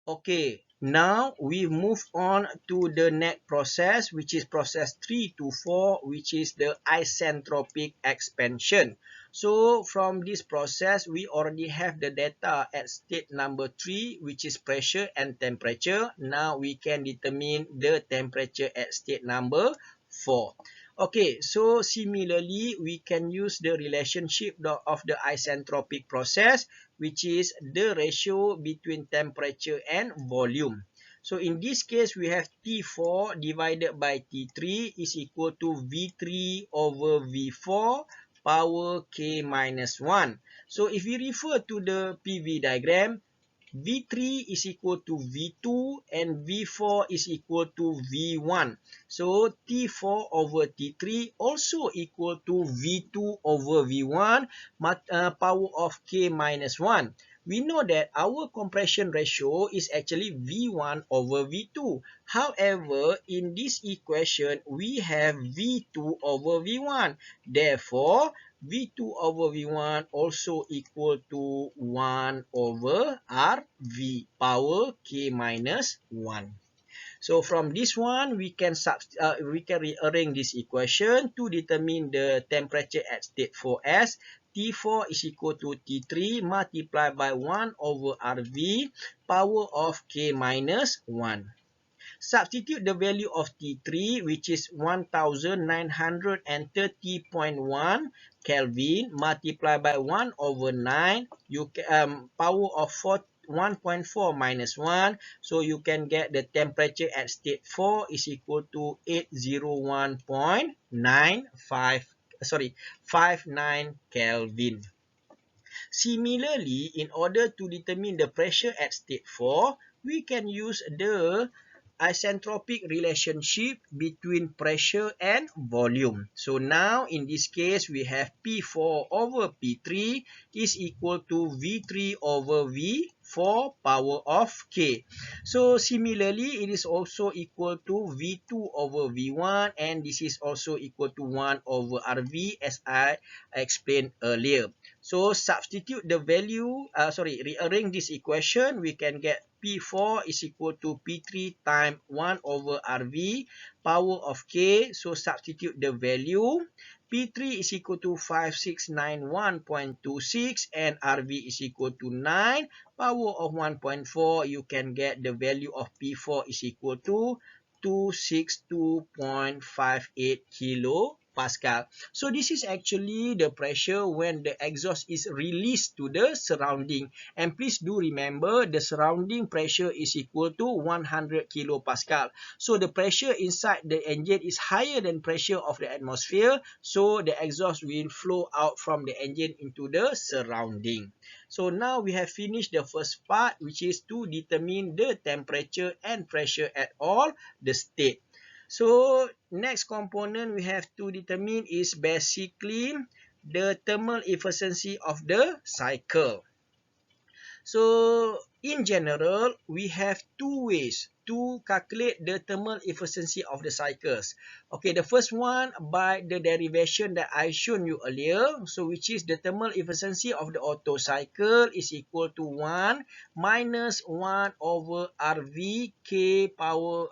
Okay, now we move on to the next process, which is process 3 to 4, which is the isentropic expansion. So from this process, we already have the data at state number 3, which is pressure and temperature. Now we can determine the temperature at state number 4. Okay, so similarly, we can use the relationship of the isentropic process, which is the ratio between temperature and volume. So in this case, we have T4 divided by T3 is equal to V3 over V4 power K minus 1. So if we refer to the PV diagram, V3 is equal to V2 and V4 is equal to V1. So T4 over T3 also equal to V2 over V1 power of K minus 1. We know that our compression ratio is actually V1 over V2. However, in this equation, we have V2 over V1. Therefore, V2 over V1 also equal to 1 over RV power K minus 1. So from this one, we can rearrange this equation to determine the temperature at state 4S. T4 is equal to T3 multiplied by 1 over RV power of K minus 1. Substitute the value of T3, which is 1930.1 Kelvin multiplied by 1 over 9. You power of 1.4 minus 1. So you can get the temperature at state 4 is equal to 59 Kelvin. Similarly, in order to determine the pressure at state 4, we can use the isentropic relationship between pressure and volume. So now in this case, we have P4 over P3 is equal to V3 over V4 power of K. So similarly, it is also equal to V2 over V1, and this is also equal to 1 over RV as I explained earlier. So substitute the value, rearrange this equation, we can get P4 is equal to P3 times 1 over RV, power of K. So substitute the value. P3 is equal to 5691.26 and RV is equal to 9. Power of 1.4, you can get the value of P4 is equal to 262.58 kilopascal. So this is actually the pressure when the exhaust is released to the surrounding. And please do remember the surrounding pressure is equal to 100 kilopascal. So the pressure inside the engine is higher than pressure of the atmosphere. So the exhaust will flow out from the engine into the surrounding. So now we have finished the first part, which is to determine the temperature and pressure at all the state. So next component we have to determine is basically the thermal efficiency of the cycle. So in general, we have two ways to calculate the thermal efficiency of the cycles. Okay, the first one by the derivation that I shown you earlier. So which is the thermal efficiency of the Otto cycle is equal to 1 minus 1 over RV K power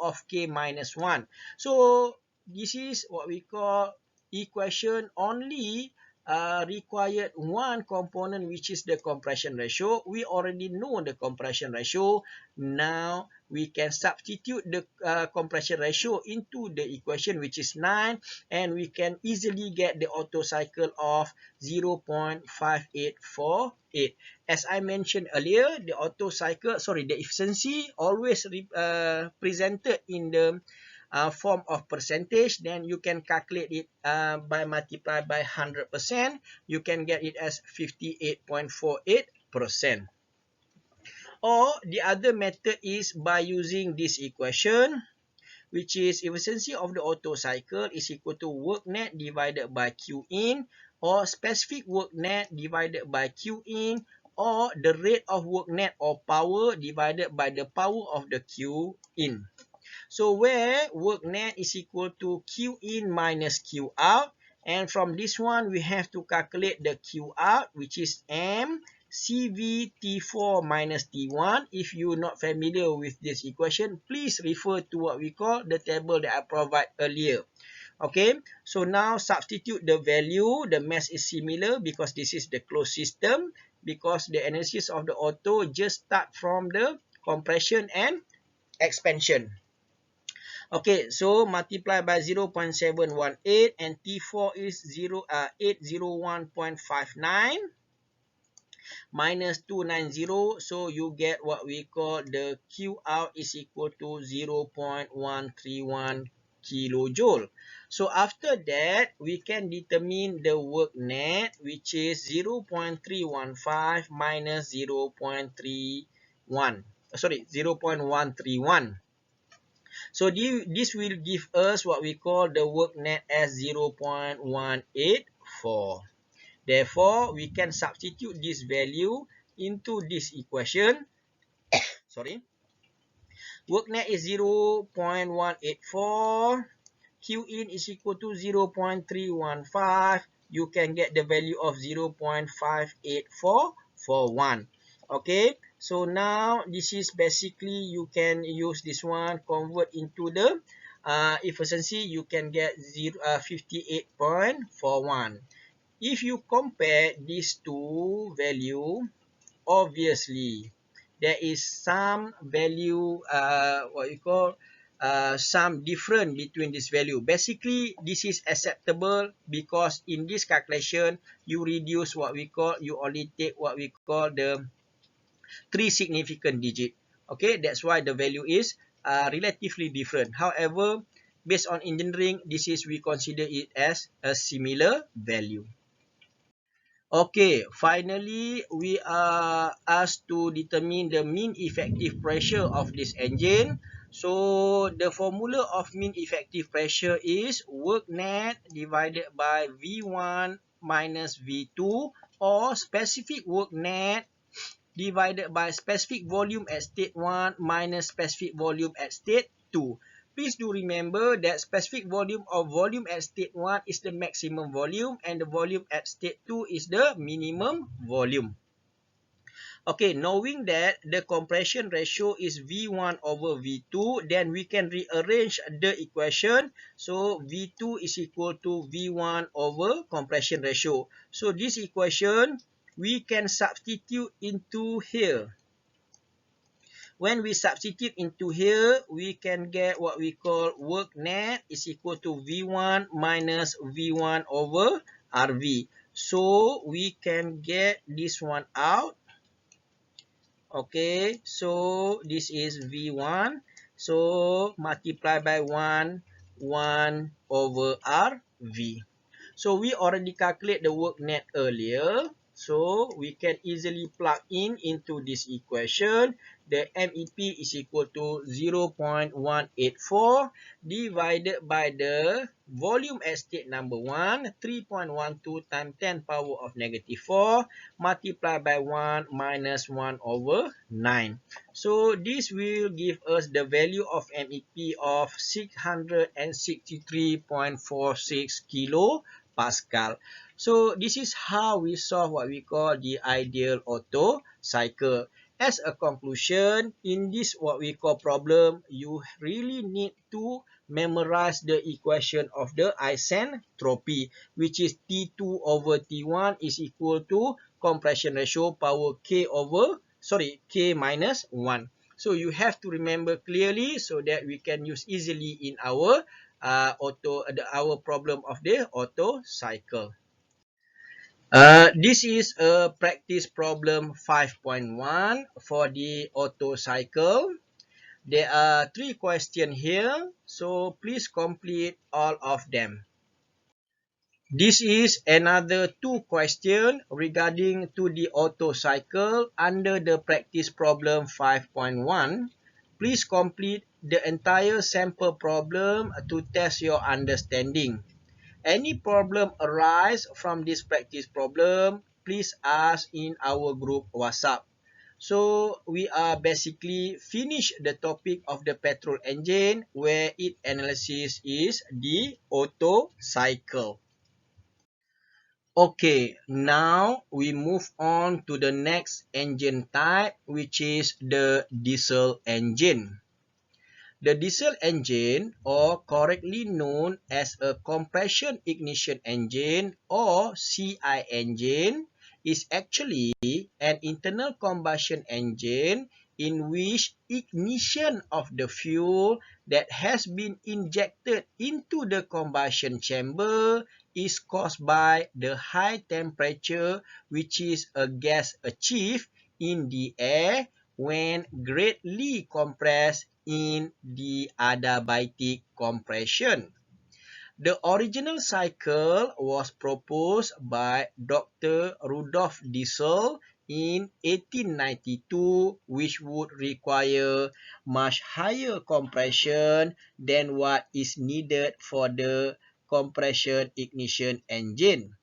of K minus 1. So this is what we call equation only required one component, which is the compression ratio. We already know the compression ratio. Now we can substitute the compression ratio into the equation, which is 9, and we can easily get the Otto cycle of 0.5848. As I mentioned earlier, the Otto cycle, the efficiency always presented in the form of percentage. Then you can calculate it by multiply by 100%. You can get it as 58.48%. Or the other method is by using this equation, which is efficiency of the Otto cycle is equal to work net divided by Q in, or specific work net divided by Q in, or the rate of work net or power divided by the power of the Q in. So where work net is equal to Q in minus Q out, and from this one we have to calculate the Q out, which is M CV T4 minus T1. If you're not familiar with this equation, please refer to what we call the table that I provide earlier. Okay, so now substitute the value. The mass is similar because this is the closed system, because the analysis of the Otto just start from the compression and expansion. Okay, so multiply by 0.718 and T4 is 801.59 minus 290. So you get what we call the Q out is equal to 0.131 kilojoule. So after that, we can determine the work net, which is 0.315 minus 0.131. So this will give us what we call the work net as 0.184. Therefore, we can substitute this value into this equation. Work net is 0.184. Q in is equal to 0.315. You can get the value of 0.58441. Okay, so now this is basically, you can use this one, convert into the efficiency. You can get 58.41. If you compare these two value, obviously there is some value, some difference between this value. Basically, this is acceptable because in this calculation, you reduce what we call, you only take what we call the 3 significant digit. Okay, that's why the value is relatively different. However, based on engineering, this is, we consider it as a similar value. Okay, finally, we are asked to determine the mean effective pressure of this engine. So, the formula of mean effective pressure is work net divided by V1 minus V2, or specific work net divided by specific volume at state 1 minus specific volume at state 2. Please do remember that specific volume of volume at state 1 is the maximum volume and the volume at state 2 is the minimum volume. Okay, knowing that the compression ratio is V1 over V2, then we can rearrange the equation. So V2 is equal to V1 over compression ratio. So this equation, we can substitute into here. When we substitute into here, we can get what we call work net is equal to V1 minus V1 over RV. So we can get this one out. Okay, so this is V1. So multiply by 1 over RV. So we already calculate the work net earlier. So we can easily plug in into this equation. The MEP is equal to 0.184 divided by the volume at state number 1, 3.12 times 10 power of negative 4, multiplied by 1 minus 1 over 9. So this will give us the value of MEP of 663.46 kilo Pascal. So this is how we solve what we call the ideal Otto cycle. As a conclusion, in this what we call problem, you really need to memorize the equation of the isentropy, which is T2 over T1 is equal to compression ratio power K minus 1. So you have to remember clearly so that we can use easily in our our problem of the Otto cycle. This is a practice problem 5.1 for the Otto cycle. There are 3 questions here, so please complete all of them. This is another 2 questions regarding to the Otto cycle under the practice problem 5.1. Please complete the entire sample problem to test your understanding. Any problem arise from this practice problem, please ask in our group WhatsApp. So we are basically finished the topic of the petrol engine where its analysis is the Otto cycle. Okay, now we move on to the next engine type, which is the diesel engine. The diesel engine, or correctly known as a compression ignition engine or CI engine, is actually an internal combustion engine in which ignition of the fuel that has been injected into the combustion chamber is caused by the high temperature, which is a gas achieved in the air when greatly compressed in the adiabatic compression. The original cycle was proposed by Dr. Rudolf Diesel in 1892, which would require much higher compression than what is needed for the compression ignition engine.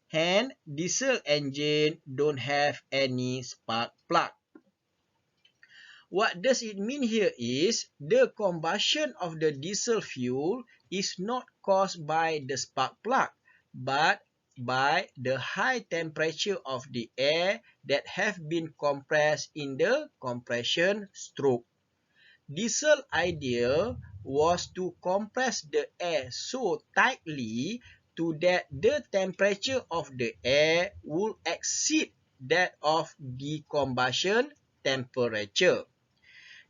Hence, diesel engine don't have any spark plug. What does it mean here is the combustion of the diesel fuel is not caused by the spark plug, but by the high temperature of the air that have been compressed in the compression stroke. Diesel idea was to compress the air so tightly to that the temperature of the air would exceed that of the combustion temperature.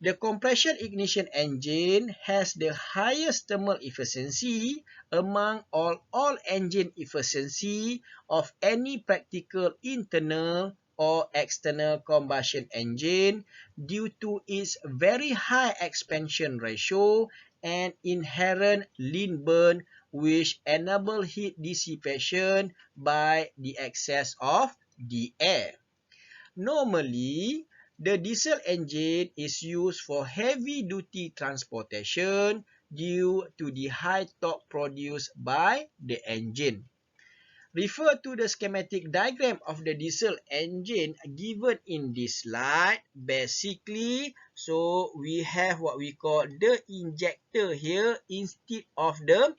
The compression ignition engine has the highest thermal efficiency among all engine efficiency of any practical internal or external combustion engine due to its very high expansion ratio and inherent lean burn, which enable heat dissipation by the excess of the air. Normally, the diesel engine is used for heavy-duty transportation due to the high torque produced by the engine. Refer to the schematic diagram of the diesel engine given in this slide. Basically, so we have what we call the injector here instead of the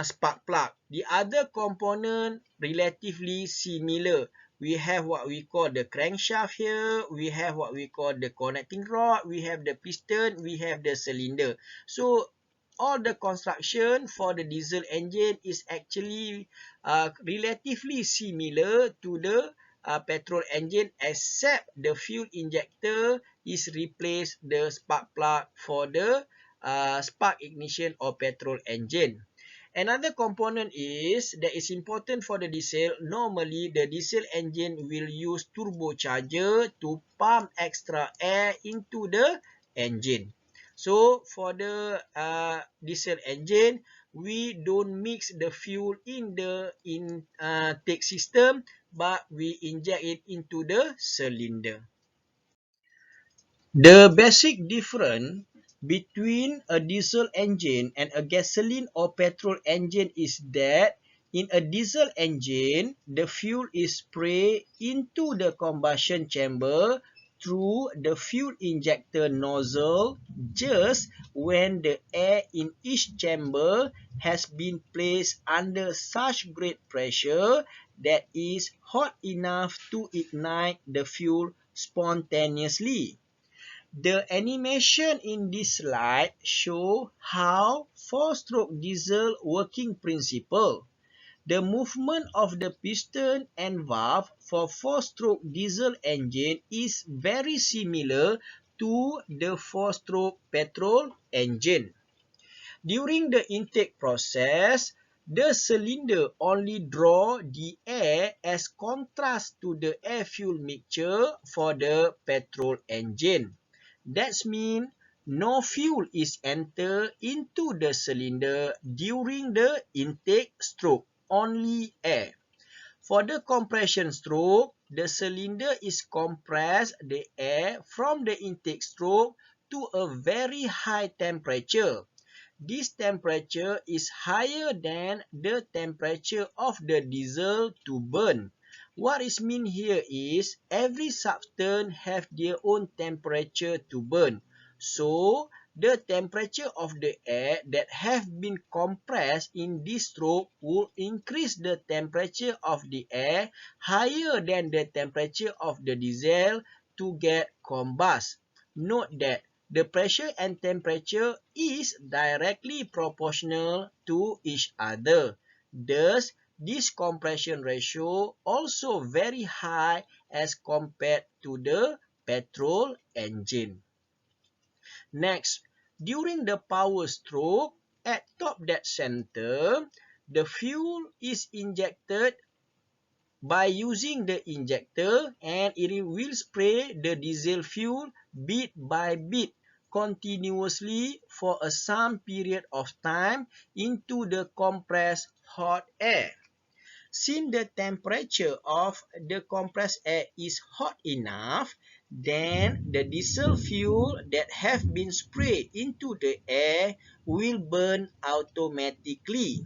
spark plug. The other component relatively similar. We have what we call the crankshaft here. We have what we call the connecting rod. We have the piston. We have the cylinder. So all the construction for the diesel engine is actually relatively similar to the petrol engine, except the fuel injector is replaced the spark plug for the spark ignition or petrol engine. Another component is that is important for the diesel. Normally, the diesel engine will use turbocharger to pump extra air into the engine. So for the diesel engine, we don't mix the fuel in the intake system, but we inject it into the cylinder. The basic difference between a diesel engine and a gasoline or petrol engine is that in a diesel engine, the fuel is sprayed into the combustion chamber through the fuel injector nozzle just when the air in each chamber has been placed under such great pressure that is hot enough to ignite the fuel spontaneously. The animation in this slide show how four-stroke diesel working principle. The movement of the piston and valve for four-stroke diesel engine is very similar to the four-stroke petrol engine. During the intake process, the cylinder only draw the air as contrast to the air-fuel mixture for the petrol engine. That means no fuel is entered into the cylinder during the intake stroke, only air. For the compression stroke, the cylinder is compressed the air from the intake stroke to a very high temperature. This temperature is higher than the temperature of the diesel to burn. What is mean here is every substance have their own temperature to burn. So the temperature of the air that have been compressed in this stroke will increase the temperature of the air higher than the temperature of the diesel to get combust. Note that the pressure and temperature is directly proportional to each other. Thus, this compression ratio also very high as compared to the petrol engine. Next, during the power stroke, at top dead center, the fuel is injected by using the injector and it will spray the diesel fuel bit by bit continuously for a some period of time into the compressed hot air. Since the temperature of the compressed air is hot enough, then the diesel fuel that have been sprayed into the air will burn automatically.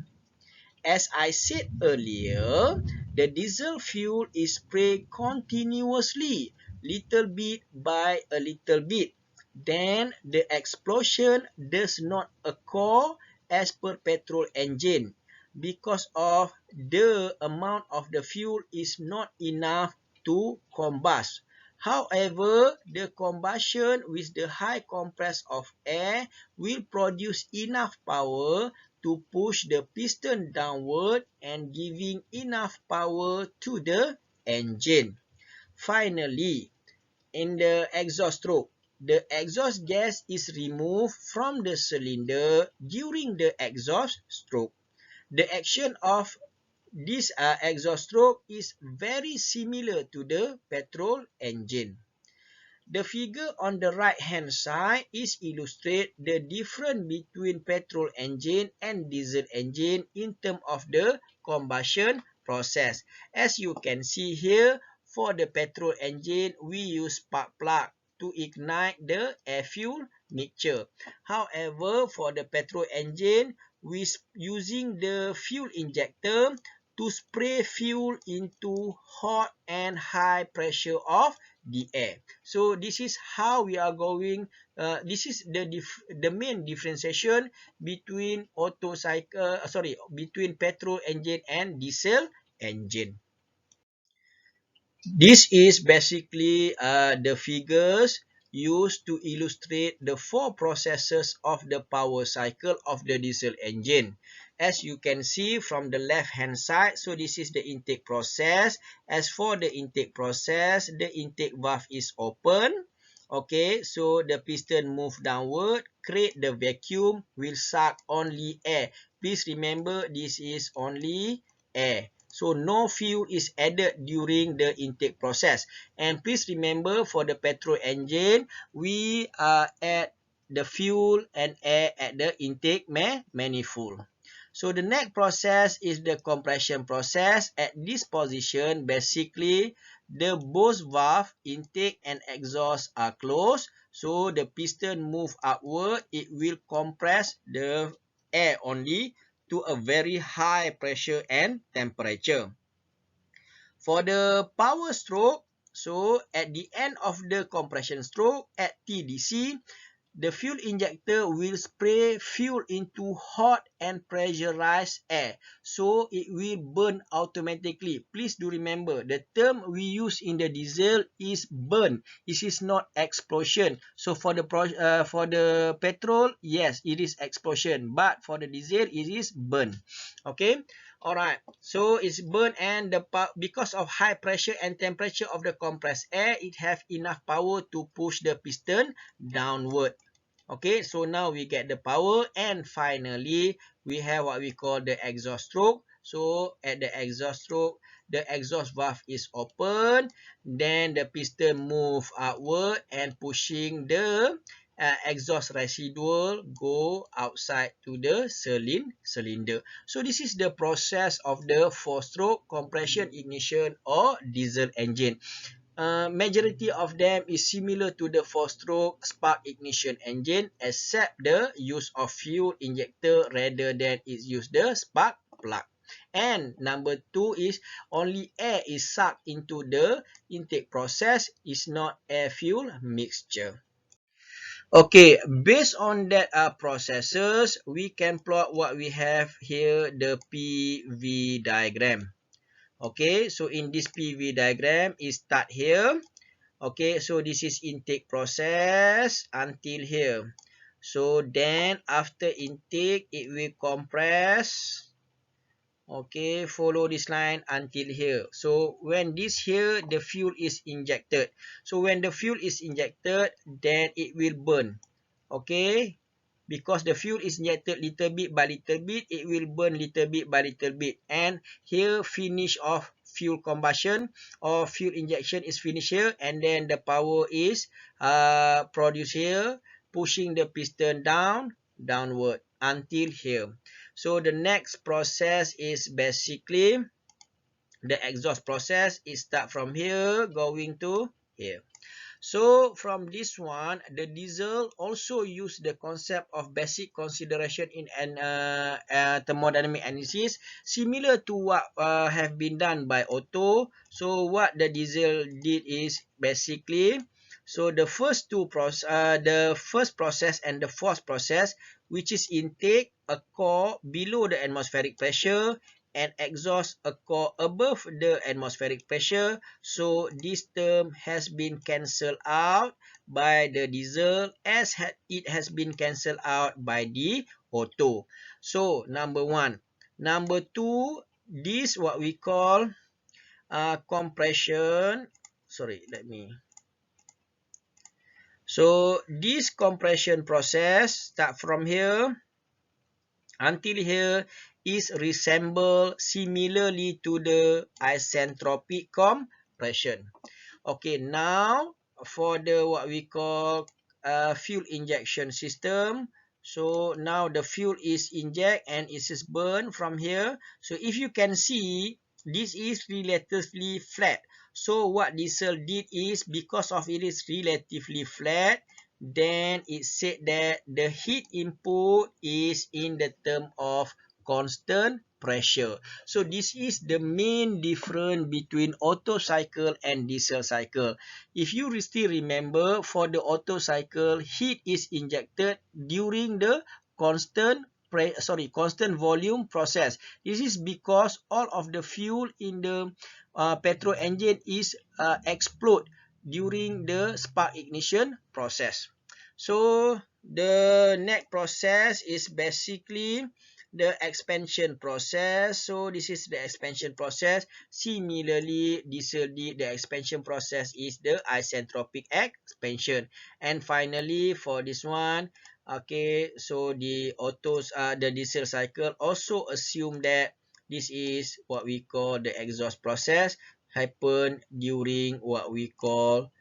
As I said earlier, the diesel fuel is sprayed continuously, little bit by a little bit. Then the explosion does not occur as per petrol engine because of the amount of the fuel is not enough to combust. However, the combustion with the high compress of air will produce enough power to push the piston downward and giving enough power to the engine. Finally, in the exhaust stroke, the exhaust gas is removed from the cylinder during the exhaust stroke. The action of this exhaust stroke is very similar to the petrol engine. The figure on the right hand side is illustrate the difference between petrol engine and diesel engine in terms of the combustion process. As you can see here, for the petrol engine, we use spark plug to ignite the air fuel mixture. However, for the petrol engine, we using the fuel injector to spray fuel into hot and high pressure of the air. So this is how we are going. This is the main differentiation between between petrol engine and diesel engine. This is basically the figures used to illustrate the four processes of the power cycle of the diesel engine. As you can see from the left hand side, so this is the intake process. As for the intake process, the intake valve is open. Okay, so the piston move downward, create the vacuum, will suck only air. Please remember this is only air. So no fuel is added during the intake process. And please remember for the petrol engine, we add the fuel and air at the intake manifold. So the next process is the compression process. At this position, basically, the both valve, intake and exhaust are closed. So the piston move upward, it will compress the air only to a very high pressure and temperature. For the power stroke, so at the end of the compression stroke at TDC, the fuel injector will spray fuel into hot and pressurized air. So it will burn automatically. Please do remember, the term we use in the diesel is burn. This is not explosion. So for the petrol, yes, it is explosion. But for the diesel, it is burn. Okay. Alright, so it's burn, and because of high pressure and temperature of the compressed air, it have enough power to push the piston downward. Okay, so now we get the power, and finally we have what we call the exhaust stroke. So at the exhaust stroke, the exhaust valve is open, then the piston move upward and pushing the exhaust residual go outside to the cylinder. So this is the process of the four-stroke compression, ignition or diesel engine. Majority of them is similar to the four-stroke spark ignition engine, except the use of fuel injector rather than its use the spark plug. And number two is only air is sucked into the intake process, is not air fuel mixture. Okay, based on that processes, we can plot what we have here, the PV diagram. Okay, so in this PV diagram, it start here. Okay, so this is intake process until here. So then after intake, it will compress. Okay, follow this line until here. So when this here, the fuel is injected. So when the fuel is injected, then it will burn. Okay, because the fuel is injected little bit by little bit, it will burn little bit by little bit. And here finish of fuel combustion or fuel injection is finished here, and then the power is produced here, pushing the piston downward until here. So the next process is basically the exhaust process. It start from here going to here. So from this one, the diesel also use the concept of basic consideration in an thermodynamic analysis, similar to what have been done by Otto. So what the diesel did is basically, so the first the first process and the fourth process, which is intake, a core below the atmospheric pressure, and exhaust a core above the atmospheric pressure. So this term has been cancelled out by the diesel, as it has been cancelled out by the Otto. So number one. Number two, this what we call compression. Sorry, let me. So this compression process start from here until here is resemble similarly to the isentropic compression. Okay, now for the what we call fuel injection system. So now the fuel is inject and it is burned from here. So if you can see, this is relatively flat. So what diesel did is, because of it is relatively flat, then it said that the heat input is in the term of constant pressure. So this is the main difference between Otto cycle and diesel cycle. If you still remember, for the Otto cycle, heat is injected during the constant constant volume process. This is because all of the fuel in the petrol engine is explode during the spark ignition process. So the next process is basically the expansion process. So this is the expansion process. Similarly, the expansion process is the isentropic expansion. And finally, for this one, okay, so the diesel cycle also assume that this is what we call the exhaust process happen during what we call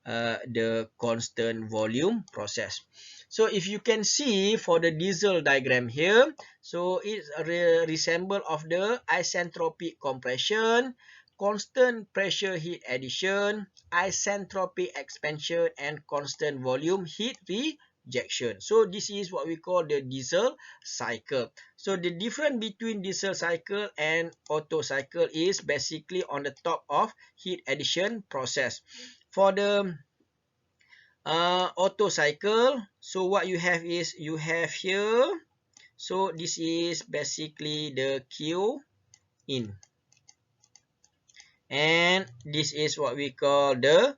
the constant volume process. So if you can see for the diesel diagram here, so it resemble of the isentropic compression, constant pressure heat addition, isentropic expansion, and constant volume heat rejection. So this is what we call the diesel cycle. So the difference between diesel cycle and Otto cycle is basically on the top of heat addition process. For the Otto cycle, so what you have is you have here, so this is basically the Q in, and this is what we call the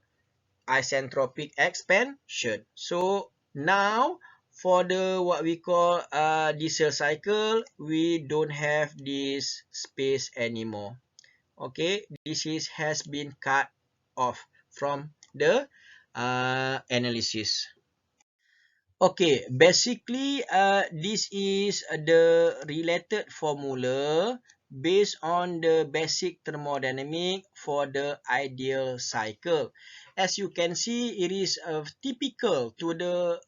isentropic expansion. So now for the what we call diesel cycle, we don't have this space anymore. Okay, this is has been cut off from the analysis. Okay, basically, this is the related formula based on the basic thermodynamic for the ideal cycle. As you can see, it is typical to the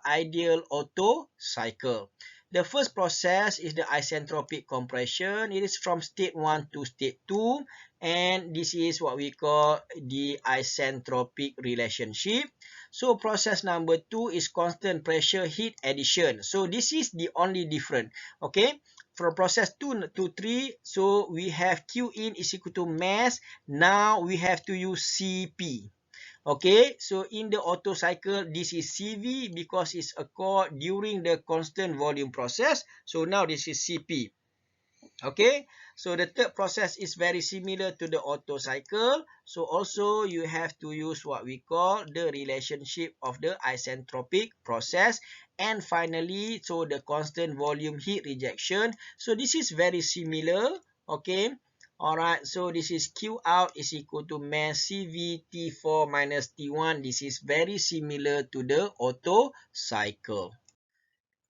ideal Otto cycle. The first process is the isentropic compression. It is from state 1 to state 2, and this is what we call the isentropic relationship. So process number 2 is constant pressure heat addition. So this is the only difference. Okay. From process 2 to 3, so we have Q in is equal to mass. Now we have to use Cp. Okay, so in the Otto cycle, this is Cv because it's occurred during the constant volume process. So now this is Cp. Okay, so the third process is very similar to the Otto cycle. So also you have to use what we call the relationship of the isentropic process. And finally, so the constant volume heat rejection. So this is very similar. Okay, alright, so this is Q out is equal to mass Cv T4 minus T1. This is very similar to the Otto cycle.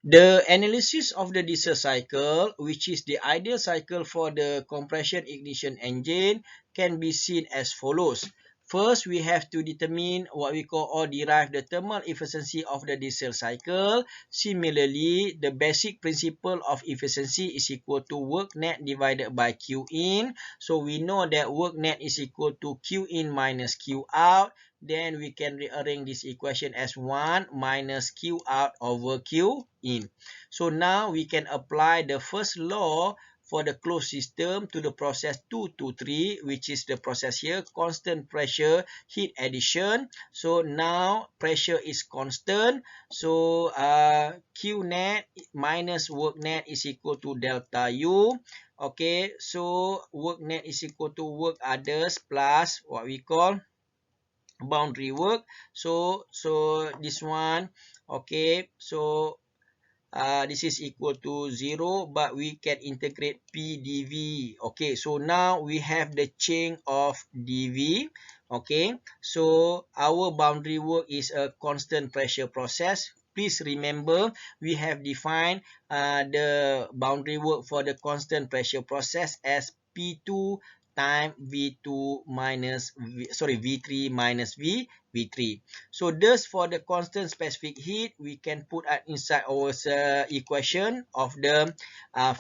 The analysis of the diesel cycle, which is the ideal cycle for the compression ignition engine, can be seen as follows. First, we have to determine what we call or derive the thermal efficiency of the diesel cycle. Similarly, the basic principle of efficiency is equal to work net divided by Q in. So we know that work net is equal to Q in minus Q out. Then we can rearrange this equation as 1 minus Q out over Q in. So now we can apply the first law for the closed system to the process 2 to 3, which is the process here, constant pressure heat addition. So now pressure is constant. So Q net minus work net is equal to delta U. Okay, so work net is equal to work others plus what we call boundary work. So this one, okay, so this is equal to 0, but we can integrate P dV. Okay, so now we have the change of dV. Okay, so our boundary work is a constant pressure process. Please remember, we have defined the boundary work for the constant pressure process as P2 times V2 minus V3 minus V3. So thus for the constant specific heat, we can put inside our equation of the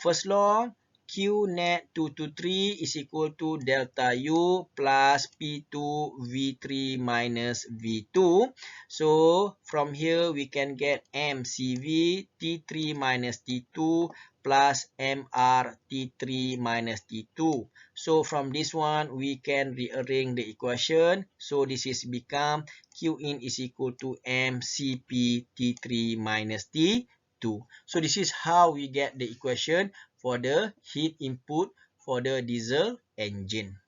first law Q net 223 is equal to delta U plus P2 V3 minus V2. So from here we can get MCV T3 minus T2 plus MR T3 minus T2. So from this one we can rearrange the equation. So this is become Q in is equal to MCP T3 minus T2. So this is how we get the equation for the heat input for the diesel engine.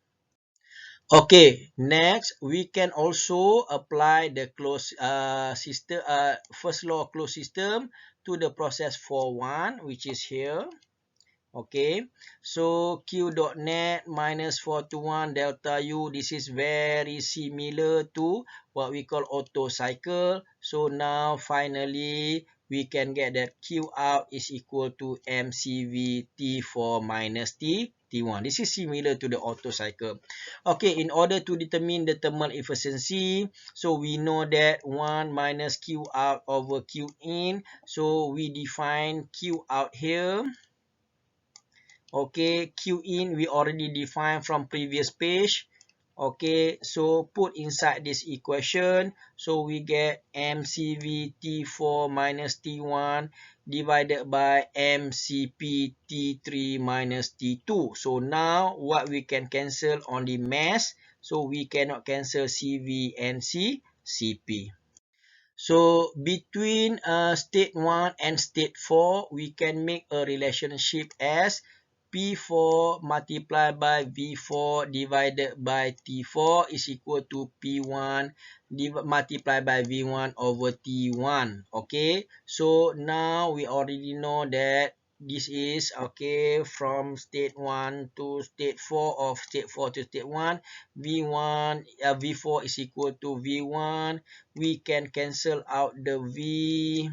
Okay, next we can also apply the closed system, first law of closed system to the process 41, which is here. Okay, so Q dot net minus 421 delta U, this is very similar to what we call Otto cycle. So now finally we can get that Q out is equal to MCV T4 minus T1. This is similar to the Otto cycle. Okay, in order to determine the thermal efficiency, so we know that 1 minus Q out over Q in. So we define Q out here. Okay, Q in we already defined from previous page. Okay, so put inside this equation. So we get MCV T4 minus T1 divided by MCP T3 minus T2. So now what we can cancel on the mass. So we cannot cancel CV and CP. So between state 1 and state 4, we can make a relationship as P4 multiplied by V4 divided by T4 is equal to P1 multiplied by V1 over T1. Okay, so now we already know that this is okay from state 1 to state 4 or state 4 to state 1. V4 is equal to V1. We can cancel out the V.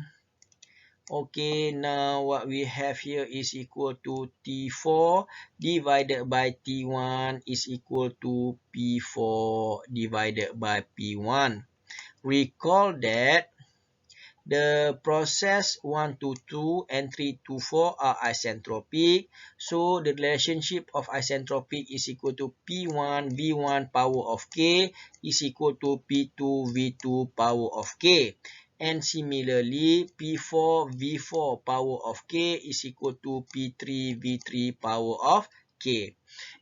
Okay, now what we have here is equal to T4 divided by T1 is equal to P4 divided by P1. Recall that the process 1 to 2 and 3 to 4 are isentropic. So the relationship of isentropic is equal to P1 V1 power of K is equal to P2 V2 power of K. And similarly, P4 V4 power of K is equal to P3 V3 power of K.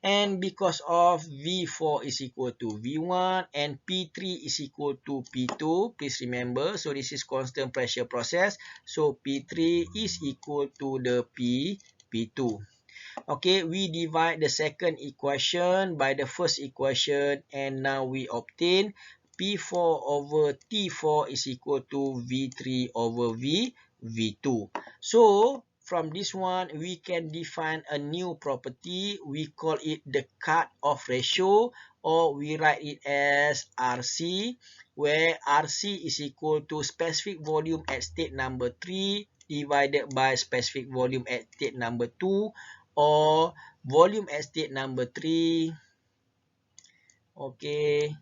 And because of V4 is equal to V1 and P3 is equal to P2, please remember, so this is constant pressure process. So P3 is equal to the P2. Okay, we divide the second equation by the first equation and now we obtain P4 over T4 is equal to V3 over V2. So from this one, we can define a new property. We call it the cut-off ratio, or we write it as RC, where RC is equal to specific volume at state number 3 divided by specific volume at state number 2, or volume at state number 3, okay,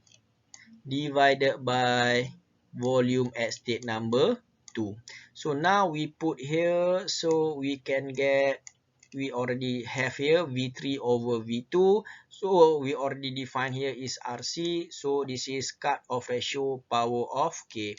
divided by volume at state number 2. So now we put here, so we can get, we already have here V3 over V2. So we already define here is RC. So this is cut-off ratio power of K.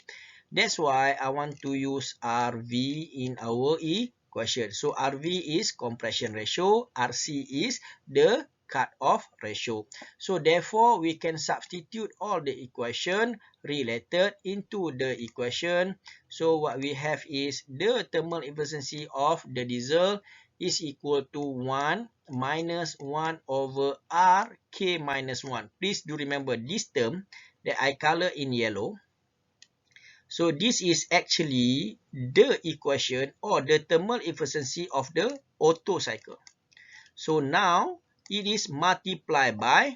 That's why I want to use RV in our equation. So RV is compression ratio, RC is the cut-off ratio. So therefore, we can substitute all the equation related into the equation. So what we have is the thermal efficiency of the diesel is equal to 1 minus 1 over R K minus 1. Please do remember this term that I color in yellow. So this is actually the equation or the thermal efficiency of the Otto cycle. So now it is multiplied by,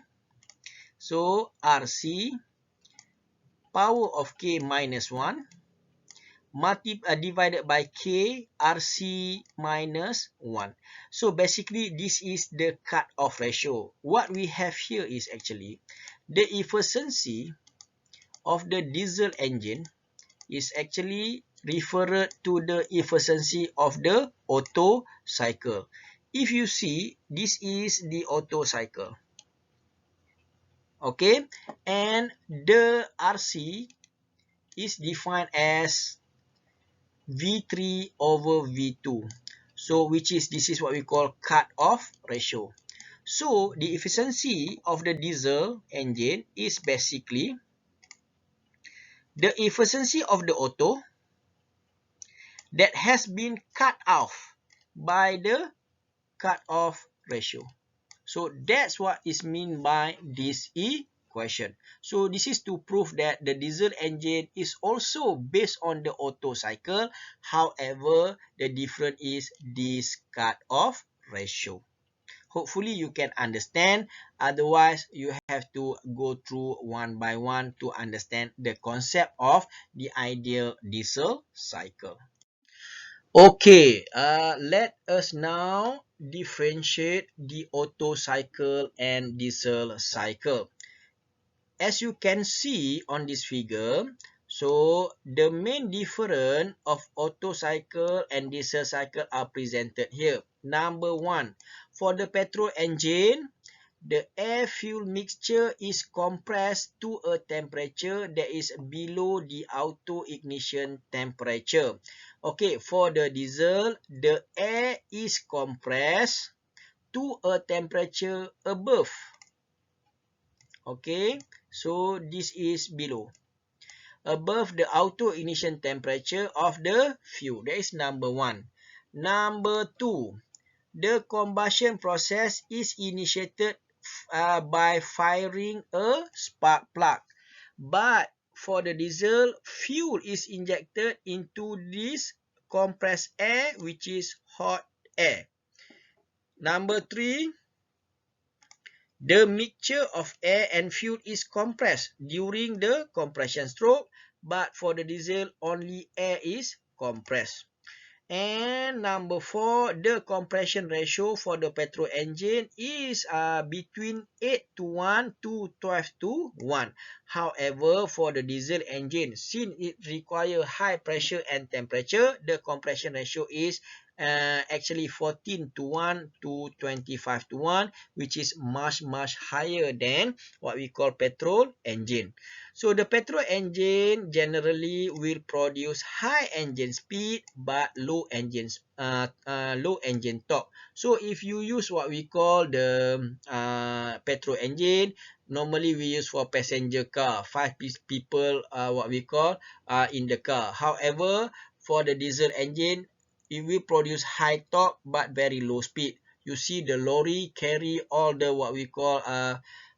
so RC power of K minus 1 divided by K RC minus 1. So basically this is the cut-off ratio. What we have here is actually the efficiency of the diesel engine is actually referred to the efficiency of the Otto cycle. if you see, this is the Otto cycle. Okay, and the RC is defined as V3 over V2. So this is what we call cut-off ratio. So the efficiency of the diesel engine is basically the efficiency of the Otto that has been cut off by the cut-off ratio. So that's what is meant by this equation. So this is to prove that the diesel engine is also based on the Otto cycle. However, the difference is this cut-off ratio. Hopefully you can understand. Otherwise, you have to go through one by one to understand the concept of the ideal diesel cycle. Okay, let us now differentiate the Otto cycle and diesel cycle. As you can see on this figure, so the main difference of Otto cycle and diesel cycle are presented here. Number one, for the petrol engine, the air-fuel mixture is compressed to a temperature that is below the auto-ignition temperature. Okay, for the diesel, the air is compressed to a temperature above. Okay, so this is below. Above the auto-ignition temperature of the fuel. That is number one. Number two, the combustion process is initiated by firing a spark plug. But for the diesel, fuel is injected into this compressed air, which is hot air. Number three, the mixture of air and fuel is compressed during the compression stroke, but for the diesel, only air is compressed. And number four, the compression ratio for the petrol engine is between 8 to 1 to 12 to 1. However, for the diesel engine, since it requires high pressure and temperature, the compression ratio is actually 14 to 1 to 25 to 1, which is much higher than what we call petrol engine. So the petrol engine generally will produce high engine speed but low engine torque. So if you use what we call the petrol engine, normally we use for passenger car, 5 people what we call in the car. However, for the diesel engine, it will produce high torque but very low speed. You see the lorry carry all the what we call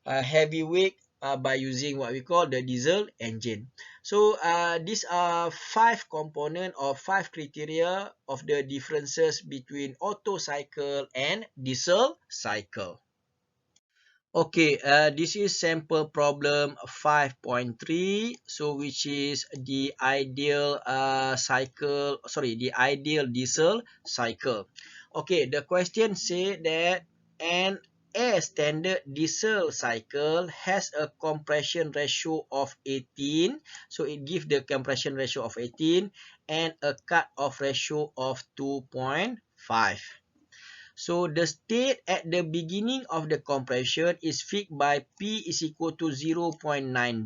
heavy weight by using what we call the diesel engine. So these are 5 components or 5 criteria of the differences between Otto cycle and diesel cycle. Okay, this is sample problem 5.3. So which is the ideal the ideal diesel cycle. Okay, the question say that an air standard diesel cycle has a compression ratio of 18. So it gives the compression ratio of 18 and a cut-off ratio of 2.5. So the state at the beginning of the compression is fixed by P is equal to 0.9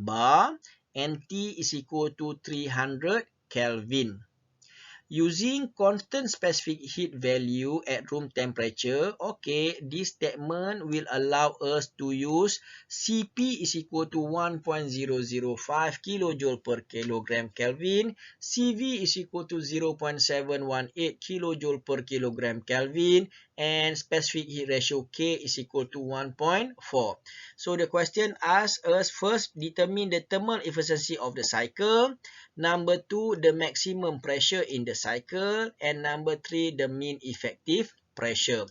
bar and T is equal to 300 Kelvin. Using constant specific heat value at room temperature, okay, this statement will allow us to use Cp is equal to 1.005 kilojoule per kilogram Kelvin, Cv is equal to 0.718 kilojoule per kilogram Kelvin, and specific heat ratio K is equal to 1.4. So the question asks us first, determine the thermal efficiency of the cycle. Number 2, the maximum pressure in the cycle. And number 3, the mean effective pressure.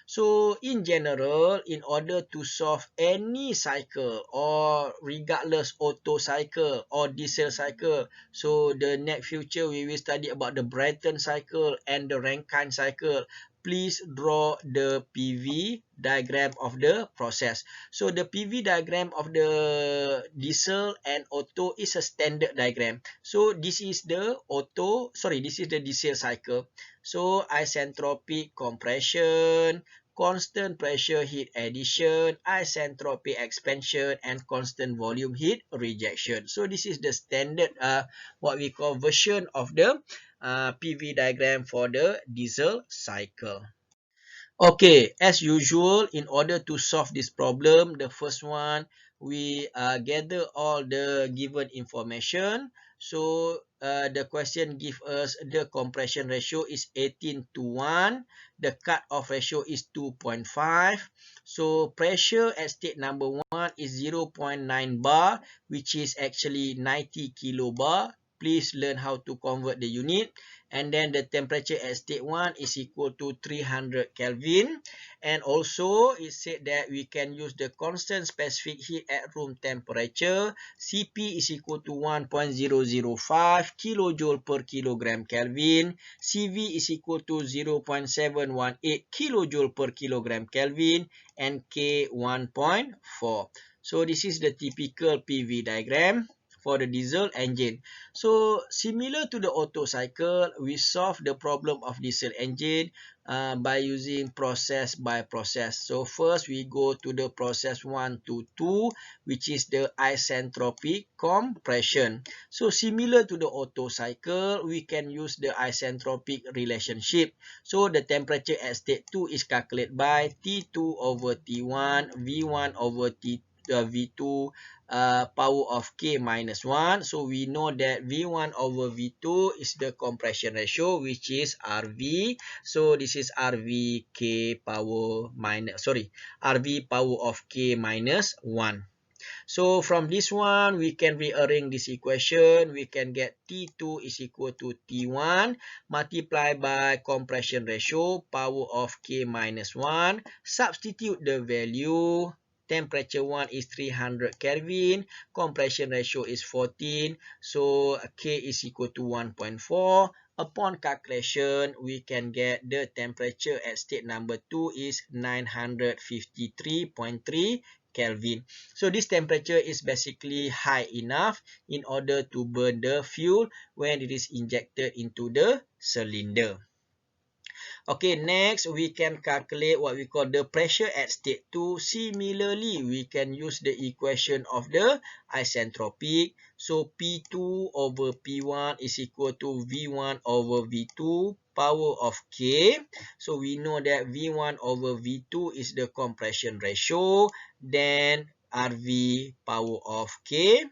So in general, in order to solve any cycle or regardless Otto cycle or diesel cycle, so the next future we will study about the Brayton cycle and the Rankine cycle. please draw the PV diagram of the process. So the PV diagram of the diesel and Otto is a standard diagram. So this is the this is the diesel cycle. So isentropic compression, constant pressure heat addition, isentropic expansion, and constant volume heat rejection. So this is the standard what we call version of the PV diagram for the diesel cycle. Okay, as usual, in order to solve this problem, the first one, we gather all the given information. So the question gives us the compression ratio is 18:1. The cut-off ratio is 2.5. So pressure at state number 1 is 0.9 bar, which is actually 90 kilobar. Please learn how to convert the unit. And then the temperature at state 1 is equal to 300 Kelvin. And also it said that we can use the constant specific heat at room temperature. Cp is equal to 1.005 kilojoule per kilogram Kelvin. Cv is equal to 0.718 kilojoule per kilogram Kelvin. And K 1.4. So this is the typical PV diagram for the diesel engine. So similar to the Otto cycle, we solve the problem of diesel engine by using process by process. So first we go to the process 1 to 2, which is the isentropic compression. So similar to the Otto cycle, we can use the isentropic relationship. So the temperature at state 2 is calculated by T2 over T1, V1 over V2 power of K minus 1. So we know that V1 over V2 is the compression ratio, which is RV. So this is RV K power RV power of K minus 1. So from this one, we can rearrange this equation. We can get T2 is equal to T1 multiplied by compression ratio power of K minus 1. Substitute the value. Temperature 1 is 300 Kelvin. Compression ratio is 14. So K is equal to 1.4. Upon calculation, we can get the temperature at state number 2 is 953.3 Kelvin. So this temperature is basically high enough in order to burn the fuel when it is injected into the cylinder. Okay, next we can calculate what we call the pressure at state 2. Similarly, we can use the equation of the isentropic. So P2 over P1 is equal to V1 over V2 power of K. So we know that V1 over V2 is the compression ratio. Then RV power of K.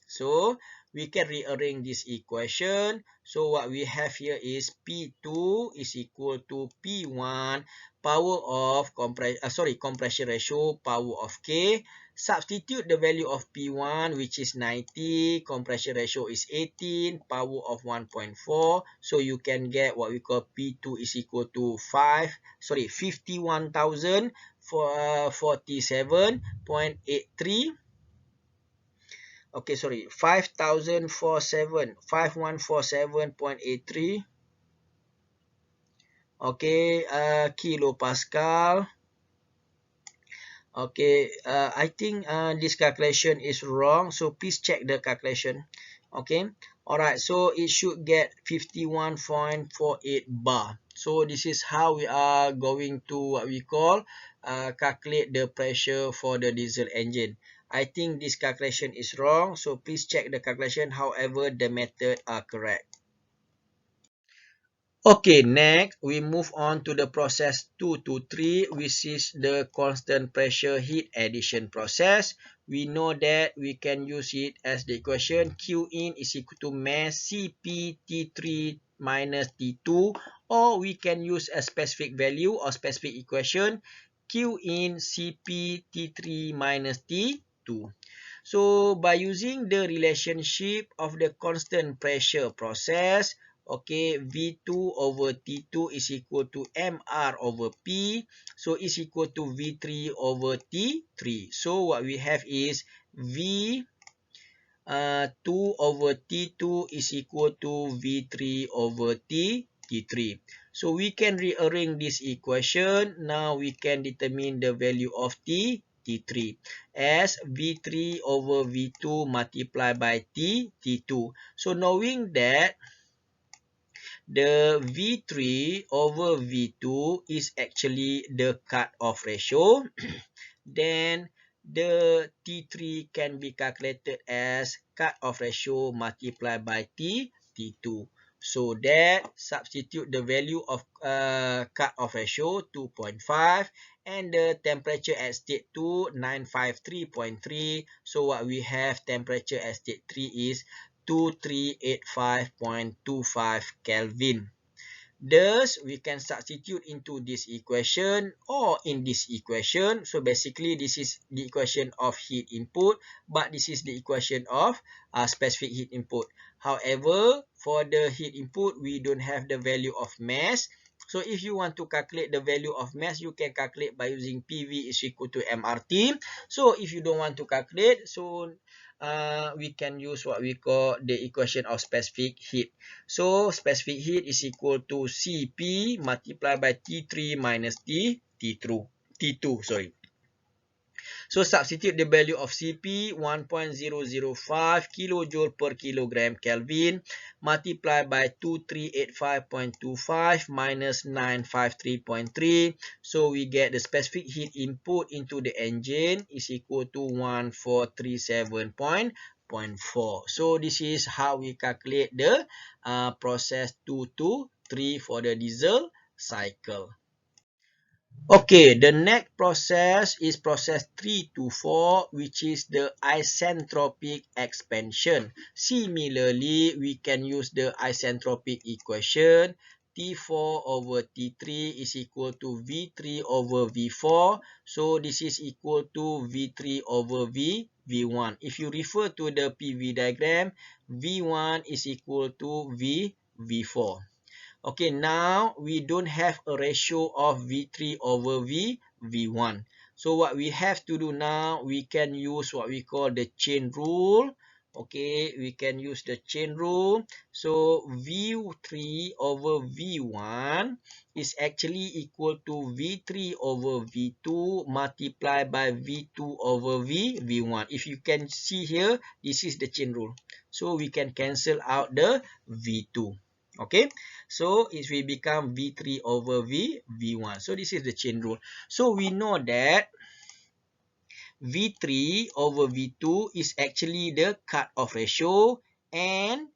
So we can rearrange this equation. So what we have here is P2 is equal to P1 power of compression ratio power of K. Substitute the value of P1, which is 90, compression ratio is 18, power of 1.4. So you can get what we call P2 is equal to 51,047.83. Okay, 5147.83. Okay, kilopascal. Okay, I think this calculation is wrong, so please check the calculation. Okay, alright, so it should get 51.48 bar. So this is how we are going to what we call calculate the pressure for the diesel engine. I think this calculation is wrong, so please check the calculation. However, the method are correct. Okay, next we move on to the process 2 to 3, which is the constant pressure heat addition process. We know that we can use it as the equation Q in is equal to mass Cp T3 minus T2, or we can use a specific value or specific equation Q in Cp T3 minus T2. So by using the relationship of the constant pressure process, okay, V2 over T2 is equal to MR over P. So is equal to V3 over T3. So what we have is V 2 over T2 is equal to V3 over T3. T3. So we can rearrange this equation. Now we can determine the value of T3 as V3 over V2 multiplied by T2. So knowing that the V3 over V2 is actually the cut-off ratio, then the T3 can be calculated as cut-off ratio multiplied by T2. So that substitute the value of cut-off ratio 2.5 and the temperature at state 2 953.3. So what we have temperature at state 3 is 2385.25 Kelvin. Thus, we can substitute into this equation or in this equation. So basically, this is the equation of heat input, but this is the equation of specific heat input. However, for the heat input, we don't have the value of mass. So if you want to calculate the value of mass, you can calculate by using PV is equal to MRT. So if you don't want to calculate, so we can use what we call the equation of specific heat. So specific heat is equal to Cp multiplied by T3 minus T2. Sorry. So substitute the value of Cp 1.005 kilojoule per kilogram Kelvin multiplied by 2385.25 minus 953.3. So we get the specific heat input into the engine is equal to 1437.4. So this is how we calculate the process 2 to 3 for the diesel cycle. Okay, the next process is process 3 to 4, which is the isentropic expansion. Similarly, we can use the isentropic equation. T4 over T3 is equal to V3 over V4. So this is equal to V3 over V1. If you refer to the PV diagram, V1 is equal to V4. Okay, now we don't have a ratio of V3 over V1. So what we have to do now, we can use what we call the chain rule. Okay, we can use the chain rule. So V3 over V1 is actually equal to V3 over V2 multiplied by V2 over V1. If you can see here, this is the chain rule. So we can cancel out the V2. Okay, so it will become V3 over V1. So this is the chain rule. So we know that V3 over V2 is actually the cut-off ratio and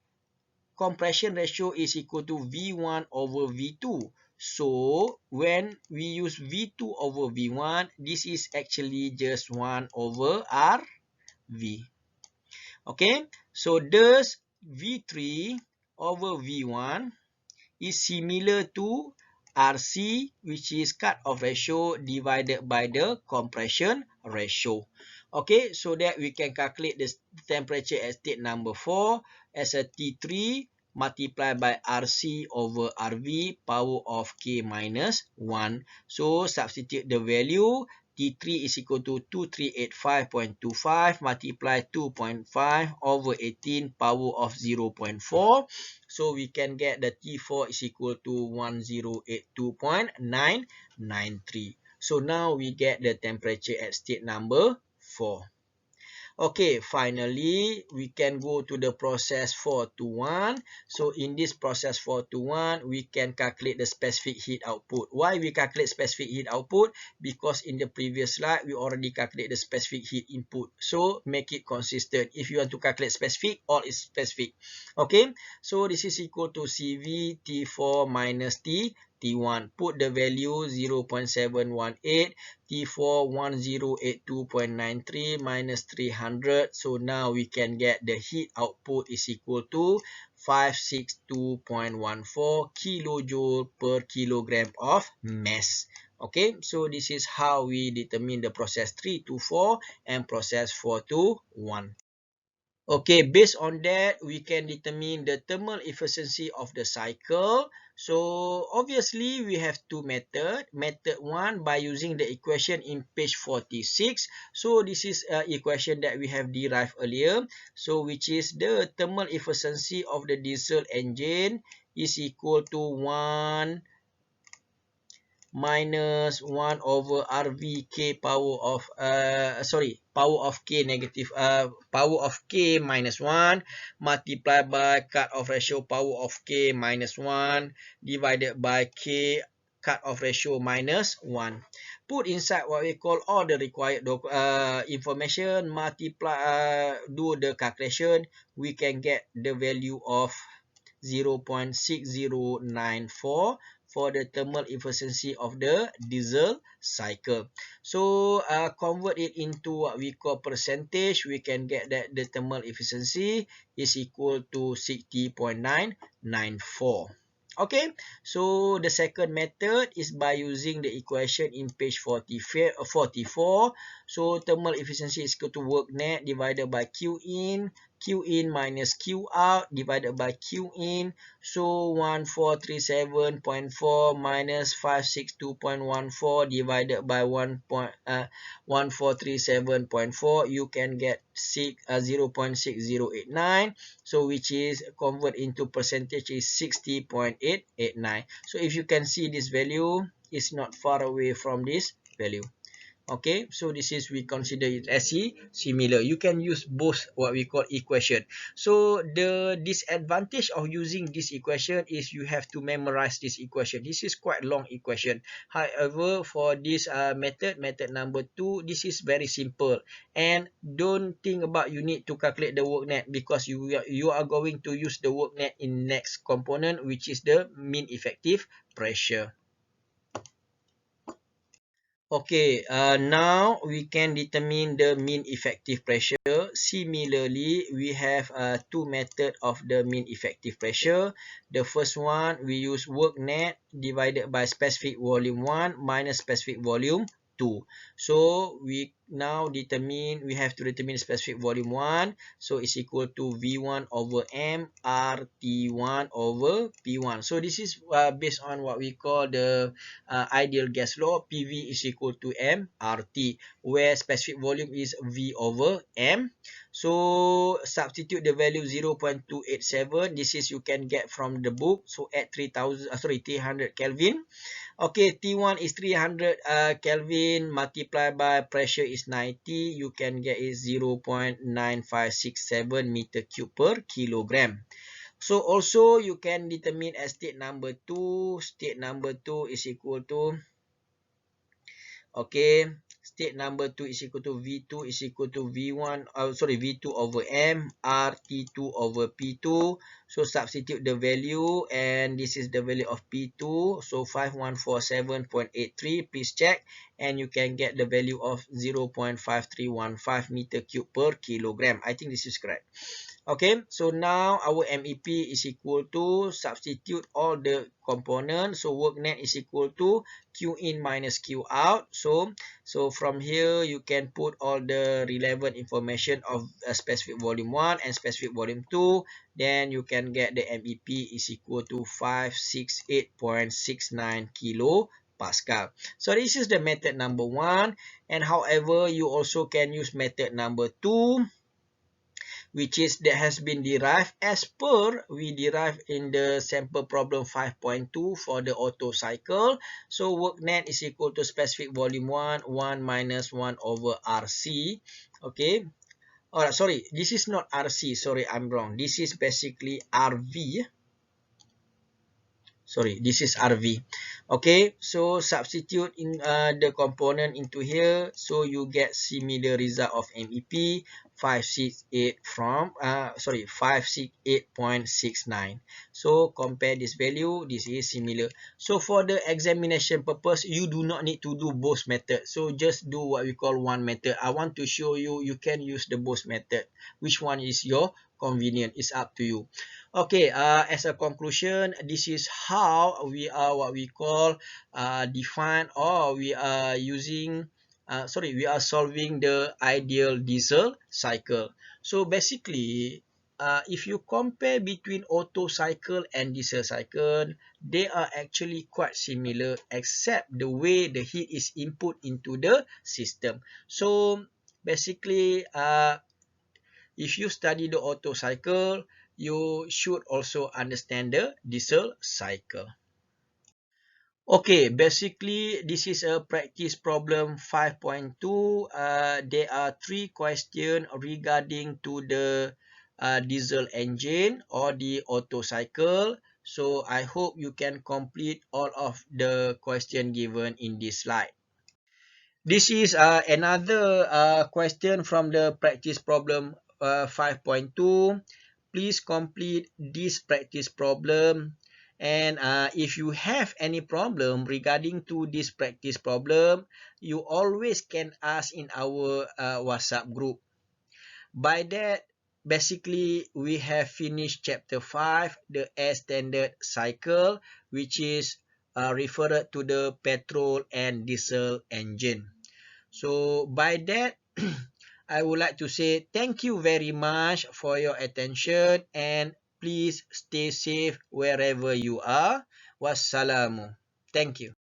compression ratio is equal to V1 over V2. So when we use V2 over V1, this is actually just 1 over RV. Okay, so thus V3 over V1 is similar to RC, which is cut-off ratio divided by the compression ratio. Okay, so that we can calculate the temperature at state number 4 as a T3 multiplied by RC over RV power of K minus 1. So substitute the value. T3 is equal to 2385.25 multiply 2.5 over 18 power of 0.4. So we can get the T4 is equal to 1082.993. So now we get the temperature at state number 4. Okay, finally, we can go to the process 4 to 1. So in this process 4 to 1, we can calculate the specific heat output. Why we calculate specific heat output? Because in the previous slide, we already calculate the specific heat input. So make it consistent. If you want to calculate specific, all is specific. Okay, so this is equal to CV T4 minus T1. Put the value 0.718. T4 1082.93 minus 300. So now we can get the heat output is equal to 562.14 kilojoule per kilogram of mass. Okay, so this is how we determine the process 3 to 4 and process 4 to 1. Okay, based on that, we can determine the thermal efficiency of the cycle. So obviously, we have two methods. Method 1 by using the equation in page 46. So this is an equation that we have derived earlier. So which is the thermal efficiency of the diesel engine is equal to 1 minus 1 over RV k power of power of k negative power of k minus 1 multiplied by cut off ratio power of k minus 1 divided by k cut off ratio minus 1. Put inside what we call all the required information, multiply, do the calculation, we can get the value of 0.6094 for the thermal efficiency of the diesel cycle. So convert it into what we call percentage, we can get that the thermal efficiency is equal to 60.994. Okay, so the second method is by using the equation in page 44. So thermal efficiency is equal to work net divided by Q in minus Q out divided by Q in. So 1437.4 minus 562.14 divided by 1437.4, you can get 0.6089. So which is convert into percentage is 60.889. So if you can see this value is not far away from this value. Okay, so this is, we consider it as similar. You can use both what we call equation. So the disadvantage of using this equation is you have to memorize this equation. This is quite long equation. However, for this method number 2, this is very simple. And don't think about you need to calculate the work net, because you are going to use the work net in next component, which is the mean effective pressure. Okay, now we can determine the mean effective pressure. Similarly, we have two methods of the mean effective pressure. The first one, we use work net divided by specific volume 1 minus specific volume 2. So we now we have to determine specific volume 1. So it's equal to V1 over M RT1 over P1. So this is based on what we call the ideal gas law. PV is equal to M RT, where specific volume is V over M. So substitute the value 0.287. This is you can get from the book. So at 300 Kelvin. Okay, T1 is 300 Kelvin multiplied by pressure is 90. You can get is 0.9567 meter cube per kilogram. So also you can determine as state number 2. State number 2 is equal to, okay, state number 2 is equal to V2 is equal to V2 over M RT2 over P2. So substitute the value, and this is the value of P2. So 5147.83. Please check, and you can get the value of 0.5315 meter cube per kilogram. I think this is correct. Okay, so now our MEP is equal to, substitute all the components. So work net is equal to Q in minus Q out. So from here you can put all the relevant information of specific volume 1 and specific volume 2. Then you can get the MEP is equal to 568.69 kilo Pascal. So this is the method number 1, and however you also can use method number 2, which is that has been derived as per we derived in the sample problem 5.2 for the Otto cycle. So work net is equal to specific volume 1 minus 1 over RC. Okay. Alright, sorry, this is not RC. Sorry, I'm wrong. This is basically RV. Sorry, this is RV. Okay, so substitute in the component into here, so you get similar result of MEP 568.69. So compare this value, this is similar. So for the examination purpose, you do not need to do both methods. So just do what we call one method. I want to show you, you can use the both method. Which one is your convenient? It's up to you. Okay, as a conclusion, this is how we are what we call define, or we are using we are solving the ideal diesel cycle. So basically, if you compare between Otto cycle and diesel cycle, they are actually quite similar, except the way the heat is input into the system. So basically, if you study the Otto cycle, you should also understand the diesel cycle. Okay, basically this is a practice problem 5.2. There are three questions regarding to the diesel engine or the Otto cycle. So I hope you can complete all of the question given in this slide. This is another question from the practice problem 5.2. Please complete this practice problem. And if you have any problem regarding to this practice problem, you always can ask in our WhatsApp group. By that, basically, we have finished chapter 5, the air standard cycle, which is referred to the petrol and diesel engine. So by that, I would like to say thank you very much for your attention and please stay safe wherever you are. Wassalamu. Thank you.